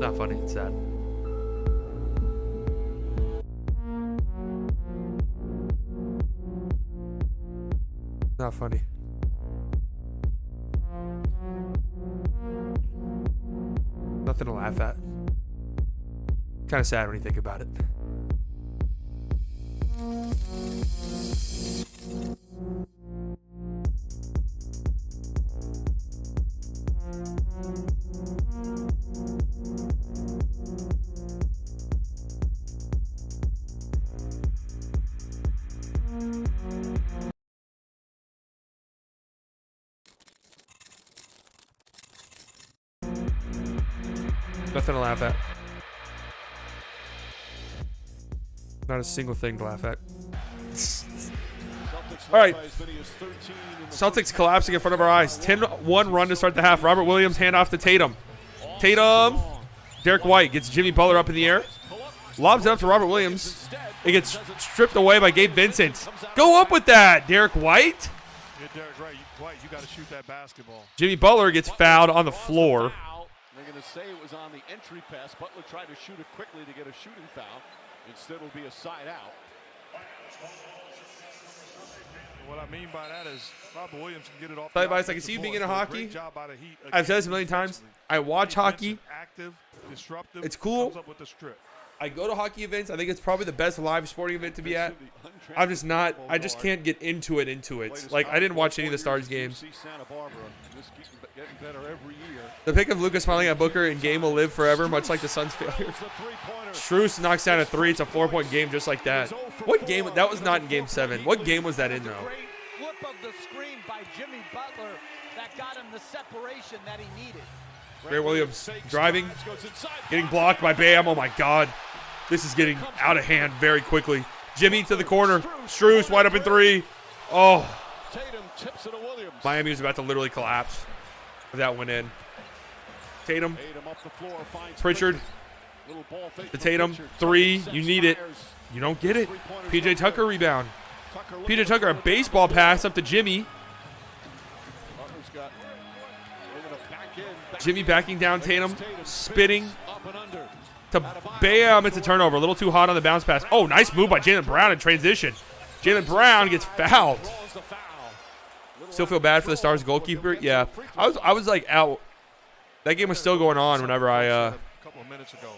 Not funny. It's sad. Not funny. Nothing to laugh at. Kind of sad when you think about it. Nothing to laugh at. Not a single thing to laugh at. All right. Celtics collapsing in front of our eyes. 10-1 run to start the half. Robert Williams handoff to Tatum. Tatum. Derek White gets Jimmy Butler up in the air. Lobs it up to Robert Williams. It gets stripped away by Gabe Vincent. Go up with that, Derek White. Yeah, Derek White, you got to shoot that basketball. Jimmy Butler gets fouled on the floor. They're going to say it was on the entry pass. Butler tried to shoot it quickly to get a shooting foul. Instead, it'll be a side out. What I mean by that is Robert Williams can get it off. I can see you being into hockey. I've said this a million times. I watch hockey. Active, disruptive. It's cool. Comes up with the strip. I go to hockey events. I think it's probably the best live sporting event to be at. I'm just not. I just can't get into it. Like, I didn't watch any of the Stars games. The pick of Luka smiling at Booker in game will live forever, much like the Suns' failure. Strus knocks down a 3. It's a 4-point game just like that. What game? That was not in Game 7. What game was that in, though? Great flip of the screen by Jimmy Butler that got him the separation that he needed. Grant Williams driving, getting blocked by Bam. Oh, my God. This is getting out of hand very quickly. Jimmy to the corner. Strus wide open 3. Oh. Miami was about to literally collapse if that went in. Tatum. Pritchard. To Tatum. 3. You need it. You don't get it. PJ Tucker rebound. PJ Tucker, a baseball pass up to Jimmy. Jimmy backing down Tatum. Spinning. To Bam. It's a turnover. A little too hot on the bounce pass. Oh, nice move by Jaylen Brown in transition. Jaylen Brown gets fouled. Still feel bad for the Stars goalkeeper. Yeah. I was like out. That game was still going on whenever I couple of minutes ago.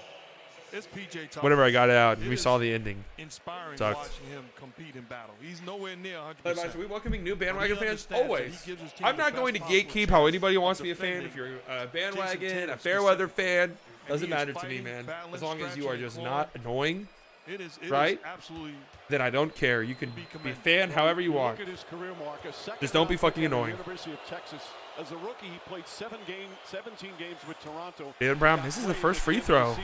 It's PJ Tucker. Whenever I got out and we saw the ending. Inspiring Sucked. watching him compete in battle. He's nowhere near 100%. Are we welcoming new bandwagon fans? Always. I'm not going to gatekeep how anybody wants to be a fan. If you're a bandwagon, a Fairweather fan, doesn't matter to me, man. As long as you are just not annoying, right? Then I don't care. You can be a fan however you want. Just don't be fucking annoying. As a rookie, he played 17 games with Toronto. Jaylen Brown, this is the first free throw.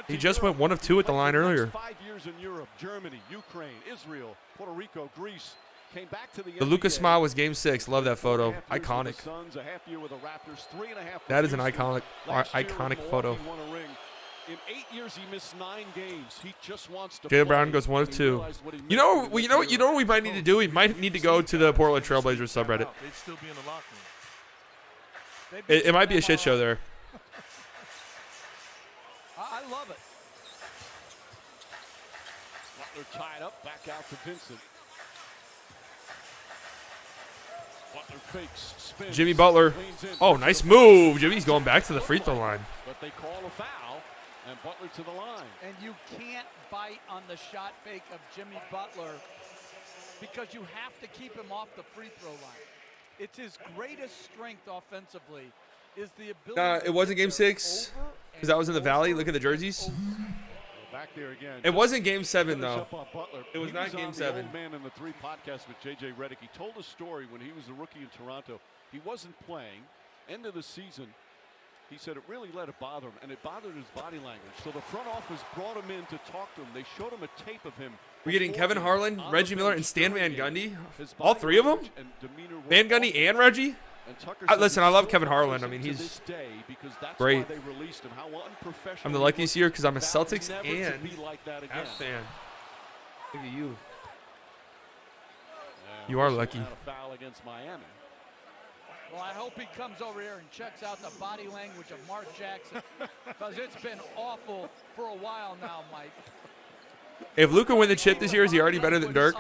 He just went 1 of 2 at the line earlier. 5 years in Europe, Germany, Ukraine, Israel, Puerto Rico, Greece. Came back to the Lucas smile was Game 6. Love that photo. Iconic. That is an iconic photo. In 8 years, he missed 9 games. He just wants to. Jaylen Brown goes 1 of 2. You know what we might need to do? We might need to go to the Portland Trailblazers subreddit. They'd still be in the locker room. It might be a shit show there. I love it. Butler tied up, back out to Vincent. Butler fakes, spins, Jimmy Butler. Oh, nice move. Jimmy's going back to the free throw line. But they call a foul, and Butler to the line. And you can't bite on the shot fake of Jimmy Butler because you have to keep him off the free throw line. It's his greatest strength offensively is the ability. It wasn't Game 6 because that was in the Valley. Look at the jerseys. Back there again. It wasn't Game 7 though. It was not Game 7. The old man in the 3 podcast with JJ Redick. He told a story when he was a rookie in Toronto. He wasn't playing. End of the season, he said it really let it bother him, and it bothered his body language. So the front office brought him in to talk to him. They showed him a tape of him. We're getting Kevin Harlan, Reggie Miller, and Stan Van Gundy. All 3 of them? Van Gundy and Reggie? Listen, I love Kevin Harlan. I mean, he's great. I'm the luckiest year because I'm a Celtics and Avs fan. Look at you. You are lucky. Well, I hope he comes over here and checks out the body language of Mark Jackson, because it's been awful for a while now, Mike. If Luke can win the chip this year, is he already better than Dirk?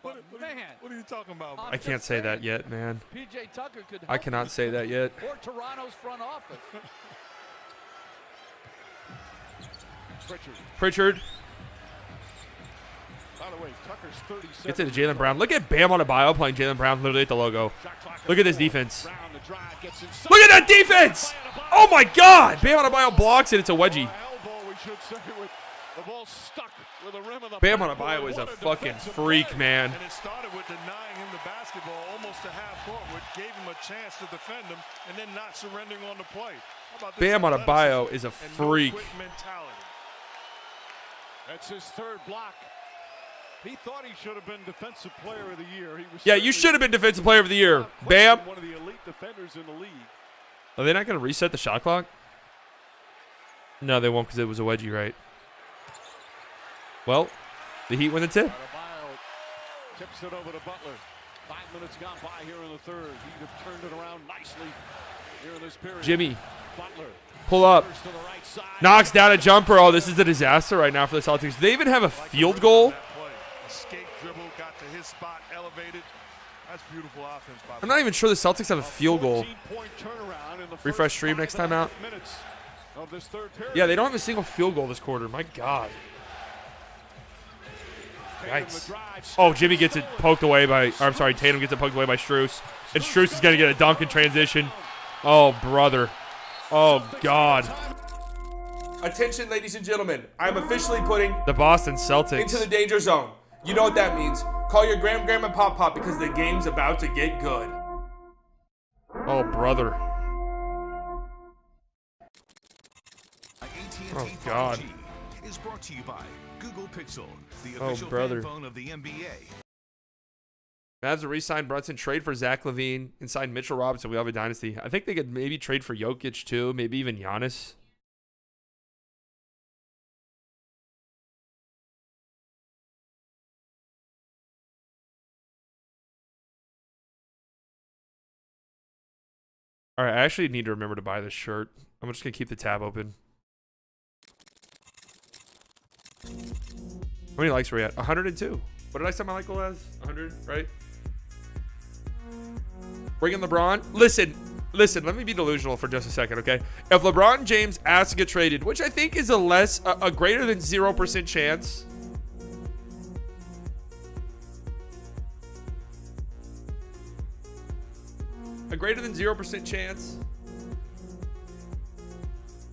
What are you talking about? I can't say that yet, man. PJ Tucker could. I cannot say that yet. Or Toronto's front office. Pritchard. By the way, Tucker's 37. Get to the Jaylen Brown. Look at Bam Adebayo playing Jaylen Brown literally at the logo. Look at this defense. Look at that defense! Oh my God! Bam Adebayo blocks it. It's a wedgie. Bam Adebayo is a fucking freak, man. And it started with denying him the basketball almost to half court, which gave him a chance to defend him, and then not surrendering on the play. How about this Bam Adebayo is a freak. That's his third block. He thought he should have been Defensive Player of the Year. He was Yeah, you should have been Defensive Player of the Year. Bam. One of the elite defenders in the league. Are they not going to reset the shot clock? No, they won't because it was a wedgie, right? Well, the Heat win the tip. Adebayo tips it over to Butler. 5 minutes gone by here in the third. Heat have turned it around nicely here in this period. Jimmy, Butler pull up. to the right side. Knocks down a jumper. Oh, this is a disaster right now for the Celtics. Do they even have a field goal? Escape dribble, got to his spot, elevated. That's beautiful offense by I'm not even sure the Celtics have a field goal. Refresh stream next time out. Yeah, they don't have a single field goal this quarter. My God. Yikes. Oh, Jimmy gets it poked away by, or I'm sorry, Tatum gets it poked away by Strus. And Strus is going to get a dunk in transition. Oh, brother. Oh, God. Attention, ladies and gentlemen. I'm officially putting The Boston Celtics. into the danger zone. You know what that means. Call your grandma, pop because the game's about to get good. Oh, brother. Oh, God. Is brought to you by Google Pixel, the Oh, official brother. phone of the NBA. Mavs will re-sign Brunson, trade for Zach LaVine, and sign Mitchell Robinson. We have a dynasty. I think they could maybe trade for Jokic, too. Maybe even Giannis. All right, I actually need to remember to buy this shirt. I'm just going to keep the tab open. How many likes were we at? 102. What did I set my like goal as? 100, right? Bring in LeBron. Listen, let me be delusional for just a second, okay? If LeBron James asks to get traded, which I think is a greater than 0% chance. A greater than 0% chance.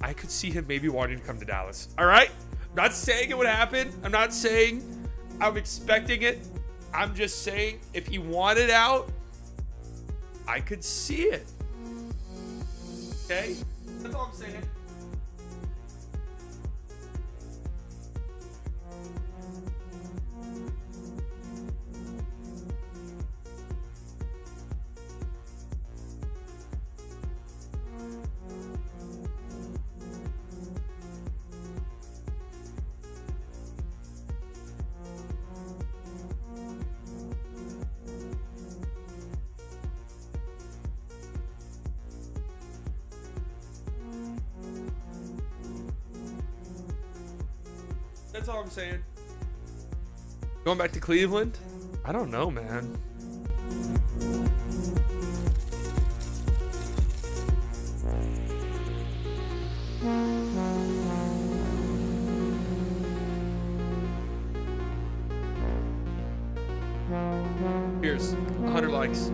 I could see him maybe wanting to come to Dallas. All right? I'm not saying it would happen. I'm not saying I'm expecting it. I'm just saying if he wanted out, I could see it. Okay? That's all I'm saying. That's all I'm saying. Going back to Cleveland? I don't know, man. Here's 100 likes.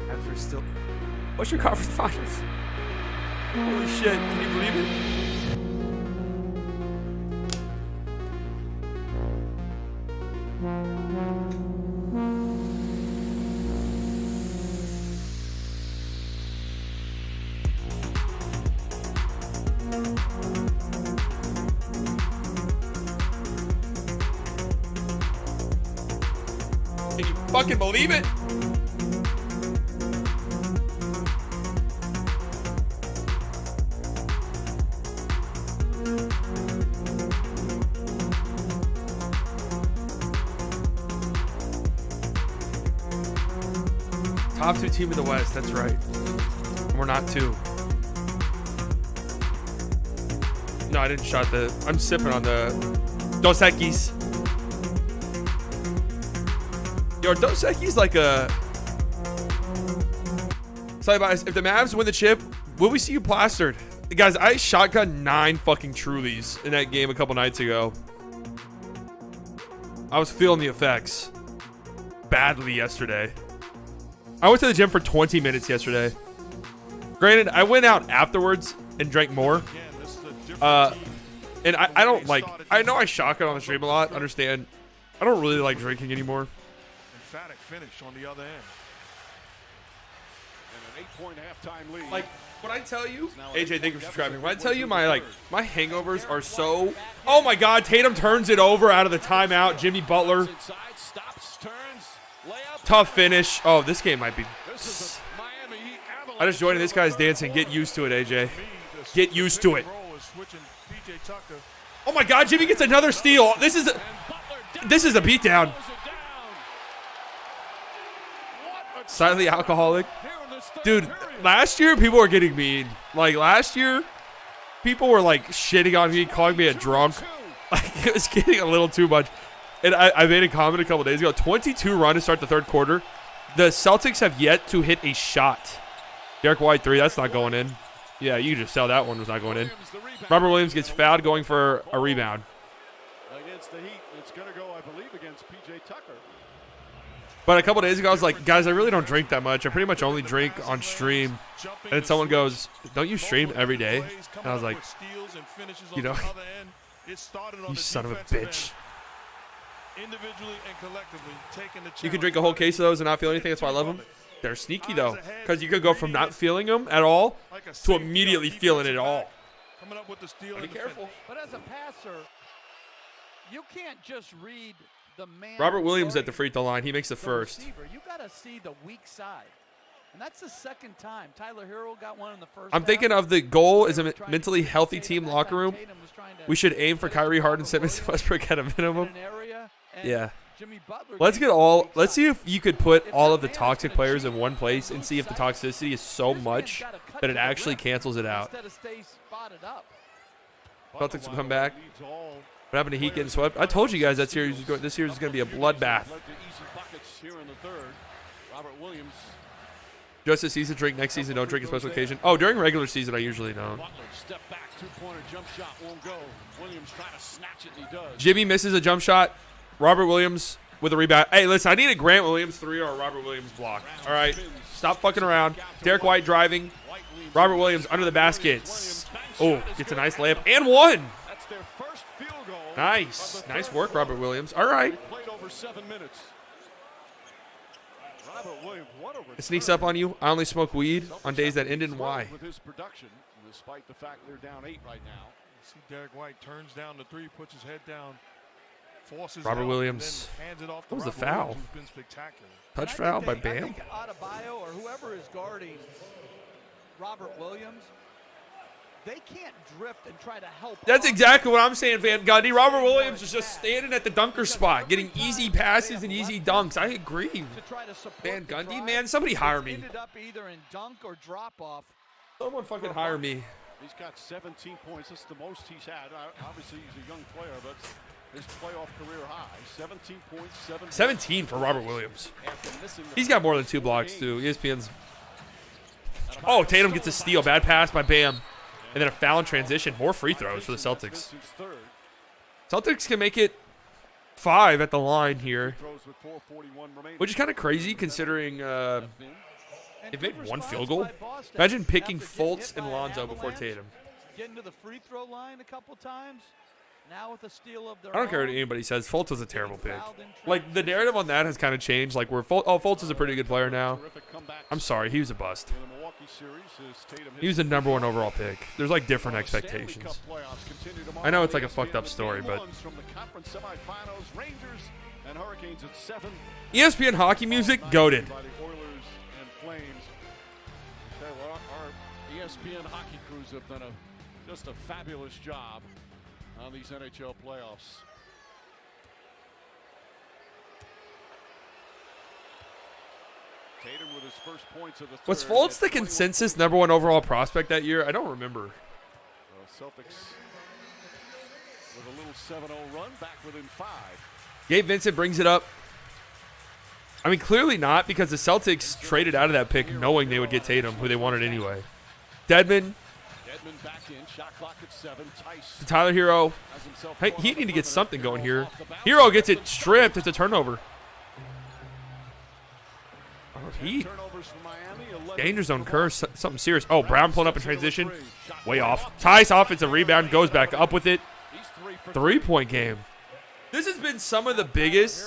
After still. What's your conference finals? Holy shit, can you believe it? Can you fucking believe it? Top 2 team in the West. That's right. We're not 2. No, I didn't shot the. I'm sipping on the Dos Equis. Yo, Dos Equis like a. Sorry, guys. If the Mavs win the chip, will we see you plastered? Guys, I shotgun 9 fucking Trulies in that game a couple nights ago. I was feeling the effects badly yesterday. I went to the gym for 20 minutes yesterday. Granted, I went out afterwards and drank more. And I don't like, I know I shotgun on the stream a lot, understand. I don't really like drinking anymore. Emphatic finish on the other end. And an 8-point halftime lead. Like, when I tell you, AJ, thank you for subscribing. When I tell you my hangovers are so, oh my God, Tatum turns it over out of the timeout. Jimmy Butler. Tough finish. Oh, this game might be. I just joined this guy's dancing. Get used to it, AJ. Get used to it. Oh my God, Jimmy gets another steal. This is a beatdown. Slightly alcoholic. Dude, last year people were getting mean. Like last year, people were like shitting on me, calling me a drunk. Like it was getting a little too much. And I made a comment a couple days ago. 22 run to start the third quarter. The Celtics have yet to hit a shot. Derek White 3, that's not going in. Yeah, you can just tell that one was not going in. Robert Williams gets fouled going for a rebound. Against the Heat, it's going to go, I believe, against P.J. Tucker. But a couple days ago, I was like, guys, I really don't drink that much. I pretty much only drink on stream. And then someone goes, don't you stream every day? And I was like, you know, you son of a bitch. Individually and collectively taking the You can drink a whole case of those and not feel anything. That's why I love them. They're sneaky, though, because you could go from not feeling them at all to immediately feeling it all. Coming up with the steal. Be careful. But as a passer, you can't just read the man. Robert Williams at the free throw line. He makes the first. Receiver. You got to see the weak side. And that's the second time. Tyler Hero got one in the first. I'm thinking of the goal is a mentally healthy team locker room. We should aim for Kyrie, Harden, Simmons, and Westbrook at a minimum. Yeah. Let's see if you could put all of the toxic players in one place and see if the toxicity is so much that it actually cancels it out. Celtics will come back. What happened to Heat getting swept? I told you guys that this series is going to be a bloodbath. Just this season, drink. Next season, don't drink a special occasion. Oh, during regular season, I usually don't. Jimmy misses a jump shot. Robert Williams with a rebound. Hey, listen, I need a Grant Williams 3 or a Robert Williams block. All right, stop fucking around. Derek White driving. Robert Williams under the baskets. Oh, gets a nice layup and one. Nice. Nice work, Robert Williams. All right. It sneaks up on you. I only smoke weed on days that end in Y. Despite the fact they're down 8 right now. See Derek White turns down the 3, puts his head down, forces Robert Williams. What was the foul? Touch foul by Bam. I think Adebayo or whoever is guarding Robert Williams, they can't drift and try to help. That's exactly what I'm saying, Van Gundy. Robert Williams is just standing at the dunker spot, getting easy passes and easy dunks. I agree. Van Gundy, man, somebody hire me. Ended up either in dunk or drop off. Someone fucking hire me. He's got 17 points. That's the most he's had. Obviously, he's a young player, but his playoff career high. 17 points, 17 for Robert Williams. He's got more than 2 blocks, too. ESPN's. Oh, Tatum gets a steal. Bad pass by Bam. And then a foul in transition. More free throws for the Celtics. Celtics can make it 5 at the line here, which is kind of crazy considering they've made 1 field goal. Imagine picking Fultz and Lonzo before Tatum. Getting to the free throw line a couple times. Now with a steal of their I don't care what anybody says. Fultz was a terrible pick. Like, the narrative on that has kind of changed. Like, Fultz is a pretty good player now. I'm sorry. He was a bust. He was the ¡1 overall pick. There's, like, different expectations. I know it's, like, a fucked up story, but ESPN hockey music, goated. Our ESPN hockey crews have done just a fabulous job on these NHL playoffs. Tatum with his first points of the third. Was Fultz the consensus #1 overall prospect that year? I don't remember. Celtics with a little 7-0 run, back within 5. Gabe Vincent brings it up. I mean, clearly not, because the Celtics traded out of that pick knowing they would get Tatum, who they wanted anyway. Dedmon. Back in, shot clock at 7. Tice To Tyler Hero. Hey, he need to get something going here. Hero gets it stripped. It's a turnover. Oh, Heat. Danger zone curse. Something serious. Oh, Brown pulling up in transition. Way off. Tice offensive rebound. Goes back up with it. 3-point game. This has been some of the biggest.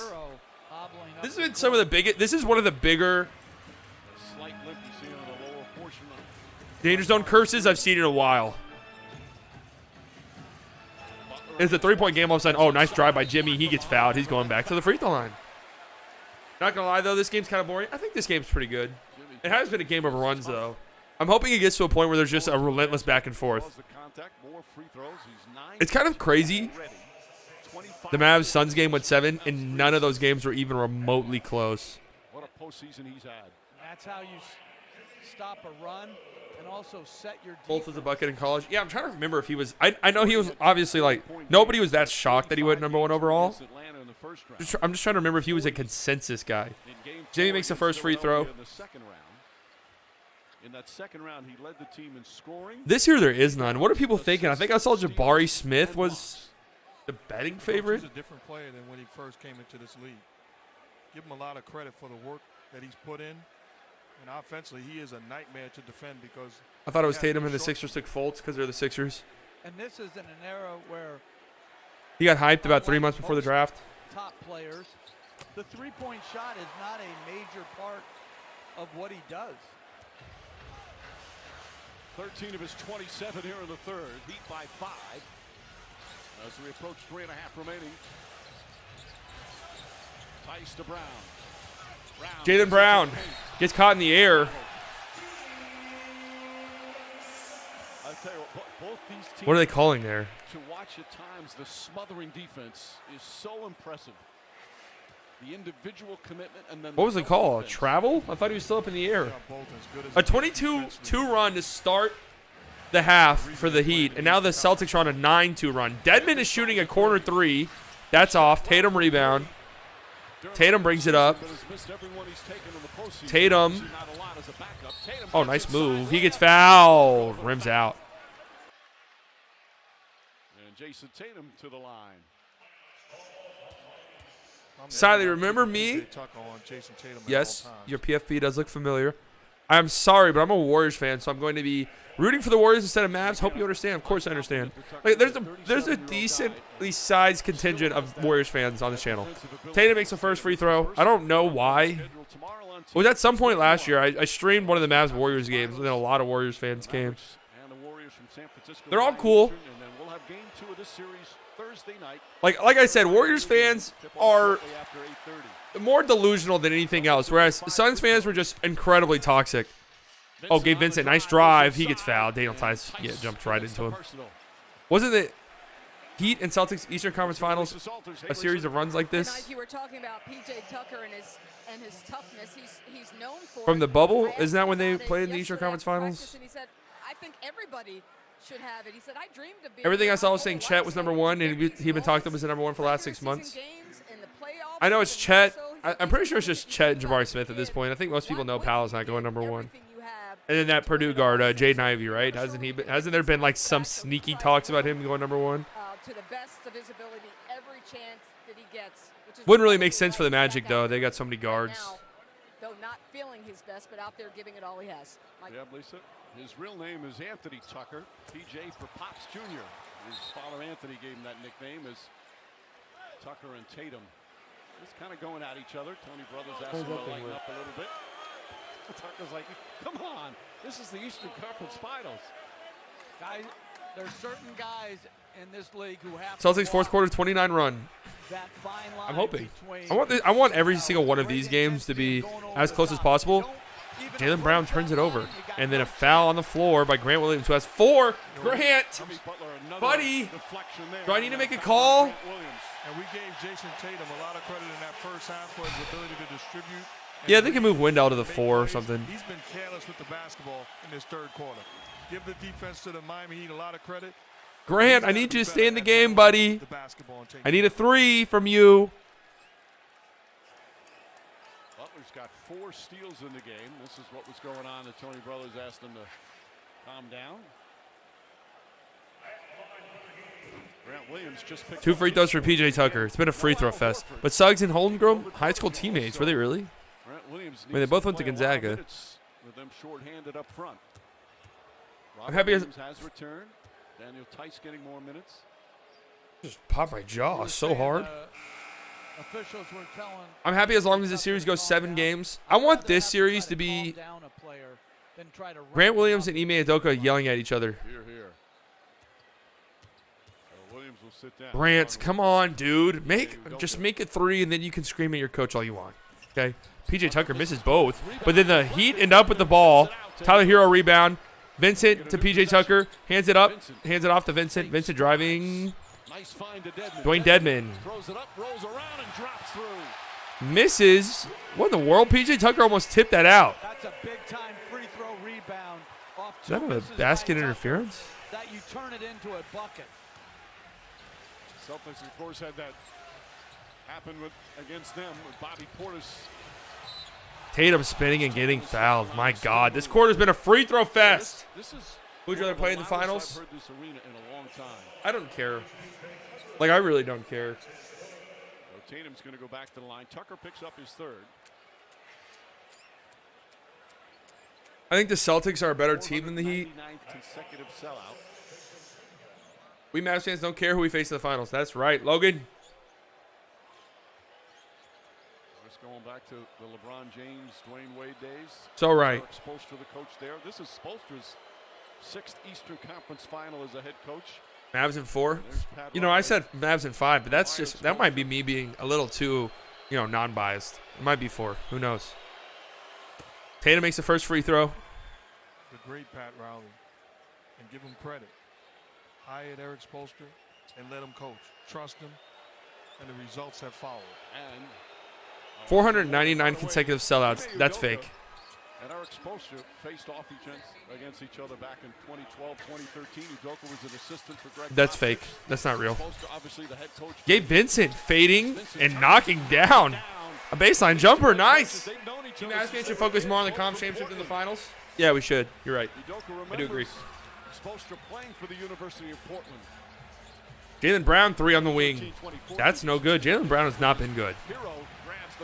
This has been some of the biggest. This is one of the bigger danger zone curses I've seen in a while. It's a 3-point game all of a sudden. Oh, nice drive by Jimmy. He gets fouled. He's going back to the free throw line. Not going to lie, though, this game's kind of boring. I think this game's pretty good. It has been a game of runs, though. I'm hoping it gets to a point where there's just a relentless back and forth. It's kind of crazy. The Mavs-Suns game went 7, and none of those games were even remotely close. What a postseason he's had. That's how you stop a run and also set your Both was a bucket in college. Yeah, I'm trying to remember if he was. I know he was obviously like nobody was that shocked that he went #1 overall. I'm just trying to remember if he was a consensus guy. Jimmy makes the first free throw. In that second round, he led the team in scoring. This year there is none. What are people thinking? I think I saw Jabari Smith was the betting favorite. He's a different player than when he first came into this league. Give him a lot of credit for the work that he's put in. And offensively, he is a nightmare to defend because I thought it was Tatum and the Sixers took Fultz because they're the Sixers. And this is in an era where He got hyped about 3 months before the draft. Top players, the three-point shot is not a major part of what he does. 13 of his 27 here in the third, beat by 5. As we approach 3.5 remaining. Tice to Brown. Jaylen Brown gets caught in the air. I'll tell you what, both these teams, What are they calling there? To watch at times, the smothering defense is so impressive. The individual commitment and then What was the call? Travel? I thought he was still up in the air. A 22-2 run to start the half for the Heat, and now the Celtics are on a 9-2 run. Dedmon is shooting a corner 3. That's off. Tatum rebound. Tatum brings it up. Tatum. Oh, nice move. He gets fouled. Rims out. And Jason Tatum to the line. Siley, remember me? Yes, your PFP does look familiar. I'm sorry, but I'm a Warriors fan, so I'm going to be rooting for the Warriors instead of Mavs. Hope you understand. Of course I understand. Like, there's a decently sized contingent of Warriors fans on this channel. Tatum makes the first free throw. I don't know why. It was at some point last year. I streamed one of the Mavs Warriors games, and then a lot of Warriors fans came. They're all cool. Like I said, Warriors fans are more delusional than anything else, whereas Suns fans were just incredibly toxic. Oh, Gabe Vincent, nice drive. He gets fouled. Daniel Tice jumped right into him. Wasn't it Heat and Celtics Eastern Conference Finals a series of runs like this? And you were talking about P.J. Tucker and his toughness. He's known for From the bubble? Isn't that when they played in the Eastern Conference Finals? And he said, I think everybody should have it. He said, I dreamed of being Everything I saw was saying Chet was #1, and he'd been talked up as the #1 for the last 6 months. I know it's Chet. I'm pretty sure it's just Chet and Jabari Smith at this point. I think most people know Powell's not going #1. And then that Purdue guard, Jaden Ivey, right? Hasn't there been like some sneaky talks about him going #1? To the best of his ability, every chance that he gets. Wouldn't really make sense for the Magic though. They got so many guards. Now, though not feeling his best, but out there giving it all he has. Yeah, Lisa. His real name is Anthony Tucker. PJ for Pops Jr. His father Anthony gave him that nickname as Tucker and Tatum. Just kind of going at each other. Tony Brothers asked him to lighten up a little bit. Tucker's like, come on. This is the Eastern Conference Finals. Guys, there's certain guys in this league who have Celtics fourth quarter 29 run. That fine line. I'm hoping. I want every single one of these games to be as close as possible. Jaylen Brown turns it over. And then a foul on the floor by Grant Williams, who has 4. Grant! Buddy! Do I need to make a call? And we gave Jason Tatum a lot of credit in that first half for his ability to distribute Yeah, they can move Wendell to the 4 or something. He's been careless with the basketball in this third quarter. Give the defense to the Miami Heat a lot of credit. Grant, I need you to stay in the game, buddy. I need a 3 from you. Butler's got 4 steals in the game. This is what was going on. The Tony brothers asked them to calm down. Grant Williams just picked 2 free throws for PJ Tucker. It's been a free throw fest. But Suggs and Holmgren, high school teammates, were they really? Grant Williams I mean, they both went to Gonzaga. With them short-handed up front. I'm happy as has returned. Daniel Tice getting more minutes. just popped my jaw so hard. Officials were telling. I'm happy as long as the series goes 7 games. I want this series to be Grant Williams and Ime Udoka yelling at each other. Here. Williams will sit down. Grant, come on, dude. Just make it 3, and then you can scream at your coach all you want. Okay? PJ Tucker misses both, but then the Heat end up with the ball. Tyler Hero rebound. Vincent to PJ Tucker. Hands it up. Hands it off to Vincent. Vincent driving. Nice find to Dedmon. Dwayne Dedmon. Throws it up, rolls around, and drops through. Misses. What in the world? PJ Tucker almost tipped that out. That's a big-time free throw rebound. Is that a basket interference? That you turn it into a bucket. Celtics, of course, had that happen against them with Bobby Portis. Tatum spinning and getting fouled. My God, this quarter's been a free throw fest. Who'd you rather play in the finals? I've heard this arena in a long time. I don't care. Like, I really don't care. So Tatum's going to go back to the line. Tucker picks up his 3rd. I think the Celtics are a better team than the Heat. Consecutive sellout. We Mavs fans don't care who we face in the finals. That's right, Logan. Just going back to the LeBron James, Dwayne Wade days. So right. Spoelstra, the coach there. This is Spoelstra's 6th Eastern Conference final as a head coach. Mavs in 4. You know, I said Mavs in 5, but that might be me being a little too, non-biased. It might be 4. Who knows? Tatum makes the first free throw. The great Pat Riley. And give him credit. Hired Eric Spoelstra and let him coach. Trust him, and the results have followed. And 499 consecutive sellouts. That's fake. And Eric Spoelstra faced off against each other back in 2012, 2013. Udoka was an assistant for Greg. That's Popovich. fake. That's not real. Spoelstra, obviously the head coach. Gabe Vincent fading and knocking down a baseline jumper. Nice. Team Mavs fans should focus more on the conference championship than the finals. Yeah, we should. You're right. I do agree. Spoelstra playing for the University of Portland. Jaylen Brown 3 on the wing. That's no good. Jaylen Brown has not been good.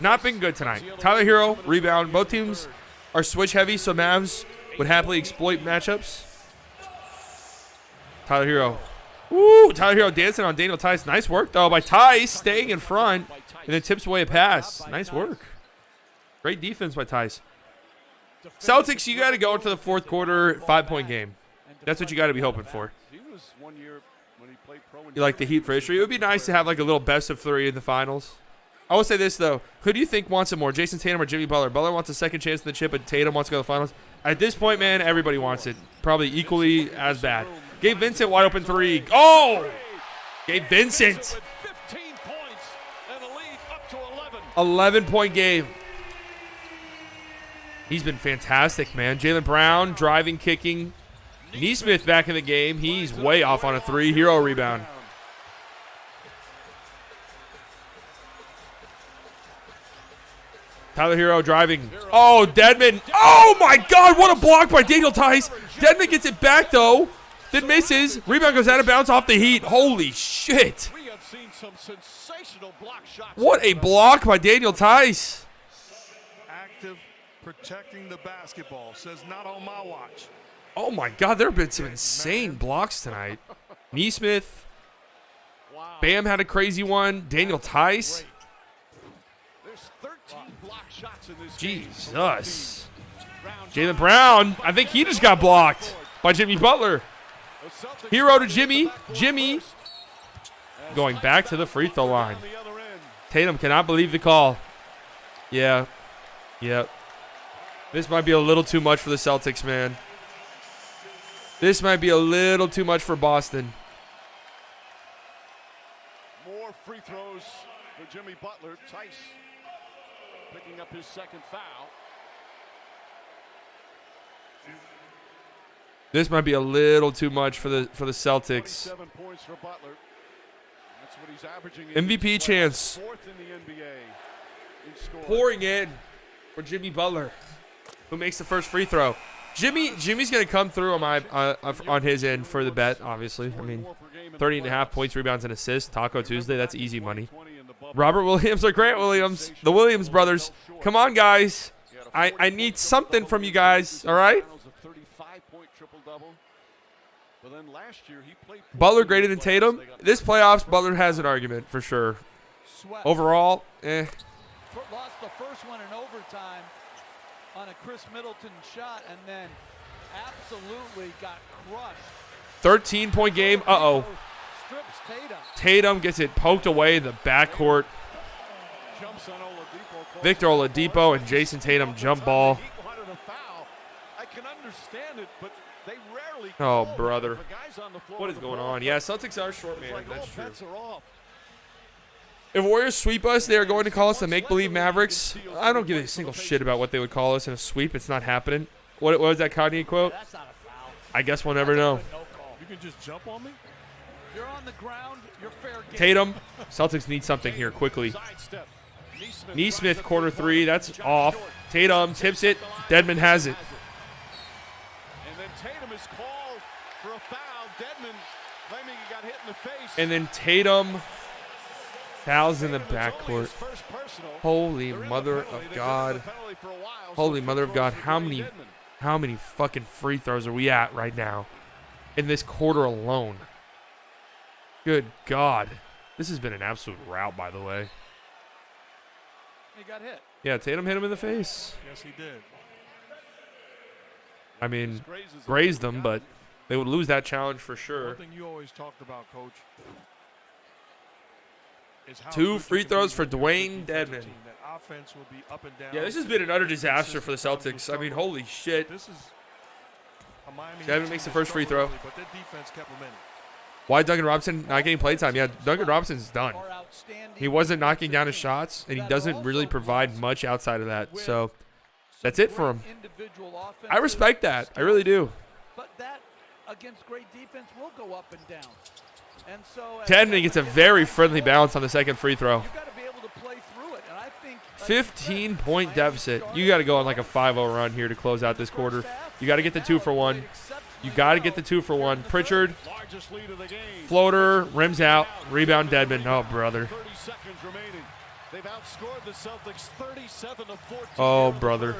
Not been good tonight. Tyler Hero, rebound. Both teams are switch heavy, so Mavs would happily exploit matchups. Tyler Hero. Ooh, Tyler Hero dancing on Daniel Tice. Nice work, though, by Tice, staying in front, and then tips away a pass. Nice work. Great defense by Tice. Celtics, you got to go into the 4th quarter, 5-point game. That's what you got to be hoping for. He was 1 year when he played pro. You like the Heat for history? It would be nice to have like a little best of 3 in the finals. I will say this, though. Who do you think wants it more, Jason Tatum or Jimmy Butler? Butler wants a second chance in the chip, but Tatum wants to go to the finals. At this point, man, everybody wants it. Probably equally as bad. Gabe Vincent, wide open 3. Oh! Gabe Vincent. 15 points and a lead up to 11. 11-point game. He's been fantastic, man. Jaylen Brown, driving, kicking. Neesmith back in the game. He's way off on a 3. Hero rebound. Tyler Hero driving. Oh, Dedmon. Oh, my God. What a block by Daniel Tice. Dedmon gets it back, though. Then misses. Rebound goes out of bounds off the Heat. Holy shit. We have seen some sensational block shots. What a block by Daniel Tice. Active, protecting the basketball. Says not on my watch. Oh, my God. There have been some insane blocks tonight. Neesmith. Wow. Bam had a crazy one. Daniel Tice. There's 13 block shots in this Jesus. Jaylen Brown. I think he just got blocked by Jimmy Butler. Hero to Jimmy. Jimmy going back to the free throw line. Tatum cannot believe the call. Yeah. Yep. This might be a little too much for the Celtics, man. This might be a little too much for Boston. More free throws for Jimmy Butler. Tice picking up his second foul. This might be a little too much for the Celtics. 27 points for Butler. That's what he's averaging. MVP chance. Fourth in the NBA in scoring. Pouring in for Jimmy Butler, who makes the first free throw. Jimmy's gonna come through on his end for the bet. Obviously, I mean, 30.5 points, rebounds, and assists. Taco Tuesday, that's easy money. Robert Williams or Grant Williams, the Williams brothers. Come on, guys. I need something from you guys. All right. Butler greater than Tatum. This playoffs, Butler has an argument for sure. Overall, Lost the first one in overtime on a Chris Middleton shot, and then absolutely got crushed. 13-point game. Uh-oh. Strips Tatum. Tatum gets it poked away in the backcourt. Victor Oladipo and Jason Tatum jump ball. I can understand it, but they rarely. Oh, brother. What is going on? Yeah, Celtics are short, man. That's true. If Warriors sweep us, they are going to call us the make-believe Mavericks. I don't give a single shit about what they would call us in a sweep. It's not happening. What was that Kanye quote? I guess we'll never know. You can just jump on me? You're on the ground. You're fair game. Tatum. Celtics need something here quickly. Neesmith, quarter three. That's off. Tatum tips it. Dedmon has it. And then Tatum is called for a foul. Dedmon claiming he got hit in the face. And then Tatum fouls in the backcourt. Holy mother of God. Holy mother of God. How many fucking free throws are we at right now in this quarter alone? Good God. This has been an absolute rout, by the way. He got hit. Yeah, Tatum hit him in the face. Yes, he did. I mean, grazed them, but they would lose that challenge for sure. One thing you always talked about, Coach. 2 free throws for Dwayne Dedmon. That offense will be up and down. Yeah, this has been an utter disaster for the Celtics. I mean, holy shit. This is a Miami Dedmon makes the first free throw. But their defense kept him in it. Why Duncan Robinson not getting playtime? Yeah, Duncan Robinson's done. He wasn't knocking down his shots, and he doesn't really provide much outside of that. So that's it for him. I respect that. I really do. But that against great defense will go up and down. And so Dedmon gets a very friendly bounce on the second free throw. You got to be able to play through it, and I think 15-point deficit. You got to go on like a 5-0 run here to close out this quarter. You got to get the 2 for 1. You got to get the 2 for 1. Pritchard, floater, rims out, rebound Dedmon. Oh, brother. 30 seconds remaining. They've outscored the Celtics 37-14. Oh, brother.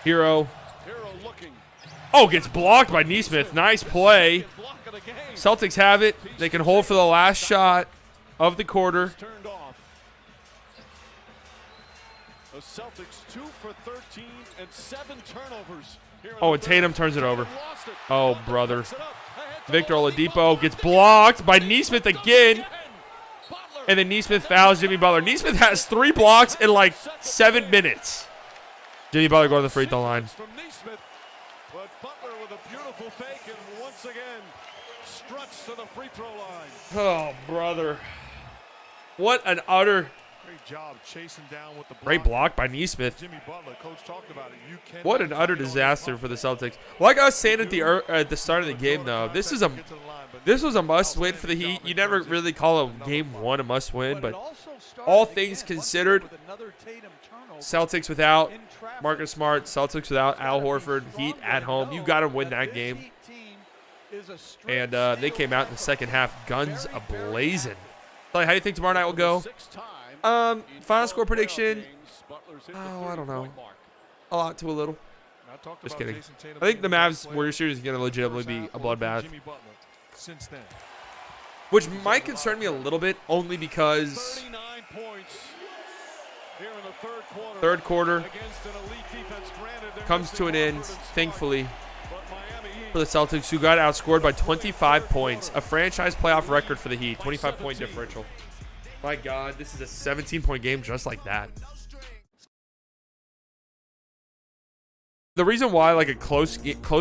Hero. Hero looking. Oh, gets blocked by Neesmith. Nice play. Celtics have it. They can hold for the last shot of the quarter. Turned off. The Celtics 2 for 13 and 7 turnovers. Oh, and Tatum turns it over. Oh, brother. Victor Oladipo gets blocked by Neesmith again. And then Neesmith fouls Jimmy Butler. Neesmith has 3 blocks in like 7 minutes. Jimmy Butler going to the free throw line. But Butler with a beautiful fake and once again struts to the free throw line. Oh, brother. What an utter great job chasing down with the block. Great block by Neesmith. Jimmy Butler, coach talked about it. What an utter disaster for the Celtics. Like I was saying at the start of the game, though, this was a must-win for the Heat. You never really call a game 1 a must-win, but all things considered, Celtics without Marcus Smart, Celtics without Al Horford, Heat at home. You got to win that game. And they came out in the second half, guns a-blazing. How do you think tomorrow night will go? Final score prediction. Oh, I don't know. A lot to a little. Just kidding. I think the Mavs-Warriors series is going to legitimately be a bloodbath. Which might concern me a little bit, only because 39 points here in the third quarter comes to an end, thankfully, for the Celtics, who got outscored by 25 points. A franchise playoff record for the Heat, 25-point differential. My God, this is a 17-point game just like that. The reason why like a close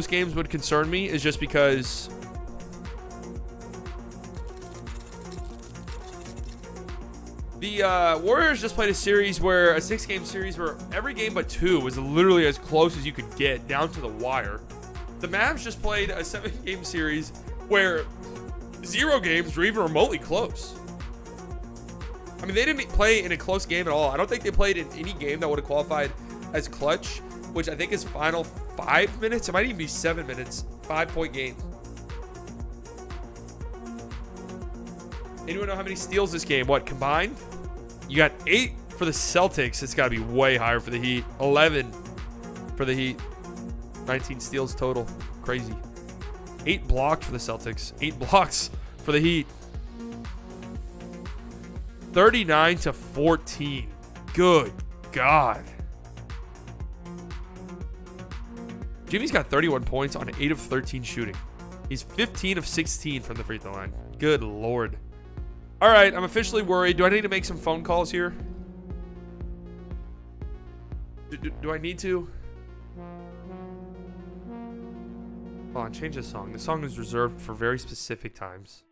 games would concern me is just because The Warriors just played a 6-game series where every game but 2 was literally as close as you could get, down to the wire. The Mavs just played a 7-game series where 0 games were even remotely close. I mean, they didn't play in a close game at all. I don't think they played in any game that would have qualified as clutch, which I think is final 5 minutes. It might even be 7 minutes. 5-point game. Anyone know how many steals this game? What, combined? You got 8 for the Celtics. It's got to be way higher for the Heat. 11 for the Heat. 19 steals total. Crazy. 8 blocked for the Celtics. 8 blocks for the Heat. 39-14. Good God. Jimmy's got 31 points on 8 of 13 shooting. He's 15 of 16 from the free throw line. Good Lord. All right, I'm officially worried. Do I need to make some phone calls here? Do I need to? Hold on, change the song. The song is reserved for very specific times.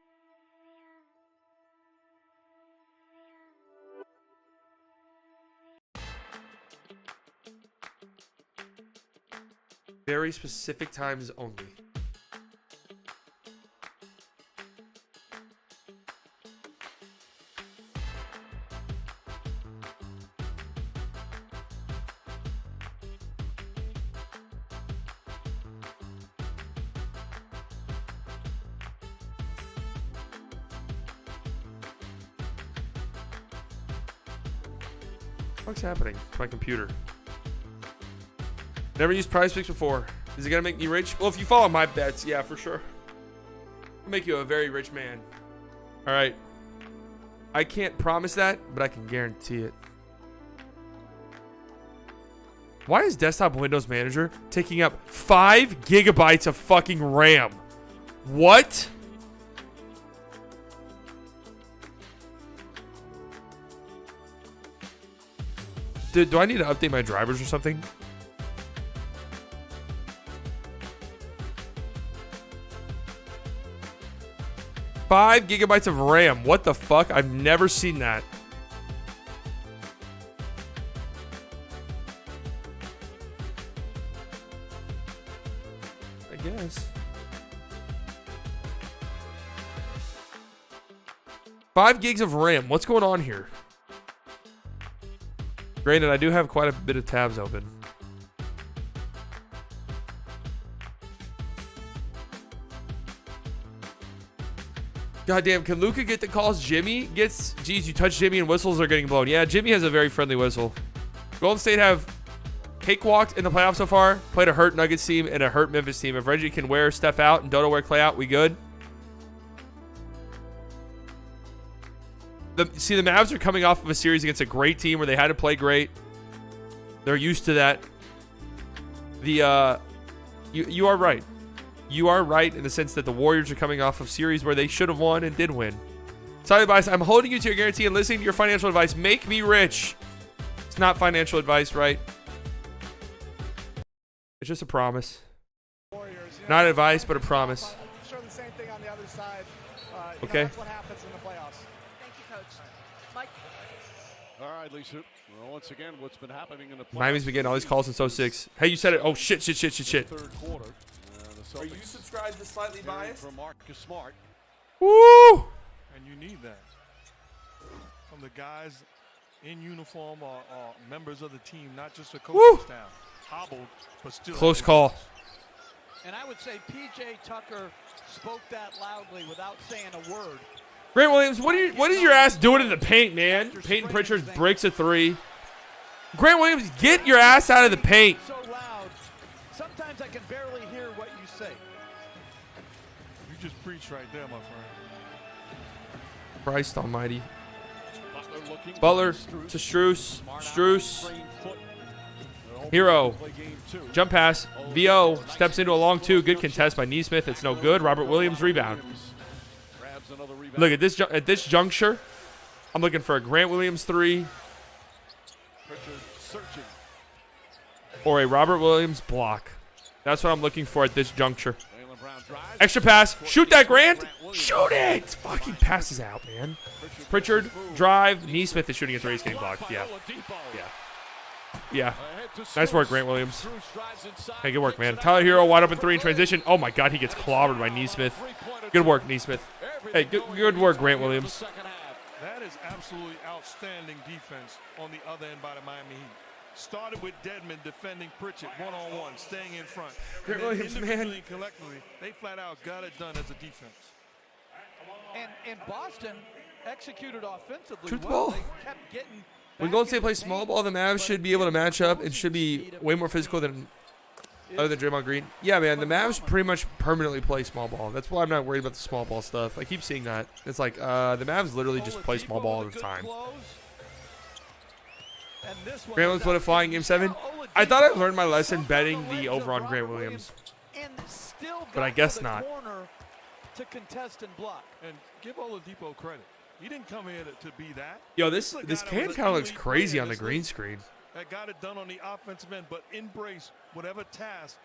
Very specific times only. What's happening to my computer? Never used Prize Picks before. Is it gonna make me rich? Well, if you follow my bets, yeah, for sure. I'll make you a very rich man. All right. I can't promise that, but I can guarantee it. Why is Desktop Windows Manager taking up 5 gigabytes of fucking RAM? What? Do I need to update my drivers or something? Five gigabytes of RAM. What the fuck? I've never seen that. I guess. 5 gigs of RAM. What's going on here? Granted, I do have quite a bit of tabs open. Goddamn, can Luka get the calls Jimmy gets? Geez, you touch Jimmy and whistles are getting blown. Yeah, Jimmy has a very friendly whistle. Golden State have cakewalked in the playoffs so far. Played a hurt Nuggets team and a hurt Memphis team. If Reggie can wear Steph out and Dodo wear Clay out, we good? See, the Mavs are coming off of a series against a great team where they had to play great. They're used to that. You are right. You are right in the sense that the Warriors are coming off of series where they should have won and did win. Solid advice. I'm holding you to your guarantee and listening to your financial advice. Make me rich. It's not financial advice, right? It's just a promise. Not advice, but a promise. I'm sure the same thing on the other side. Okay. That's what happens in the playoffs. Thank you, Coach. Mike. All right, Lisa. Well, once again, what's been happening in the playoffs? Miami's been getting all these calls since 06. Hey, you said it. Oh, shit. Third quarter. Are you subscribed to Slightly Biased? From Marcus Smart. Woo! And you need that from the guys in uniform or members of the team, not just the coaching staff. Hobbled, but still. Close call. And I would say P.J. Tucker spoke that loudly without saying a word. Grant Williams, what is your ass doing in the paint, man? Peyton Pritchard breaks a 3. Grant Williams, get your ass out of the paint. So loud, sometimes I can barely hear what you say. You just preach right there, my friend. Christ almighty. Butler to Strus. Strus. Hero. Jump pass. VO steps into a long 2. Good contest by Neesmith. It's no good. Robert Williams rebound. Look at this juncture. I'm looking for a Grant Williams 3 or a Robert Williams block. That's what I'm looking for at this juncture. Extra pass. Shoot that, Grant. Shoot it! Fucking passes out, man. Pritchard, drive. Neesmith is shooting at 3. He's getting blocked. Yeah. Yeah. Nice work, Grant Williams. Hey, good work, man. Tyler Hero wide open 3 in transition. Oh, my God. He gets clobbered by Neesmith. Good work, Neesmith. Hey, good work, Grant Williams. That is absolutely outstanding defense on the other end by the Miami Heat. Started with Dedmon defending Pritchard one-on-one, staying in front. Grant Williams, man. And collectively, they flat out got it done as a defense. And Boston executed offensively. Truth well. ball. They kept getting When Golden State plays small ball, the Mavs should be able to match up and should be way more physical than other than Draymond Green. Yeah, man, the Mavs pretty much permanently play small ball. That's why I'm not worried about the small ball stuff. I keep seeing that. It's like the Mavs literally just play small ball all the time. Grant Williams put a flying Game 7. I thought I learned my lesson betting the over on Grant Williams, but I guess not. To contest and block. And give Oladipo credit. He didn't come here to be that. Yo, this cam kind of looks crazy on the green screen. That got it done on the offensive end, but embrace whatever task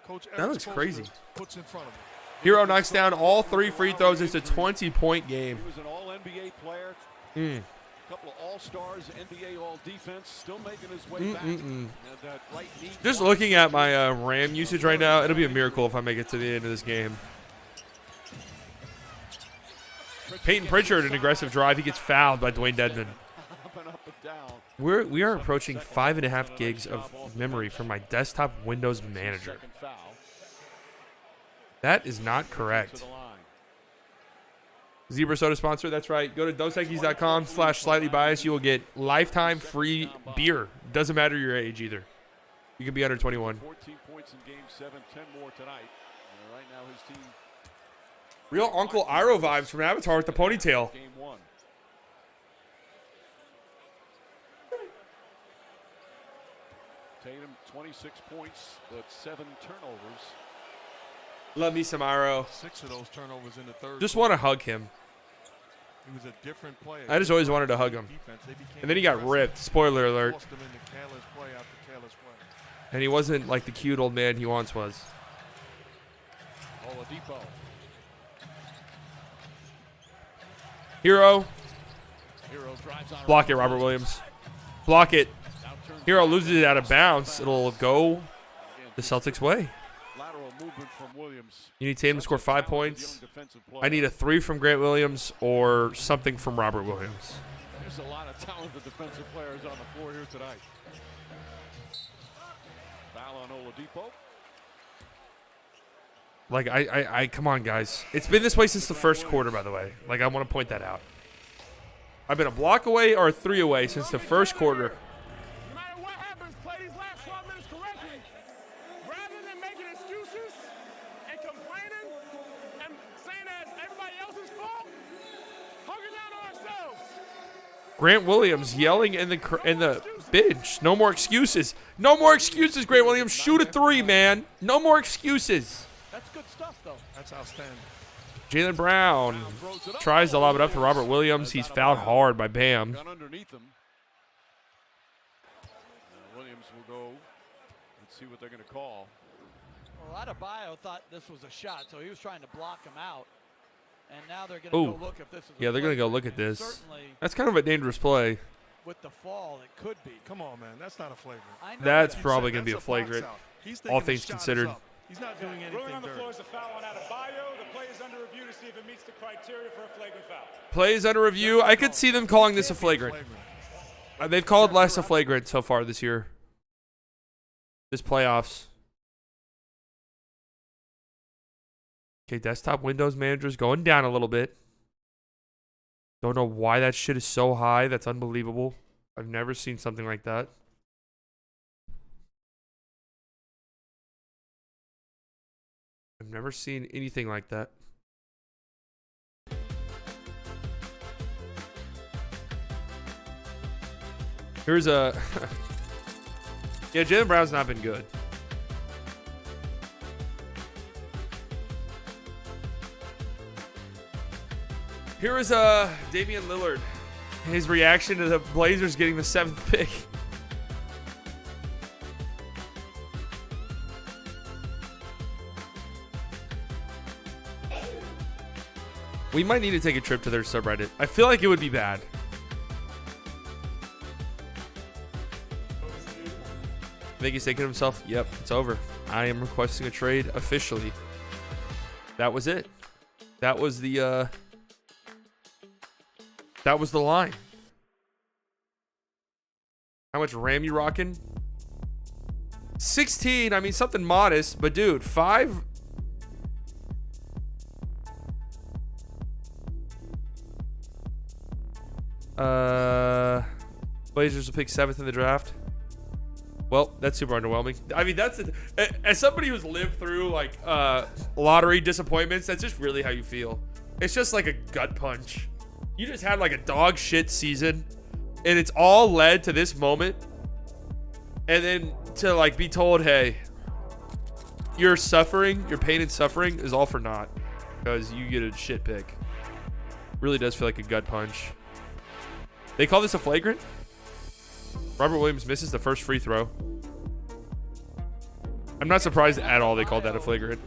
Coach That looks crazy. Puts in front of him. Hero knocks down all 3 free throws. It's a 20-point game. He was an all-NBA player. A couple of all-stars, NBA all-defense, still making his way back. And that right knee Just looking at my RAM usage right now, it'll be a miracle if I make it to the end of this game. Peyton Pritchard, an aggressive drive. He gets fouled by Dwayne Dedmon. We are approaching 5.5 gigs of memory from my desktop Windows Manager. That is not correct. Zebra Soda sponsor, that's right. Go to dosekies.com/slightlybiased. You will get lifetime free beer. Doesn't matter your age either. You can be under 21. 14 points in Game 7, 10 more tonight. Right now his team. Real Uncle Iroh vibes from Avatar with the ponytail. Game 1. Tatum 26 points, but 7 turnovers. Love me some Iroh. 6 of those turnovers in the third. Just want to hug him. He was a different player. I just always wanted to hug him. And then he got ripped. Spoiler alert. And he wasn't like the cute old man he once was. Oladipo. Hero. Block it, Robert Williams. Block it. Hero loses it out of bounds. It'll go the Celtics' way. Lateral movement from Williams. You need Tatum to score 5 points. I need a 3 from Grant Williams or something from Robert Williams. There's a lot of talented defensive players on the floor here tonight. Foul on Oladipo. Like, I come on, guys. It's been this way since the first quarter, by the way. Like, I want to point that out. I've been a block away or a 3 away since the first quarter. No matter what happens, play these last 12 minutes correctly. Rather than making excuses and complaining and saying that it's everybody else's fault, hunker down on ourselves. Grant Williams yelling in the bench. No more excuses. No more excuses, Grant Williams. Shoot a 3, man. No more excuses. That's good stuff, though. That's outstanding. Jaylen Brown tries to lob it up to Robert Williams. He's fouled hard by Bam. Gun underneath him. Williams will go. Let's see what they're going to call. Well, Adebayo thought this was a shot, so he was trying to block him out. And now they're going to go look if this is yeah, they're going to go look at this. That's kind of a dangerous play. With the fall, it could be. Come on, man. That's not a flagrant. That's probably going to be a flagrant, all things considered. He's not doing anything Ruling on the dirty. floor is a foul on Adebayo. The play is under review to see if it meets the criteria for a flagrant foul. Plays under review. I could see them calling this a flagrant. They've called less a flagrant so far this year. This playoffs. Okay, desktop Windows Manager's going down a little bit. Don't know why that shit is so high. That's unbelievable. I've never seen something like that. I've never seen anything like that. Here's a... yeah, Jaylen Brown's not been good. Here is Damian Lillard. His reaction to the Blazers getting the 7th pick. We might need to take a trip to their subreddit. I feel like it would be bad. I think he's thinking to himself, yep, it's over. I am requesting a trade officially. That was it. That was the line. How much RAM you rocking? 16. I mean, something modest, but dude, 5. Blazers will pick 7th in the draft. Well, that's super underwhelming. I mean, as somebody who's lived through like lottery disappointments, that's just really how you feel. It's just like a gut punch. You just had like a dog shit season, and it's all led to this moment, and then to like be told, hey, your suffering, your pain and suffering is all for naught because you get a shit pick. Really does feel like a gut punch. They call this a flagrant? Robert Williams misses the first free throw. I'm not surprised at all they called that a flagrant.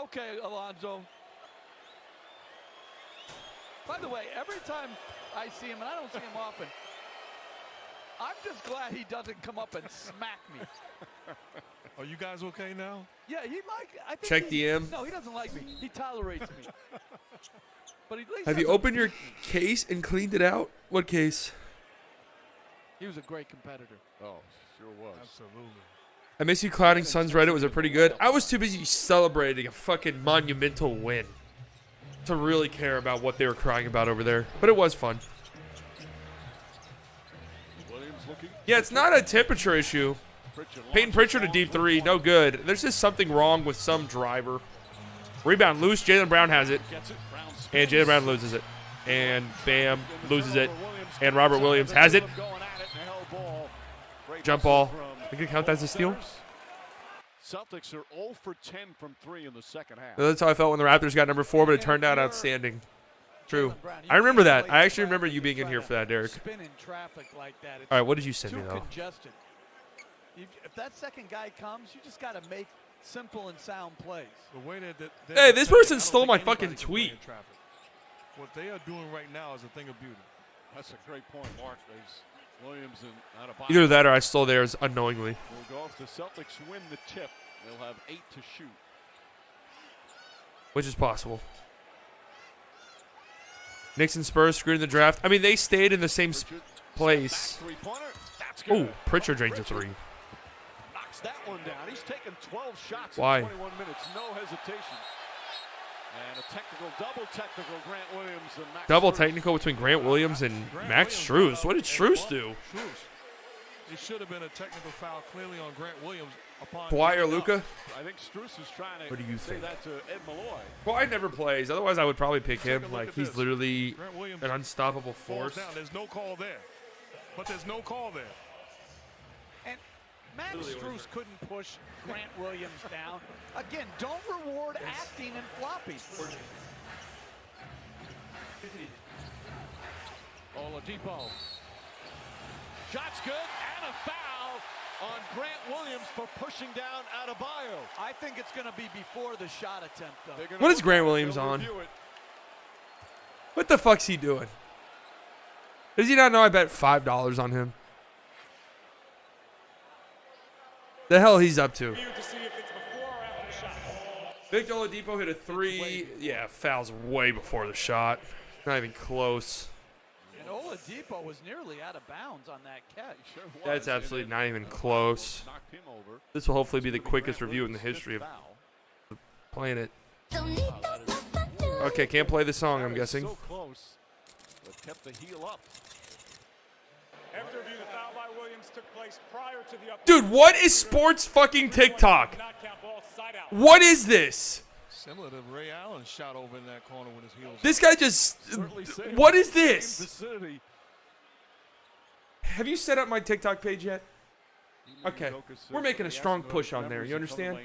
Okay, Alonzo. By the way, every time I see him, and I don't see him often, I'm just glad he doesn't come up and smack me. Are you guys okay now? Yeah, I think check DM. No, he doesn't like me. He tolerates me. But at least have you opened your case and cleaned it out? What case? He was a great competitor. Oh, sure was. Absolutely. I miss you clouding Suns Reddit. Was it pretty good? I was too busy celebrating a fucking monumental win to really care about what they were crying about over there. But it was fun. Yeah, it's not a temperature issue. Peyton Pritchard a deep 3, no good. There's just something wrong with some driver. Rebound loose, Jaylen Brown has it. And Jaylen Brown loses it. And bam, loses it. And Robert Williams has it. Jump ball. You can count that as a steal? Celtics are 0 for 10 from 3 in the second half. That's how I felt when the Raptors got number 4, but it turned out outstanding. True. I remember that. I actually remember you being in here for that, Derek. Spin in traffic like that. All right, what did you send me, though? Congested. If that second guy comes, you just got to make simple and sound plays. The way that hey, this person stole my fucking tweet. What they are doing right now is a thing of beauty. That's a great point, Mark. There's Williams and Adebayo. Either that or I stole theirs unknowingly. We'll go if the Celtics win the tip. They'll have 8 to shoot. Which is possible. Knicks and Spurs screwed in the draft. I mean, they stayed in the same place. Oh, Pritchard drains a 3. Knocks that one down. He's taken 12 shots Why? in 21 minutes. No hesitation. And a double technical, Grant Williams and Max Double Strus. technical between Grant Williams and Max Strus. What did Strus do? It should have been a technical foul clearly on Grant Williams. Kawhi or Luka? I think Strus is trying to What do you say think? that to Ed Malloy. Kawhi never plays. Otherwise, I would probably pick him. Like, he's literally an unstoppable force. Down. There's no call there. But there's no call there. And Max Strus couldn't push Grant Williams down. Again, don't reward acting and floppy. Oladipo. Shot's good and a foul on Grant Williams for pushing down Adebayo. I think it's going to be before the shot attempt, though. What is Grant Williams on? What the fuck's he doing? Does he not know I bet $5 on him? The hell he's up to? Victor Oladipo hit a 3. Yeah, foul's way before the shot. Not even close. And Oladipo was nearly out of bounds on that catch. Sure was. That's absolutely not even close. This will hopefully be the quickest review in the history of playing it. Okay, can't play the song, I'm guessing. So close, but kept the heel up. After review, the foul by Williams took place prior to the up. Dude, what is sports fucking TikTok? What is this? Similar to Ray Allen's shot over in that corner with his heels. This guy just... What is this? Have you set up my TikTok page yet? Okay, we're making a strong push on there. You understand?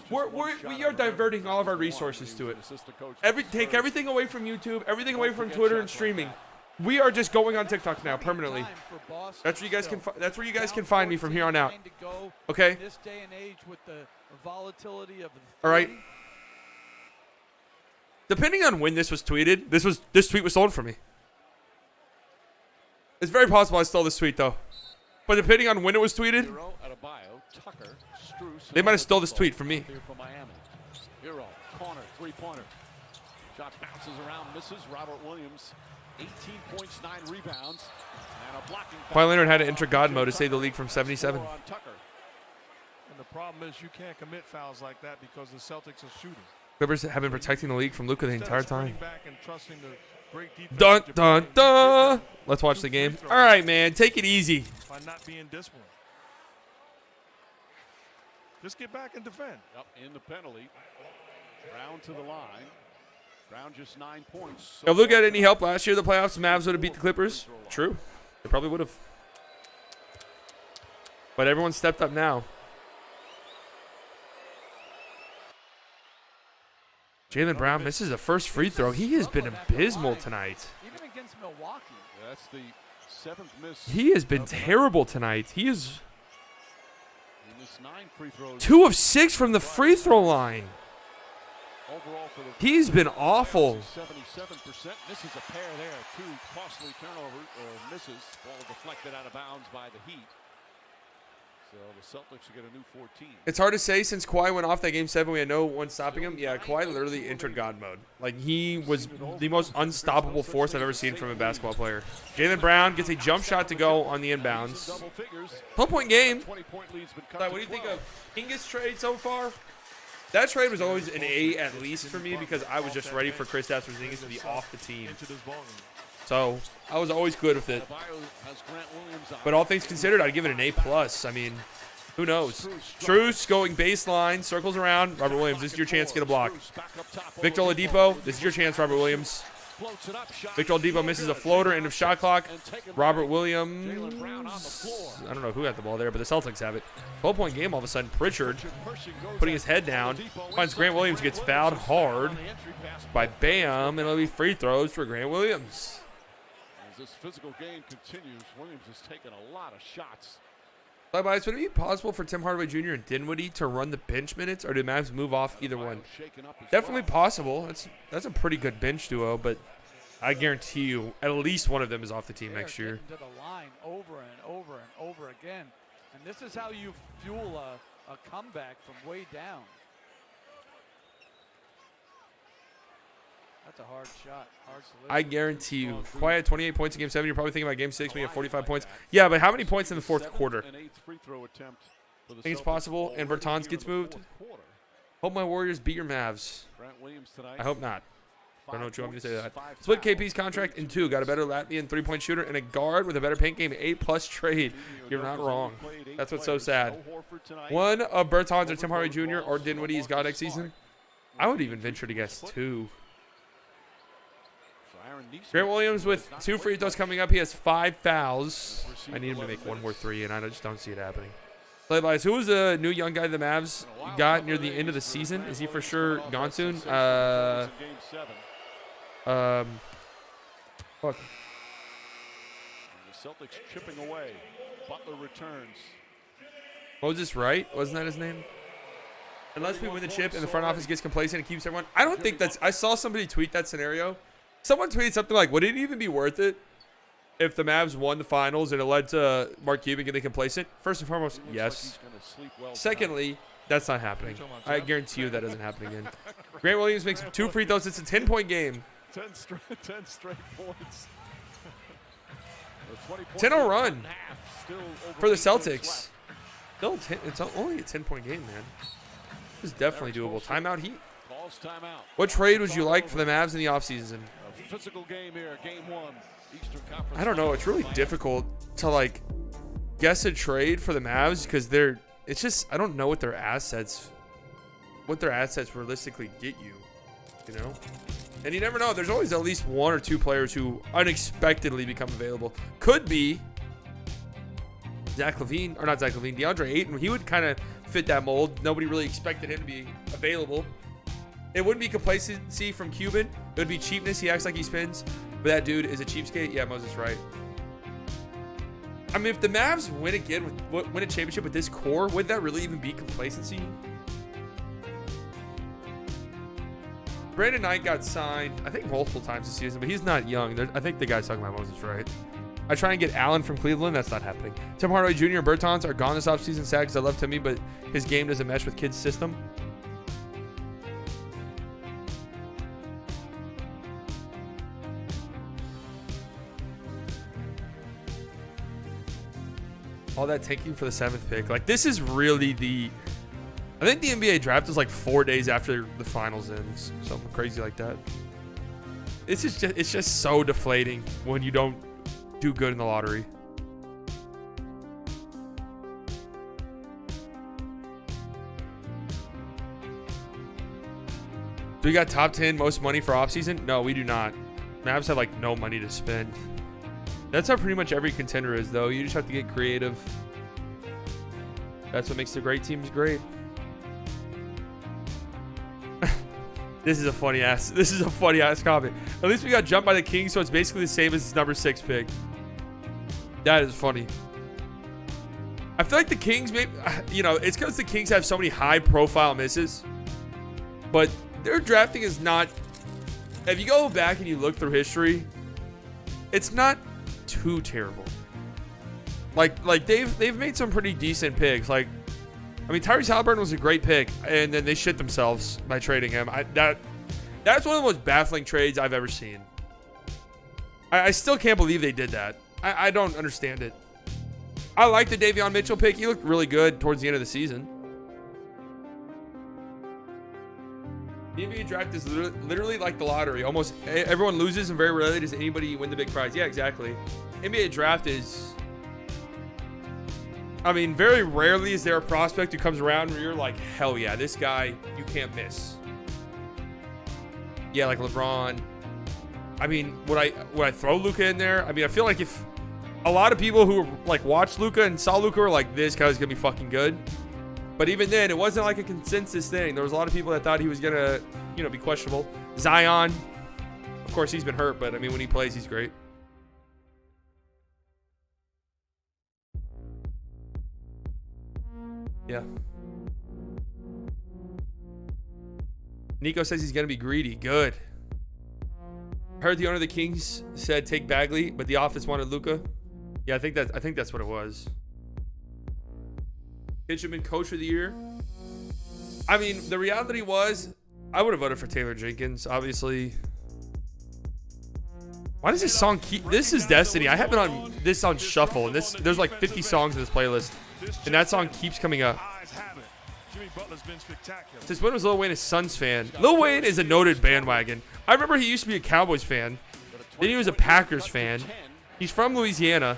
We are diverting all of our resources to it. Take everything away from YouTube, everything away from Twitter and streaming. We are just going on TikTok now permanently. That's where you guys can. That's where you guys can find me from here on out. Okay. This day and age with the volatility of all right. Depending on when this was tweeted, this tweet was stolen from me. It's very possible I stole this tweet though. But depending on when it was tweeted, they might have stole this tweet from me. Hero, corner, three-pointer. Shot bounces around, misses. Robert Williams, 18 points, 9 rebounds, and a blocking. Kawhi Leonard had to enter God mode to save the league from 77. And the problem is you can't commit fouls like that because the Celtics are shooting. Clippers have been protecting the league from Luka the entire time. Back and trusting the great defense Dun, dun, dun. Let's watch the game. All right, man. Take it easy. By not being disciplined. Just get back and defend. Up in the penalty. Brown to the line. Brown just 9 points. If Luka had any help last year in the playoffs, the Mavs would have beat the Clippers. True. They probably would have. But everyone stepped up now. Jaylen Brown misses the first free throw. He has been abysmal tonight. Even against Milwaukee. That's the 7th miss. He has been terrible tonight. He is 9 free throws. 2 of 6 from the free throw line. Overall for the He's been awful. 77%. Misses a pair there. 2 costly turnovers or misses. Ball deflected out of bounds by the Heat. So the Celtics will get a new 14. It's hard to say since Kawhi went off that game 7. We had no one stopping him. Yeah, Kawhi literally entered God mode. Like, he was the most unstoppable force I've ever seen from a basketball player. Jaylen Brown gets a jump shot to go on the inbounds. 12-point game. What do you think of King's trade so far? That trade was always an A at least for me because I was just ready for Kristaps Porzingis to be off the team. So I was always good with it. But all things considered, I'd give it an A+. I mean, who knows? Truce going baseline, circles around. Robert Williams, this is your chance to get a block. Victor Oladipo, this is your chance, Robert Williams. Victor Oladipo misses a floater, end of shot clock. Robert Williams, I don't know who got the ball there, but the Celtics have it. 12-point game all of a sudden. Pritchard putting his head down. Finds Grant Williams, gets fouled hard by Bam, and it'll be free throws for Grant Williams. As this physical game continues, Williams has taken a lot of shots. Would it be possible for Tim Hardaway Jr. and Dinwiddie to run the bench minutes, or do Mavs move off either one? Definitely possible. That's a pretty good bench duo, but I guarantee you at least one of them is off the team next year. To the line over and over and over again, and this is how you fuel a comeback from way down. That's a hard shot. Hard solution. I guarantee you, Kawhi had 28 points in Game 7. You're probably thinking about Game 6 being at 45 points. Yeah, but how many points in the fourth quarter? I think it's possible, and Bertans gets moved. Hope my Warriors beat your Mavs. I hope not. I don't know what you want me to say that. Split KP's contract in 2. Got a better Latvian three-point shooter and a guard with a better paint game. A+ trade. You're not wrong. That's what's so sad. One of Bertans or Tim Hardaway Jr. or Dinwiddie is gone next season. I would even venture to guess 2. Grant Williams with 2 free throws coming up. He has 5 fouls. I need him to make 1 more 3, and I just don't see it happening. Play-bys. Who was the new young guy the Mavs got near the end of the season? Is he for sure gone soon? Fuck. The Celtics chipping away. Butler returns. Moses Wright? Wasn't that his name? Unless we win the chip and the front office gets complacent and keeps everyone. I don't think that's. I saw somebody tweet that scenario. Someone tweeted something like, would it even be worth it if the Mavs won the finals and it led to Mark Cuban getting complacent? First and foremost, yes. Secondly, that's not happening. I guarantee you that doesn't happen again. Grant Williams makes 2 free throws. It's a 10-point game. 10 straight points. 10-0 run for the Celtics. Still, it's only a 10-point game, man. This is definitely doable. Timeout Heat. What trade would you like for the Mavs in the offseason? Physical game here, game 1. Eastern Conference. I don't know. It's really difficult to guess a trade for the Mavs because it's just I don't know what their assets realistically get you, you know? And you never know. There's always at least 1 or 2 players who unexpectedly become available. Could be DeAndre Ayton. He would kind of fit that mold. Nobody really expected him to be available. It wouldn't be complacency from Cuban. It would be cheapness. He acts like he spins. But that dude is a cheapskate. Yeah, Moses Wright. I mean, if the Mavs win again, win a championship with this core, would that really even be complacency? Brandon Knight got signed, I think, multiple times this season, but he's not young. I think the guy's talking about Moses, right? I try and get Allen from Cleveland. That's not happening. Tim Hardaway Jr. and Bertans are gone this offseason. Sad because I love Timmy, but his game doesn't mesh with kids' system. All that tanking for the 7th pick. Like, this is really I think the NBA draft is like 4 days after the finals ends. Something crazy like that. It's just so deflating when you don't do good in the lottery. Do we got top 10 most money for offseason? No, we do not. Mavs have like no money to spend. That's how pretty much every contender is, though. You just have to get creative. That's what makes the great teams great. This is a funny ass comment. At least we got jumped by the Kings, so it's basically the same as his number 6 pick. That is funny. I feel like the Kings, maybe, it's because the Kings have so many high-profile misses. But their drafting is not. If you go back and you look through history, it's not too terrible. Like they've made some pretty decent picks. Like, I mean, Tyrese Halliburton was a great pick, and then they shit themselves by trading him. That's one of the most baffling trades I've ever seen. I still can't believe they did that. I don't understand it. I like the Davion Mitchell pick. He looked really good towards the end of the season. The NBA draft is literally like the lottery. Almost everyone loses, and very rarely does anybody win the big prize. Yeah, exactly. NBA draft is... I mean, very rarely is there a prospect who comes around where you're like, hell yeah, this guy, you can't miss. Yeah, like LeBron. I mean, would I throw Luka in there? I mean, I feel like if a lot of people who like watched Luka and saw Luka were like, this guy's gonna be fucking good. But even then, it wasn't like a consensus thing. There was a lot of people that thought he was gonna, be questionable. Zion, of course, he's been hurt, but I mean, when he plays, he's great. Yeah. Nico says he's gonna be greedy. Good. Heard the owner of the Kings said take Bagley, but the office wanted Luka. Yeah, I think that's what it was. Benjamin Coach of the Year. I mean, the reality was, I would have voted for Taylor Jenkins, obviously. Why does this song keep... This is Destiny. I have it on this on shuffle, and there's like 50 songs in this playlist, and that song keeps coming up. Since when was Lil Wayne a Suns fan? Lil Wayne is a noted bandwagon. I remember he used to be a Cowboys fan. Then he was a Packers fan. He's from Louisiana.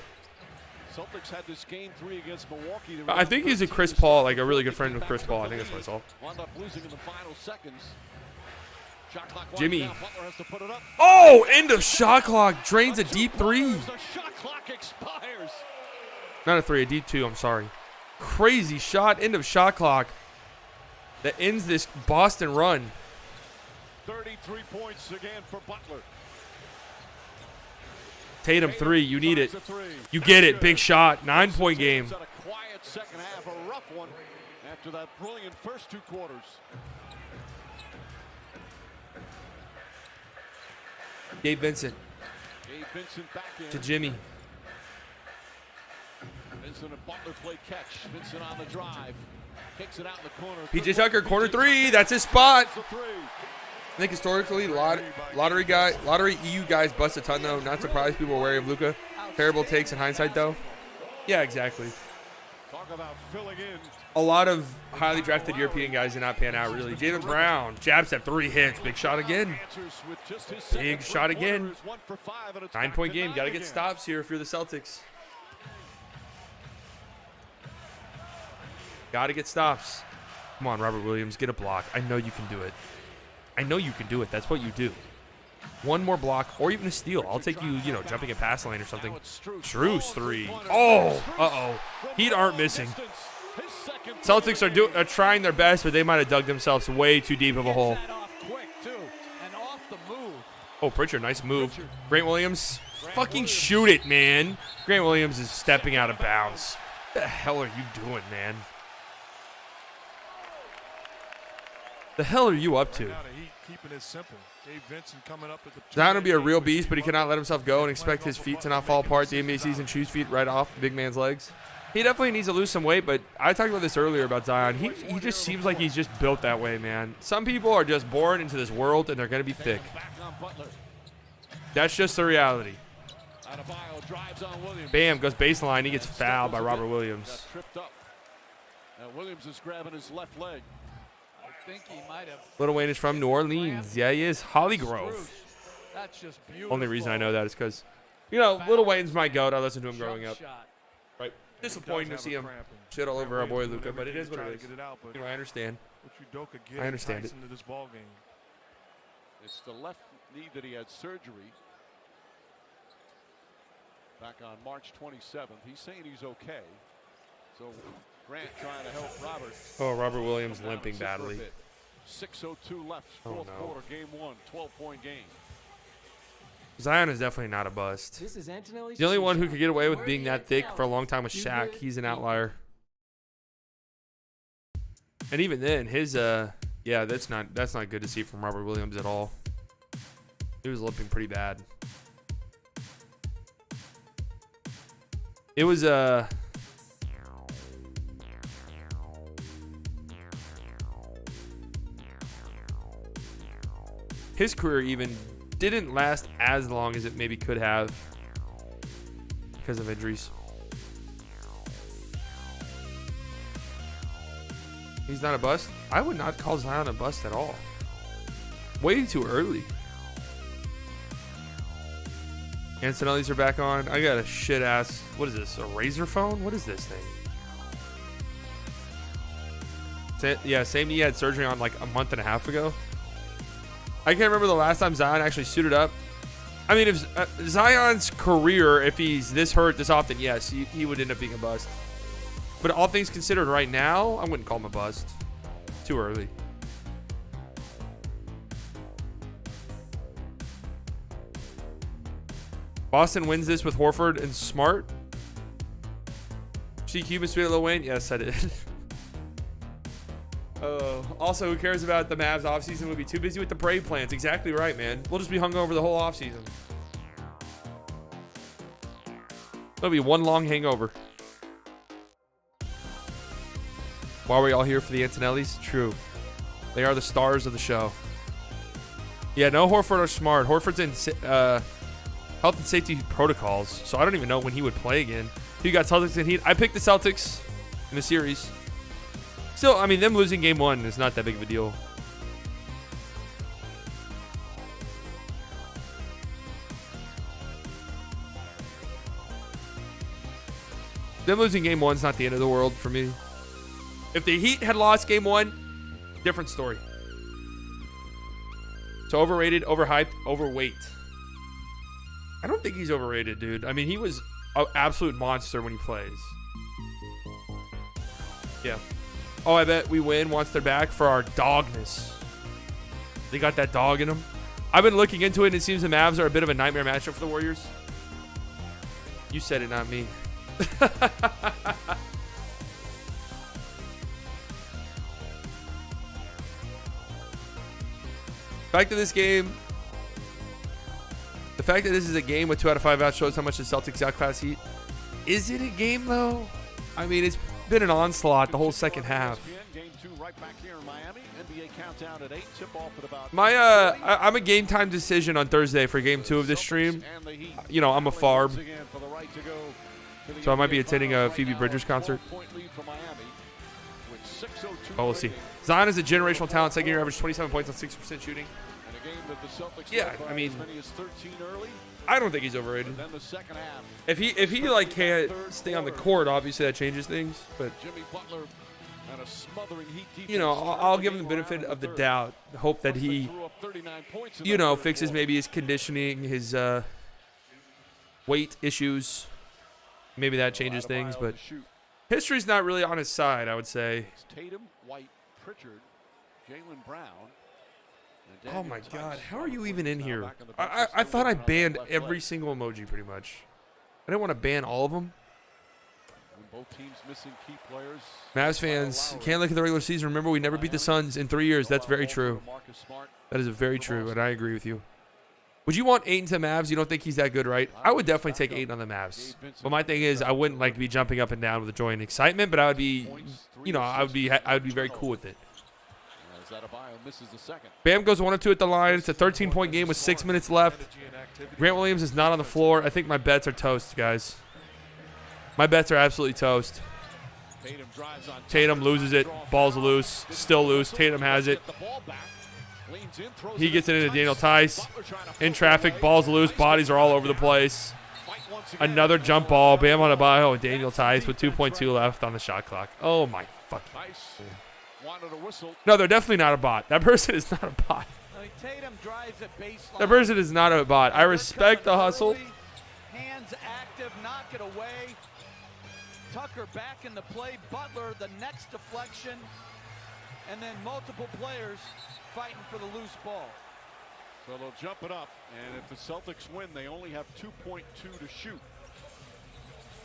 Celtics had this game 3 against Milwaukee. I think he's a Chris Paul, like a really good friend of Chris Paul. I think that's what it's all. Wound up losing in the final seconds. Shot clock Jimmy. down. Butler has to put it up. Oh, end of shot clock. Drains a deep 3. The shot clock expires. Not a 3, a deep 2. I'm sorry. Crazy shot. End of shot clock. That ends this Boston run. 33 points again for Butler. Tatum 3, you need it. You get it. Big shot. 9-point game. A quiet second half, a rough one after that brilliant first 2 quarters. Gabe Vincent. Gabe Vincent back in. To Jimmy. Vincent and Butler play catch. Vincent on the drive. Kicks it out in the corner. PJ Tucker, corner 3. That's his spot. I think historically, lottery EU guys bust a ton, though. Not surprised people are wary of Luka. Terrible takes in hindsight, though. Yeah, exactly. Talk about filling in. A lot of highly drafted European guys did not pan out, really. Jaylen Brown, jab step, 3 hits. Big shot again. Big shot again. 9-point game. Got to get stops here if you're the Celtics. Got to get stops. Come on, Robert Williams, get a block. I know you can do it. I know you can do it. That's what you do. One more block or even a steal. I'll take you, jumping a pass lane or something. Strus 3. Oh, uh-oh. Heat aren't missing. Celtics are trying their best, but they might have dug themselves way too deep of a hole. Oh, Pritchard, nice move. Grant Williams, fucking shoot it, man. Grant Williams is stepping out of bounds. What the hell are you doing, man? The hell are you up to? keeping it simple. Dave Vincent coming up at the Zion will be a real beast, but he cannot let himself go and expect his feet to not fall apart. The NBA season chews feet right off the big man's legs. He definitely needs to lose some weight, but I talked about this earlier about Zion. He just seems like he's just built that way, man. Some people are just born into this world, and they're going to be thick. That's just the reality. Bam, goes baseline. He gets fouled by Robert Williams. Williams is grabbing his left leg. I think he might have. Lil Wayne is from New Orleans. Yeah, he is. Holly Grove. That's just beautiful. Only reason I know that is because, you know, Lil Wayne's my goat. I listened to him growing up. Right. Disappointing to see him shit all over our boy Luka, but it is what it is. You know, I understand. I understand it. This ball game. It's the left knee that he had surgery back on March 27th. He's saying he's okay. So Grant trying to help Robert. Oh, Robert Williams limping badly. 6:02 left, fourth quarter, game 1, 12-point game. Zion is definitely not a bust. The only one who could get away with being that thick for a long time was Shaq. He's an outlier. And even then, his yeah, that's not good to see from Robert Williams at all. He was limping pretty bad. It was his career even didn't last as long as it maybe could have because of injuries. He's not a bust? I would not call Zion a bust at all. Way too early. Antonelli's are back on. I got a shit ass. What is this? A Razor phone? What is this thing? Yeah, same knee had surgery on like a month and a half ago. I can't remember the last time Zion actually suited up. I mean, if Zion's career, if he's this hurt this often, yes, he would end up being a bust. But all things considered right now, I wouldn't call him a bust. Too early. Boston wins this with Horford and Smart. See Cuban Sweet Lil Wayne? Yes, I did. Also, who cares about the Mavs offseason? We'll be too busy with the Brave plans. Exactly right, man. We'll just be hungover the whole offseason. It'll be one long hangover. Why are we all here for the Antonellis? True. They are the stars of the show. Yeah, no Horford or Smart. Horford's in health and safety protocols, so I don't even know when he would play again. You got Celtics and Heat. I picked the Celtics in the series. Still, I mean, them losing game 1 is not that big of a deal. Them losing game 1 is not the end of the world for me. If the Heat had lost game 1, different story. So overrated, overhyped, overweight. I don't think he's overrated, dude. I mean, he was an absolute monster when he plays. Yeah. Oh, I bet we win once they're back for our dogness. They got that dog in them. I've been looking into it, and it seems the Mavs are a bit of a nightmare matchup for the Warriors. You said it, not me. Back to this game. The fact that this is a game with 2 out of 5 outs shows how much the Celtics outclass Heat. Is it a game, though? I mean, it's been an onslaught the whole second half. I'm a game time decision on Thursday for game 2 of this stream. You know, I'm a farm. So I might be attending a Phoebe Bridgers concert. Oh, we'll see. Zion is a generational talent. Second year average 27 points on 60% shooting. Yeah, I mean, I don't think he's overrated. If he like can't stay on the court, obviously that changes things. But you know, I'll give him the benefit of the doubt. Hope that he, you know, fixes maybe his conditioning, his weight issues. Maybe that changes things. But history's not really on his side, I would say. Tatum, White, Pritchard, Jaylen Brown. Oh my God, how are you even in here? I thought I banned every single emoji pretty much. I didn't want to ban all of them. Both teams missing key players. Mavs fans can't look at the regular season. Remember, we never beat the Suns in 3 years. That's very true. That is very true, and I agree with you. Would you want Ayton to the Mavs? You don't think he's that good, right? I would definitely take Ayton on the Mavs. But my thing is, I wouldn't like be jumping up and down with the joy and excitement, but I would be, you know, I would be very cool with it. Bam goes 1 of 2 at the line. It's a 13-point game with 6 minutes left. Grant Williams is not on the floor. I think my bets are toast, guys. My bets are absolutely toast. Tatum loses it. Ball's loose. Still loose. Tatum has it. He gets it into Daniel Tice. In traffic. Ball's loose. Bodies are all over the place. Another jump ball. Bam Adebayo and Daniel Tice with 2.2 left on the shot clock. Oh, my fucking. No, they're definitely not a bot. That person is not a bot. That person is not a bot. I respect the hustle. Hands active. Knock it away. Tucker back in the play. Butler, the next deflection. And then multiple players fighting for the loose ball. So they'll jump it up. And if the Celtics win, they only have 2.2 to shoot.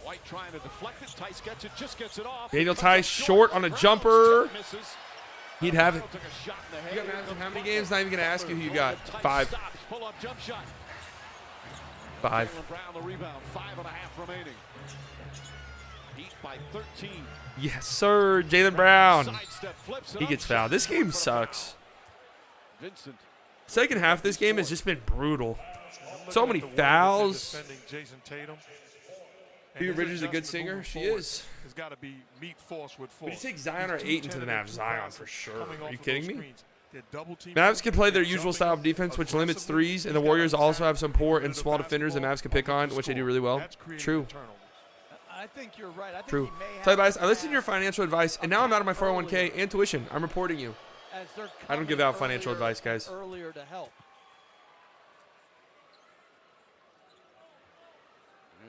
White trying to deflect it. Tice gets it, just gets it off. Daniel Tice short on a jumper. He'd have it. You got Mavs in how many games? Not even going to ask you who you got. 5. Pull-up jump shot. 5. Jaylen Brown the rebound. 5.5 remaining. Beat by 13. Yes, sir. Jaylen Brown. He gets fouled. This game sucks. Vincent. Second half of this game has just been brutal. So many fouls. Phoebe Bridgers is a good singer. She is. It's got to be meet force with force. Would you take Zion or Ayton to the Mavs? Zion for sure. Are you kidding me? Mavs can play their usual style of defense, which limits threes, and the Warriors also have some poor and small defenders the Mavs can pick on, which they do really well. True. I think you're right. I think True. So, guys, I listened to your financial advice, and now I'm out of my 401k and tuition. I'm reporting you. I don't give out financial advice, guys. Earlier to help.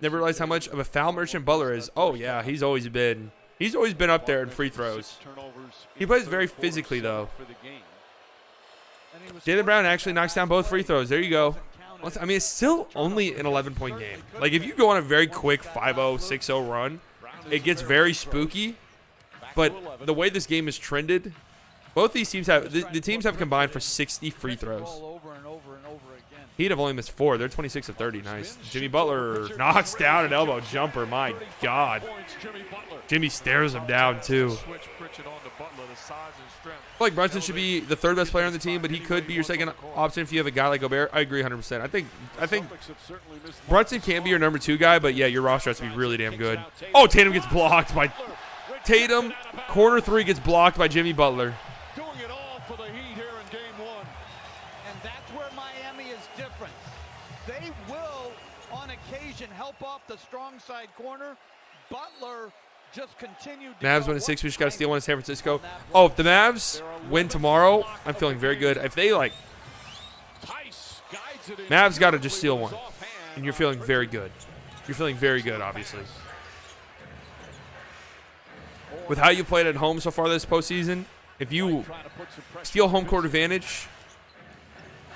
Never realized how much of a foul merchant Butler is. Oh yeah, he's always been up there in free throws. He plays very physically though. Jaylen Brown actually knocks down both free throws. There you go. I mean, it's still only an 11-point game. Like if you go on a very quick 5-0, 6-0 run, it gets very spooky. But the way this game is trended, both these teams have the teams have combined for 60 free throws. He'd have only missed 4. They're 26 of 30. Nice. Jimmy Butler knocks down an elbow jumper. My God. Jimmy stares him down, too. I feel like Brunson should be the 3rd best player on the team, but he could be your second option if you have a guy like Gobert. I agree 100%. I think Brunson can be your number 2 guy, but yeah, your roster has to be really damn good. Oh, Tatum gets blocked by Tatum. Corner 3 gets blocked by Jimmy Butler. They will, on occasion, help off the strong side corner. Butler just continued. Mavs win in 6. We just got to steal one in San Francisco. Oh, if the Mavs win tomorrow, I'm feeling very good. If they, like, Mavs got to just steal one. And you're feeling very good. You're feeling very good, obviously. With how you played at home so far this postseason, if you steal home court advantage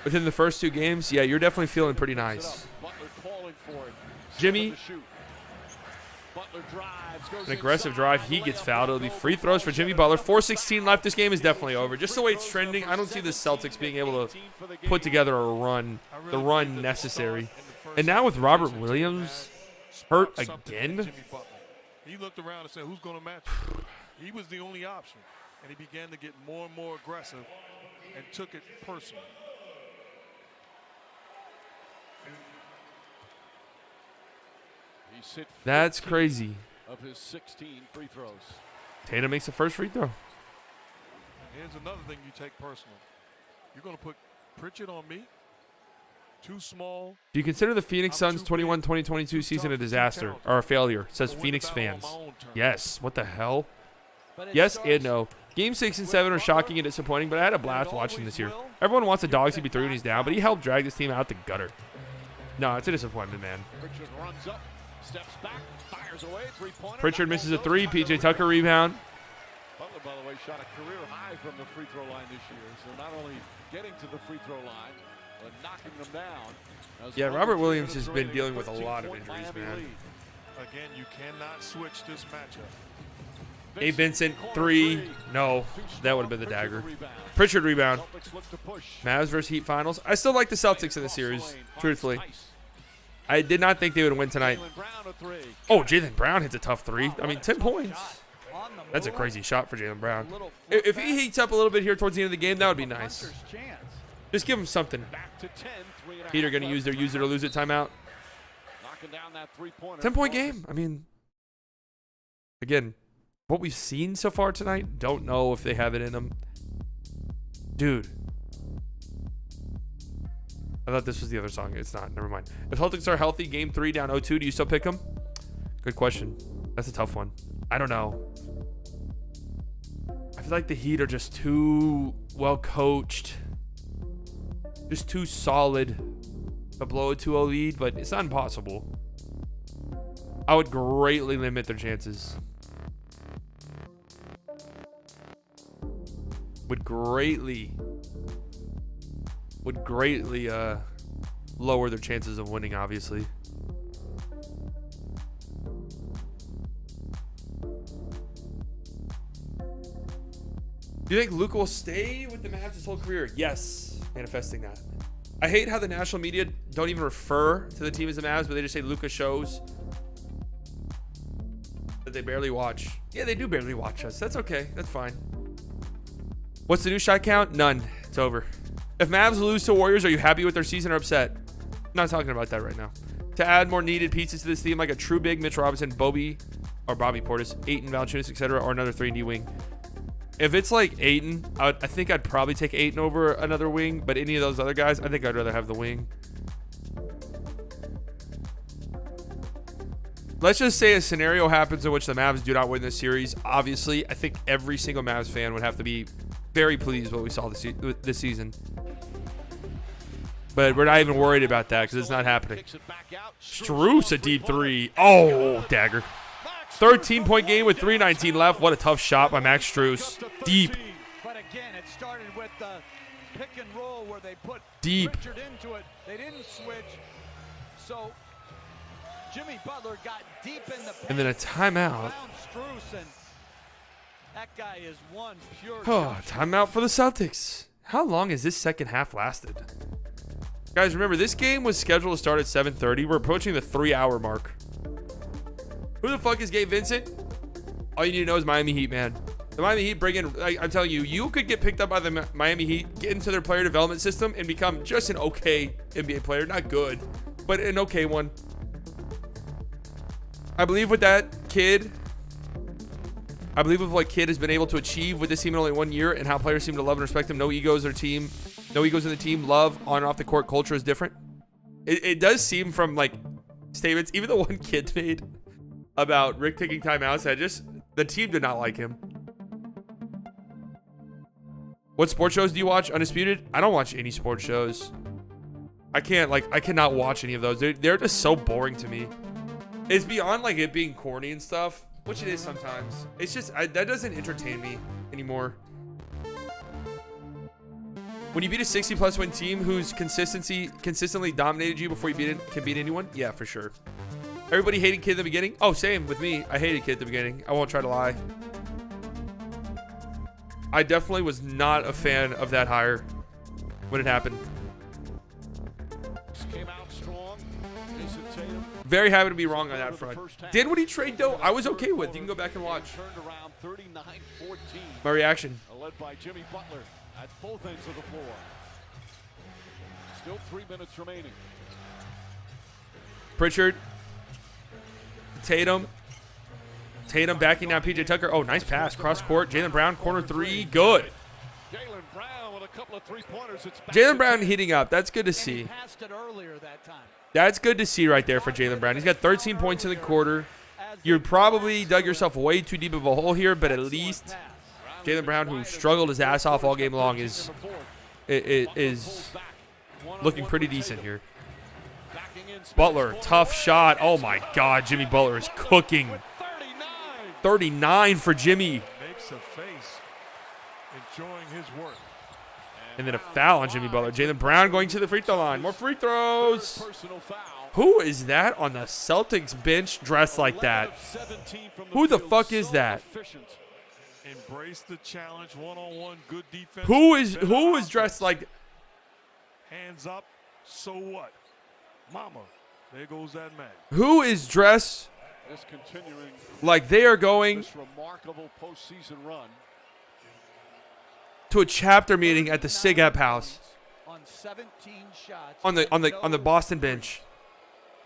within the first 2 games, yeah, you're definitely feeling pretty nice. Jimmy, an aggressive drive. He gets fouled. It'll be free throws for Jimmy Butler. 4:16 left. This game is definitely over. Just the way it's trending, I don't see the Celtics being able to put together a run, the run necessary. And now with Robert Williams hurt again. He looked around and said, who's going to match him? He was the only option. And he began to get more and more aggressive and took it personally. That's crazy. Of his 16 free throws. Tatum makes the first free throw. Here's another thing you take personal. You're going to put Pritchard on me. Too small. Do you consider the Phoenix Suns 21-2022 season a disaster or a failure? Says Phoenix fans. Yes. What the hell? Yes and no. Game 6 and 7 are shocking and disappointing, but I had a blast watching this year. Everyone wants the dogs to be through and he's down, but he helped drag this team out the gutter. No, it's a disappointment, man. Pritchard runs up, steps back, fires away, 3-pointer. Pritchard misses a 3. PJ Tucker rebound. Butler, by the way, shot a career high from the free throw line this year. So not only getting to the free throw line, but knocking them down. Yeah, Robert Williams has been dealing with a lot of injuries, man. Again, you cannot switch this matchup. A. Vincent, 3. No, that would have been the dagger. Pritchard rebound. Mavs versus Heat finals. I still like the Celtics in the series, truthfully. I did not think they would win tonight. Oh, Jaylen Brown hits a tough 3. I mean, 10 points. That's a crazy shot for Jaylen Brown. If he heats up a little bit here towards the end of the game, that would be nice. Just give him something. Heat are going to use their use it or lose it timeout. 10-point game. I mean, again, what we've seen so far tonight, don't know if they have it in them. Dude. I thought this was the other song. It's not. Never mind. If Celtics are healthy, game 3 down 0-2, do you still pick them? Good question. That's a tough one. I don't know. I feel like the Heat are just too well coached. Just too solid to blow a 2-0 lead, but it's not impossible. I would greatly limit their chances. Would greatly lower their chances of winning, obviously. Do you think Luka will stay with the Mavs his whole career? Yes, manifesting that. I hate how the national media don't even refer to the team as the Mavs, but they just say Luka shows that they barely watch. Yeah, they do barely watch us. That's okay. That's fine. What's the new shot count? None. It's over. If Mavs lose to Warriors, are you happy with their season or upset? I'm not talking about that right now. To add more needed pieces to this team, like a true big Mitch Robinson, Bobby Portis, Ayton, Valanciunas, etc., or another 3-and-D wing. If it's like Ayton, I think I'd probably take Ayton over another wing, but any of those other guys, I think I'd rather have the wing. Let's just say a scenario happens in which the Mavs do not win this series. Obviously, I think every single Mavs fan would have to be very pleased with what we saw this season. But we're not even worried about that because it's not happening. Strus a deep 3. Oh, dagger. 13-point game with 3:19 left. What a tough shot by Max Strus. Deep. But again, it started with the pick and roll where they put deep Richard into it. They didn't switch. So Jimmy Butler got deep in the paint. And then a timeout. Strus, and that guy is one pure. Oh, timeout for the Celtics. How long has this second half lasted? Guys, remember, this game was scheduled to start at 7:30. We're approaching the 3-hour mark. Who the fuck is Gabe Vincent? All you need to know is Miami Heat, man. The Miami Heat bring in, I'm telling you, you could get picked up by the Miami Heat, get into their player development system, and become just an okay NBA player. Not good, but an okay one. I believe with that kid, I believe with what Kid has been able to achieve with this team in only 1 year and how players seem to love and respect him. No egos in the team. No egos in the team. Love on and off the court culture is different. It does seem from like statements, even the one Kid made about Rick taking timeouts, that just the team did not like him. What sports shows do you watch? Undisputed? I don't watch any sports shows. I cannot watch any of those. They're just so boring to me. It's beyond like it being corny and stuff, which it is sometimes. It's just that doesn't entertain me anymore. When you beat a 60+ win team whose consistently dominated you before you can beat anyone, yeah, for sure. Everybody hated Kid at the beginning. Oh, same with me. I hated Kid at the beginning. I won't try to lie. I definitely was not a fan of that hire when it happened. Came out strong. Jason Tatum. Very happy to be wrong on that front. Dinwiddie trade, though, I was okay with. You can go back and watch. Turned around 39-14. My reaction. Led by Jimmy Butler at both ends of the floor. Still 3 minutes remaining. Pritchard. Tatum backing down PJ Tucker. Oh, nice pass. Cross court. Jaylen Brown, corner 3. Good. Jaylen Brown with a couple of three-pointers. Jaylen Brown heating up. That's good to see. Passed it earlier that time. That's good to see right there for Jaylen Brown. He's got 13 points in the quarter. You probably dug yourself way too deep of a hole here, but at least Jaylen Brown, who struggled his ass off all game long, is looking pretty decent here. Butler, tough shot. Oh my God, Jimmy Butler is cooking. 39 for Jimmy. Makes a face, enjoying his work. And then a foul on Jimmy Butler. Jaylen Brown going to the free throw line. More free throws. Who is that on the Celtics bench dressed like that? Who the fuck is that? Embrace the challenge, one-on-one, good defense. Who is dressed like? Hands up, so what? Mama, there goes that man. Who is dressed like they are going this remarkable postseason run to a chapter meeting at the SIGAP house on 17 shots on the Boston bench?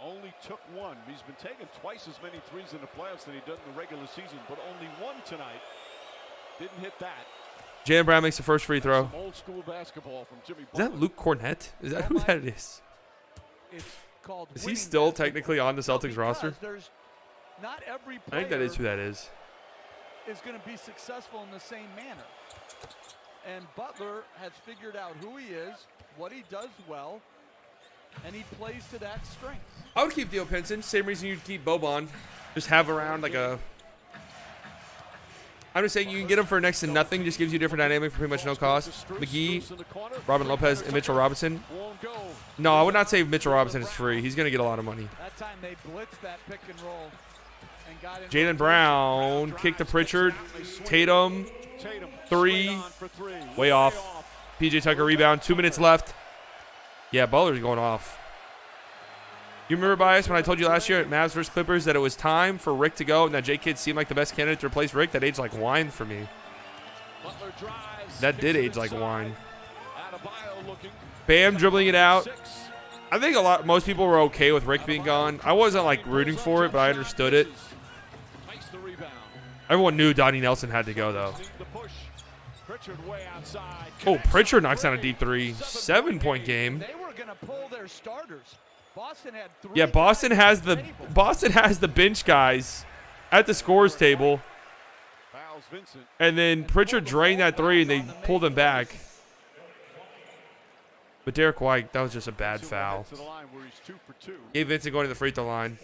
Only took one. He's been taking twice as many threes in the playoffs than he did in the regular season, but only one tonight. Didn't hit that. Jaylen Brown makes the first free throw. Some old school basketball from Jimmy Is that Luke Cornett? Is that who that is? Is he still technically on the Celtics roster? Not every I think that is who that is. Is going to be successful in the same manner. And Butler has figured out who he is, what he does well, and he plays to that strength. I would keep Theo Pinson. Same reason you'd keep Boban. Just have around like a... I'm just saying you can get him for next to nothing. Just gives you a different dynamic for pretty much no cost. McGee, Robin Lopez, and Mitchell Robinson. No, I would not say Mitchell Robinson is free. He's going to get a lot of money. That time they blitzed that pick and roll. Jaylen Brown kicked to Pritchard. Tatum, 3. Way off. PJ Tucker rebound. 2 minutes left. Yeah, Butler's going off. You remember, Bias, when I told you last year at Mavs vs. Clippers that it was time for Rick to go and that J-Kidd seemed like the best candidate to replace Rick? That aged like wine for me. That did age like wine. Bam dribbling it out. I think most people were okay with Rick being gone. I wasn't like rooting for it, but I understood it. Everyone knew Donnie Nelson had to go, though. Oh, Pritchard knocks down a deep 3. 7-point game. They were going to pull their starters. Boston had 3. Yeah, Boston has the bench guys at the scores table. And then Pritchard drained that 3 and they pulled him back. But Derek White, that was just a bad foul. Gabe Vincent going to the free throw line.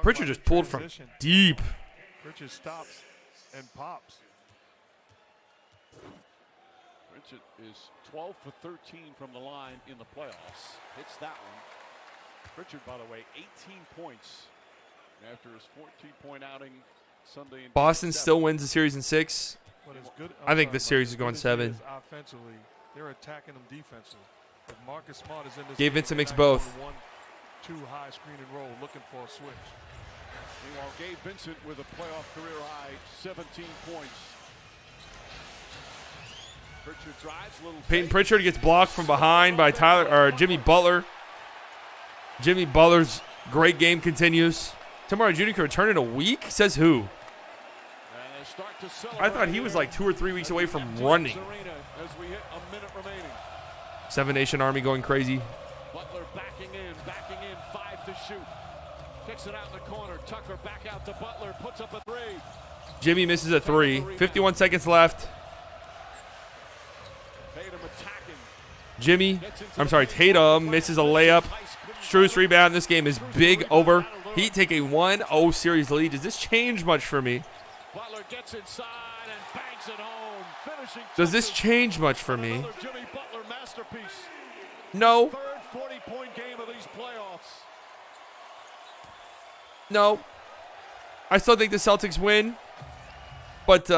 Pritchard just pulled from deep. Pritchard stops and pops. Pritchard is 12 for 13 from the line in the playoffs. Hits that one. Pritchard, by the way, 18 points after his 14-point outing Sunday. Boston still wins the series in 6. I think this series is going 7. Offensively, they're attacking them defensively. If Marcus Smart is in this Gabe Vincent makes both. 1-2 high screen and roll, looking for a switch. Meanwhile, Gabe Vincent with a playoff career high 17 points. Pritchard drives, little Peyton Pritchard gets blocked from behind by Jimmy Butler. Jimmy Butler's great game continues. Tomorrow Jr. can return in a week? Says who? I thought he was like 2 or 3 weeks away from running. As we hit a minute remaining. 7 Nation Army going crazy. Butler backing in, 5 to shoot. Kicks it out in the corner. Tucker back out to Butler, puts up a 3. Jimmy misses a 3. 51 seconds left. Tatum misses a layup. Strus rebound. This game is big over. Heat take a 1-0 series lead. Does this change much for me? Butler gets inside and bangs it home. Finishing. Does this change much for me? Jimmy Butler masterpiece. No. Third 40-point game of these playoffs. No. I still think the Celtics win. But,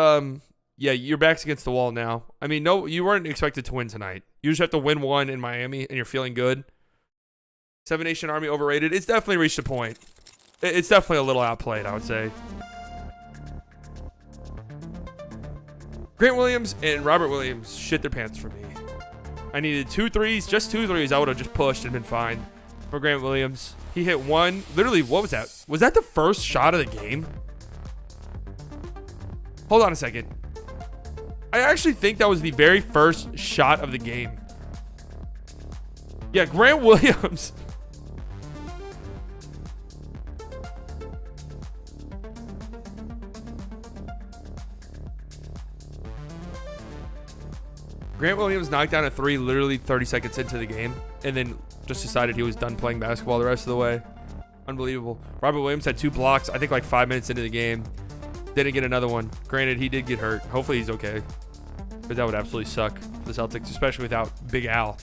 yeah, your back's against the wall now. I mean, no, you weren't expected to win tonight. You just have to win 1 in Miami, and you're feeling good. 7 Nation Army overrated. It's definitely reached a point. It's definitely a little outplayed, I would say. Grant Williams and Robert Williams shit their pants for me. I needed 2 threes, just 2 threes. I would have just pushed and been fine. For Grant Williams, he hit 1. Literally, what was that? Was that the first shot of the game? Hold on a second. I actually think that was the very first shot of the game. Yeah, Grant Williams. Grant Williams knocked down a 3 literally 30 seconds into the game and then just decided he was done playing basketball the rest of the way. Unbelievable. Robert Williams had 2 blocks, I think like 5 minutes into the game. Didn't get another one. Granted, he did get hurt. Hopefully he's okay. but that would absolutely suck for the Celtics, especially without Big Al.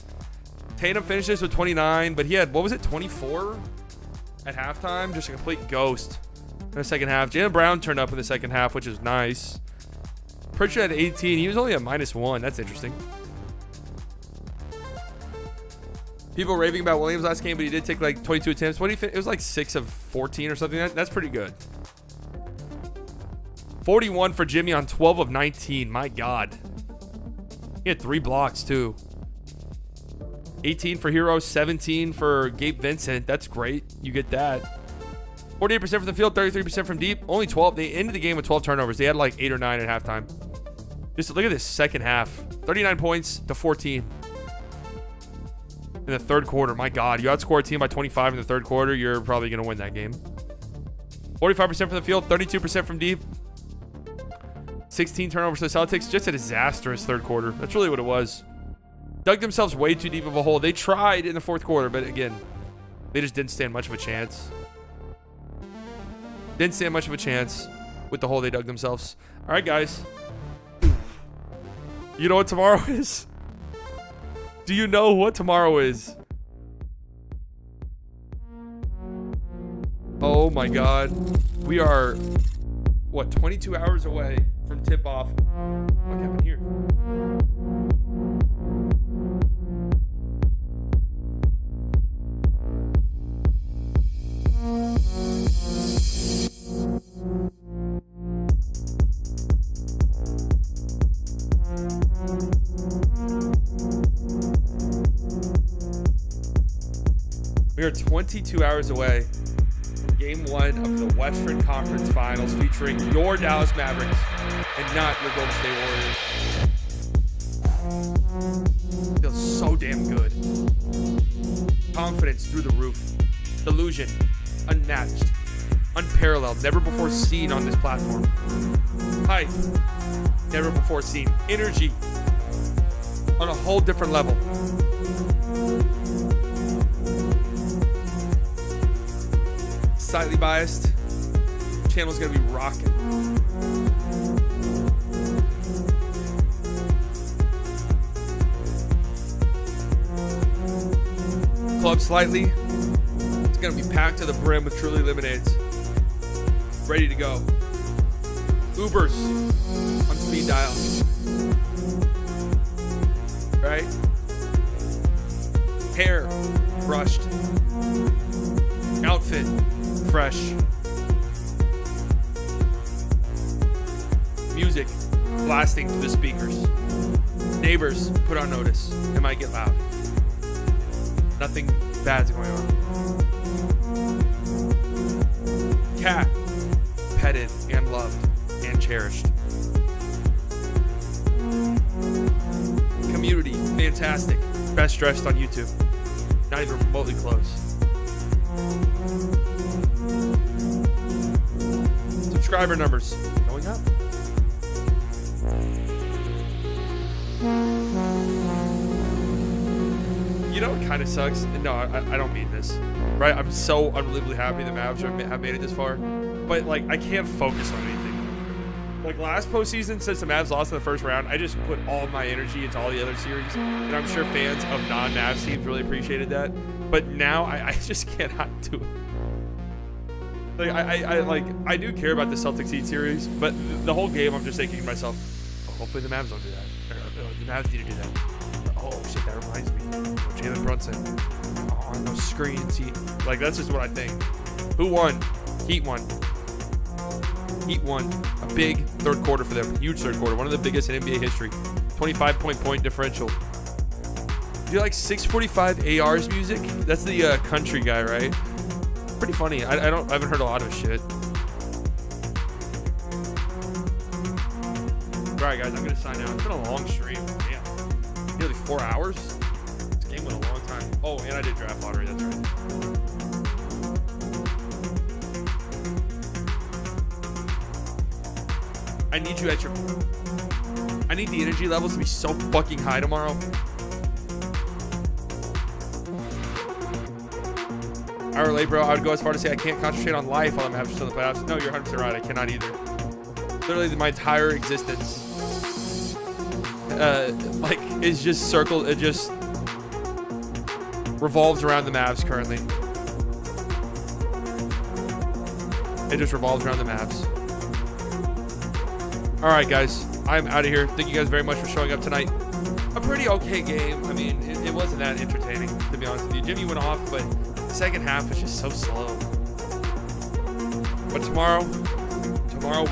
Tatum finishes with 29, but he had, what was it, 24 at halftime? Just a complete ghost in the second half. Jaylen Brown turned up in the second half, which is nice. Pritchard had 18. He was only at -1. That's interesting. People raving about Williams last game, but he did take like 22 attempts. What do you think? It was like 6 of 14 or something. That's pretty good. 41 for Jimmy on 12 of 19. My God. He had 3 blocks too. 18 for Hero, 17 for Gabe Vincent. That's great. You get that. 48% from the field, 33% from deep. Only 12. They ended the game with 12 turnovers. They had like 8 or 9 at halftime. Just look at this second half. 39 points to 14 in the third quarter. My God, you outscore a team by 25 in the third quarter, you're probably going to win that game. 45% from the field, 32% from deep. 16 turnovers for the Celtics. Just a disastrous third quarter. That's really what it was. Dug themselves way too deep of a hole. They tried in the fourth quarter, but again, they just didn't stand much of a chance. Didn't stand much of a chance with the hole they dug themselves. All right, guys. You know what tomorrow is? Do you know what tomorrow is? Oh my God. We are, what, 22 hours away from tip-off. What happened here? We are 22 hours away from Game 1 of the Western Conference Finals featuring your Dallas Mavericks and not your Golden State Warriors. Feels so damn good. Confidence through the roof. Delusion. Unmatched. Unparalleled. Never before seen on this platform. Hype. Never before seen. Energy. On a whole different level. Slightly biased. Channel's gonna be rocking. Club slightly. It's gonna be packed to the brim with Truly Lemonades. Ready to go. Ubers on speed dial. Right? Hair brushed. Outfit fresh. Music blasting through the speakers. Neighbors put on notice. It might get loud. Nothing bad's going on. Cat petted and loved and cherished. Community fantastic. Best dressed on YouTube. Not even remotely close. Subscriber numbers going up. You know what kind of sucks? No, I don't mean this. Right? I'm so unbelievably happy the Mavs have made it this far. But, like, I can't focus on anything. Like, last postseason, since the Mavs lost in the first round, I just put all my energy into all the other series. And I'm sure fans of non-Mavs teams really appreciated that. But now, I just cannot do it. Like, I do care about the Celtics Heat series, but the whole game I'm just thinking to myself, oh, hopefully the Mavs don't do that. Or, the Mavs need to do that. Oh shit, that reminds me. Oh, Jalen Brunson. Oh, and those screens. Like, that's just what I think. Who won? Heat won. Heat won. A big third quarter for them. Huge third quarter. One of the biggest in NBA history. 25-point differential. Do you like 645 AR's music? That's the country guy, right? Pretty funny. I haven't heard a lot of his shit. Alright guys, I'm gonna sign out. It's been a long stream. Damn. Nearly 4 hours. This game went a long time. Oh, and I did draft lottery, that's right. I need you at your... I need the energy levels to be so fucking high tomorrow. Hour late, bro. I would go as far to say I can't concentrate on life while I'm having to the playoffs. No, you're 100% right. I cannot either. Literally, my entire existence like is just circled. It just revolves around the Mavs currently. It just revolves around the Mavs. All right, guys, I'm out of here. Thank you guys very much for showing up tonight. A pretty okay game. I mean, it wasn't that entertaining, to be honest with you. Jimmy went off, but the second half was just so slow. But tomorrow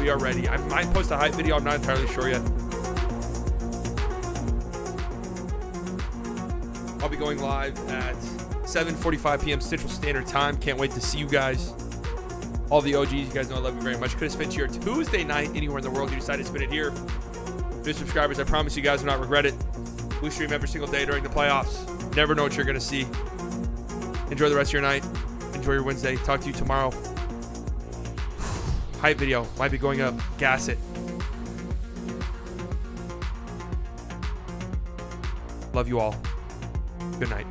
we are ready. I might post a hype video. I'm not entirely sure yet. I'll be going live at 7:45 p.m. Central Standard Time. Can't wait to see you guys. All the OGs, you guys know I love you very much. Could have spent your Tuesday night anywhere in the world. You decided to spend it here. New subscribers, I promise you guys will not regret it. We stream every single day during the playoffs. Never know what you're going to see. Enjoy the rest of your night. Enjoy your Wednesday. Talk to you tomorrow. Hype video might be going up. Gas it. Love you all. Good night.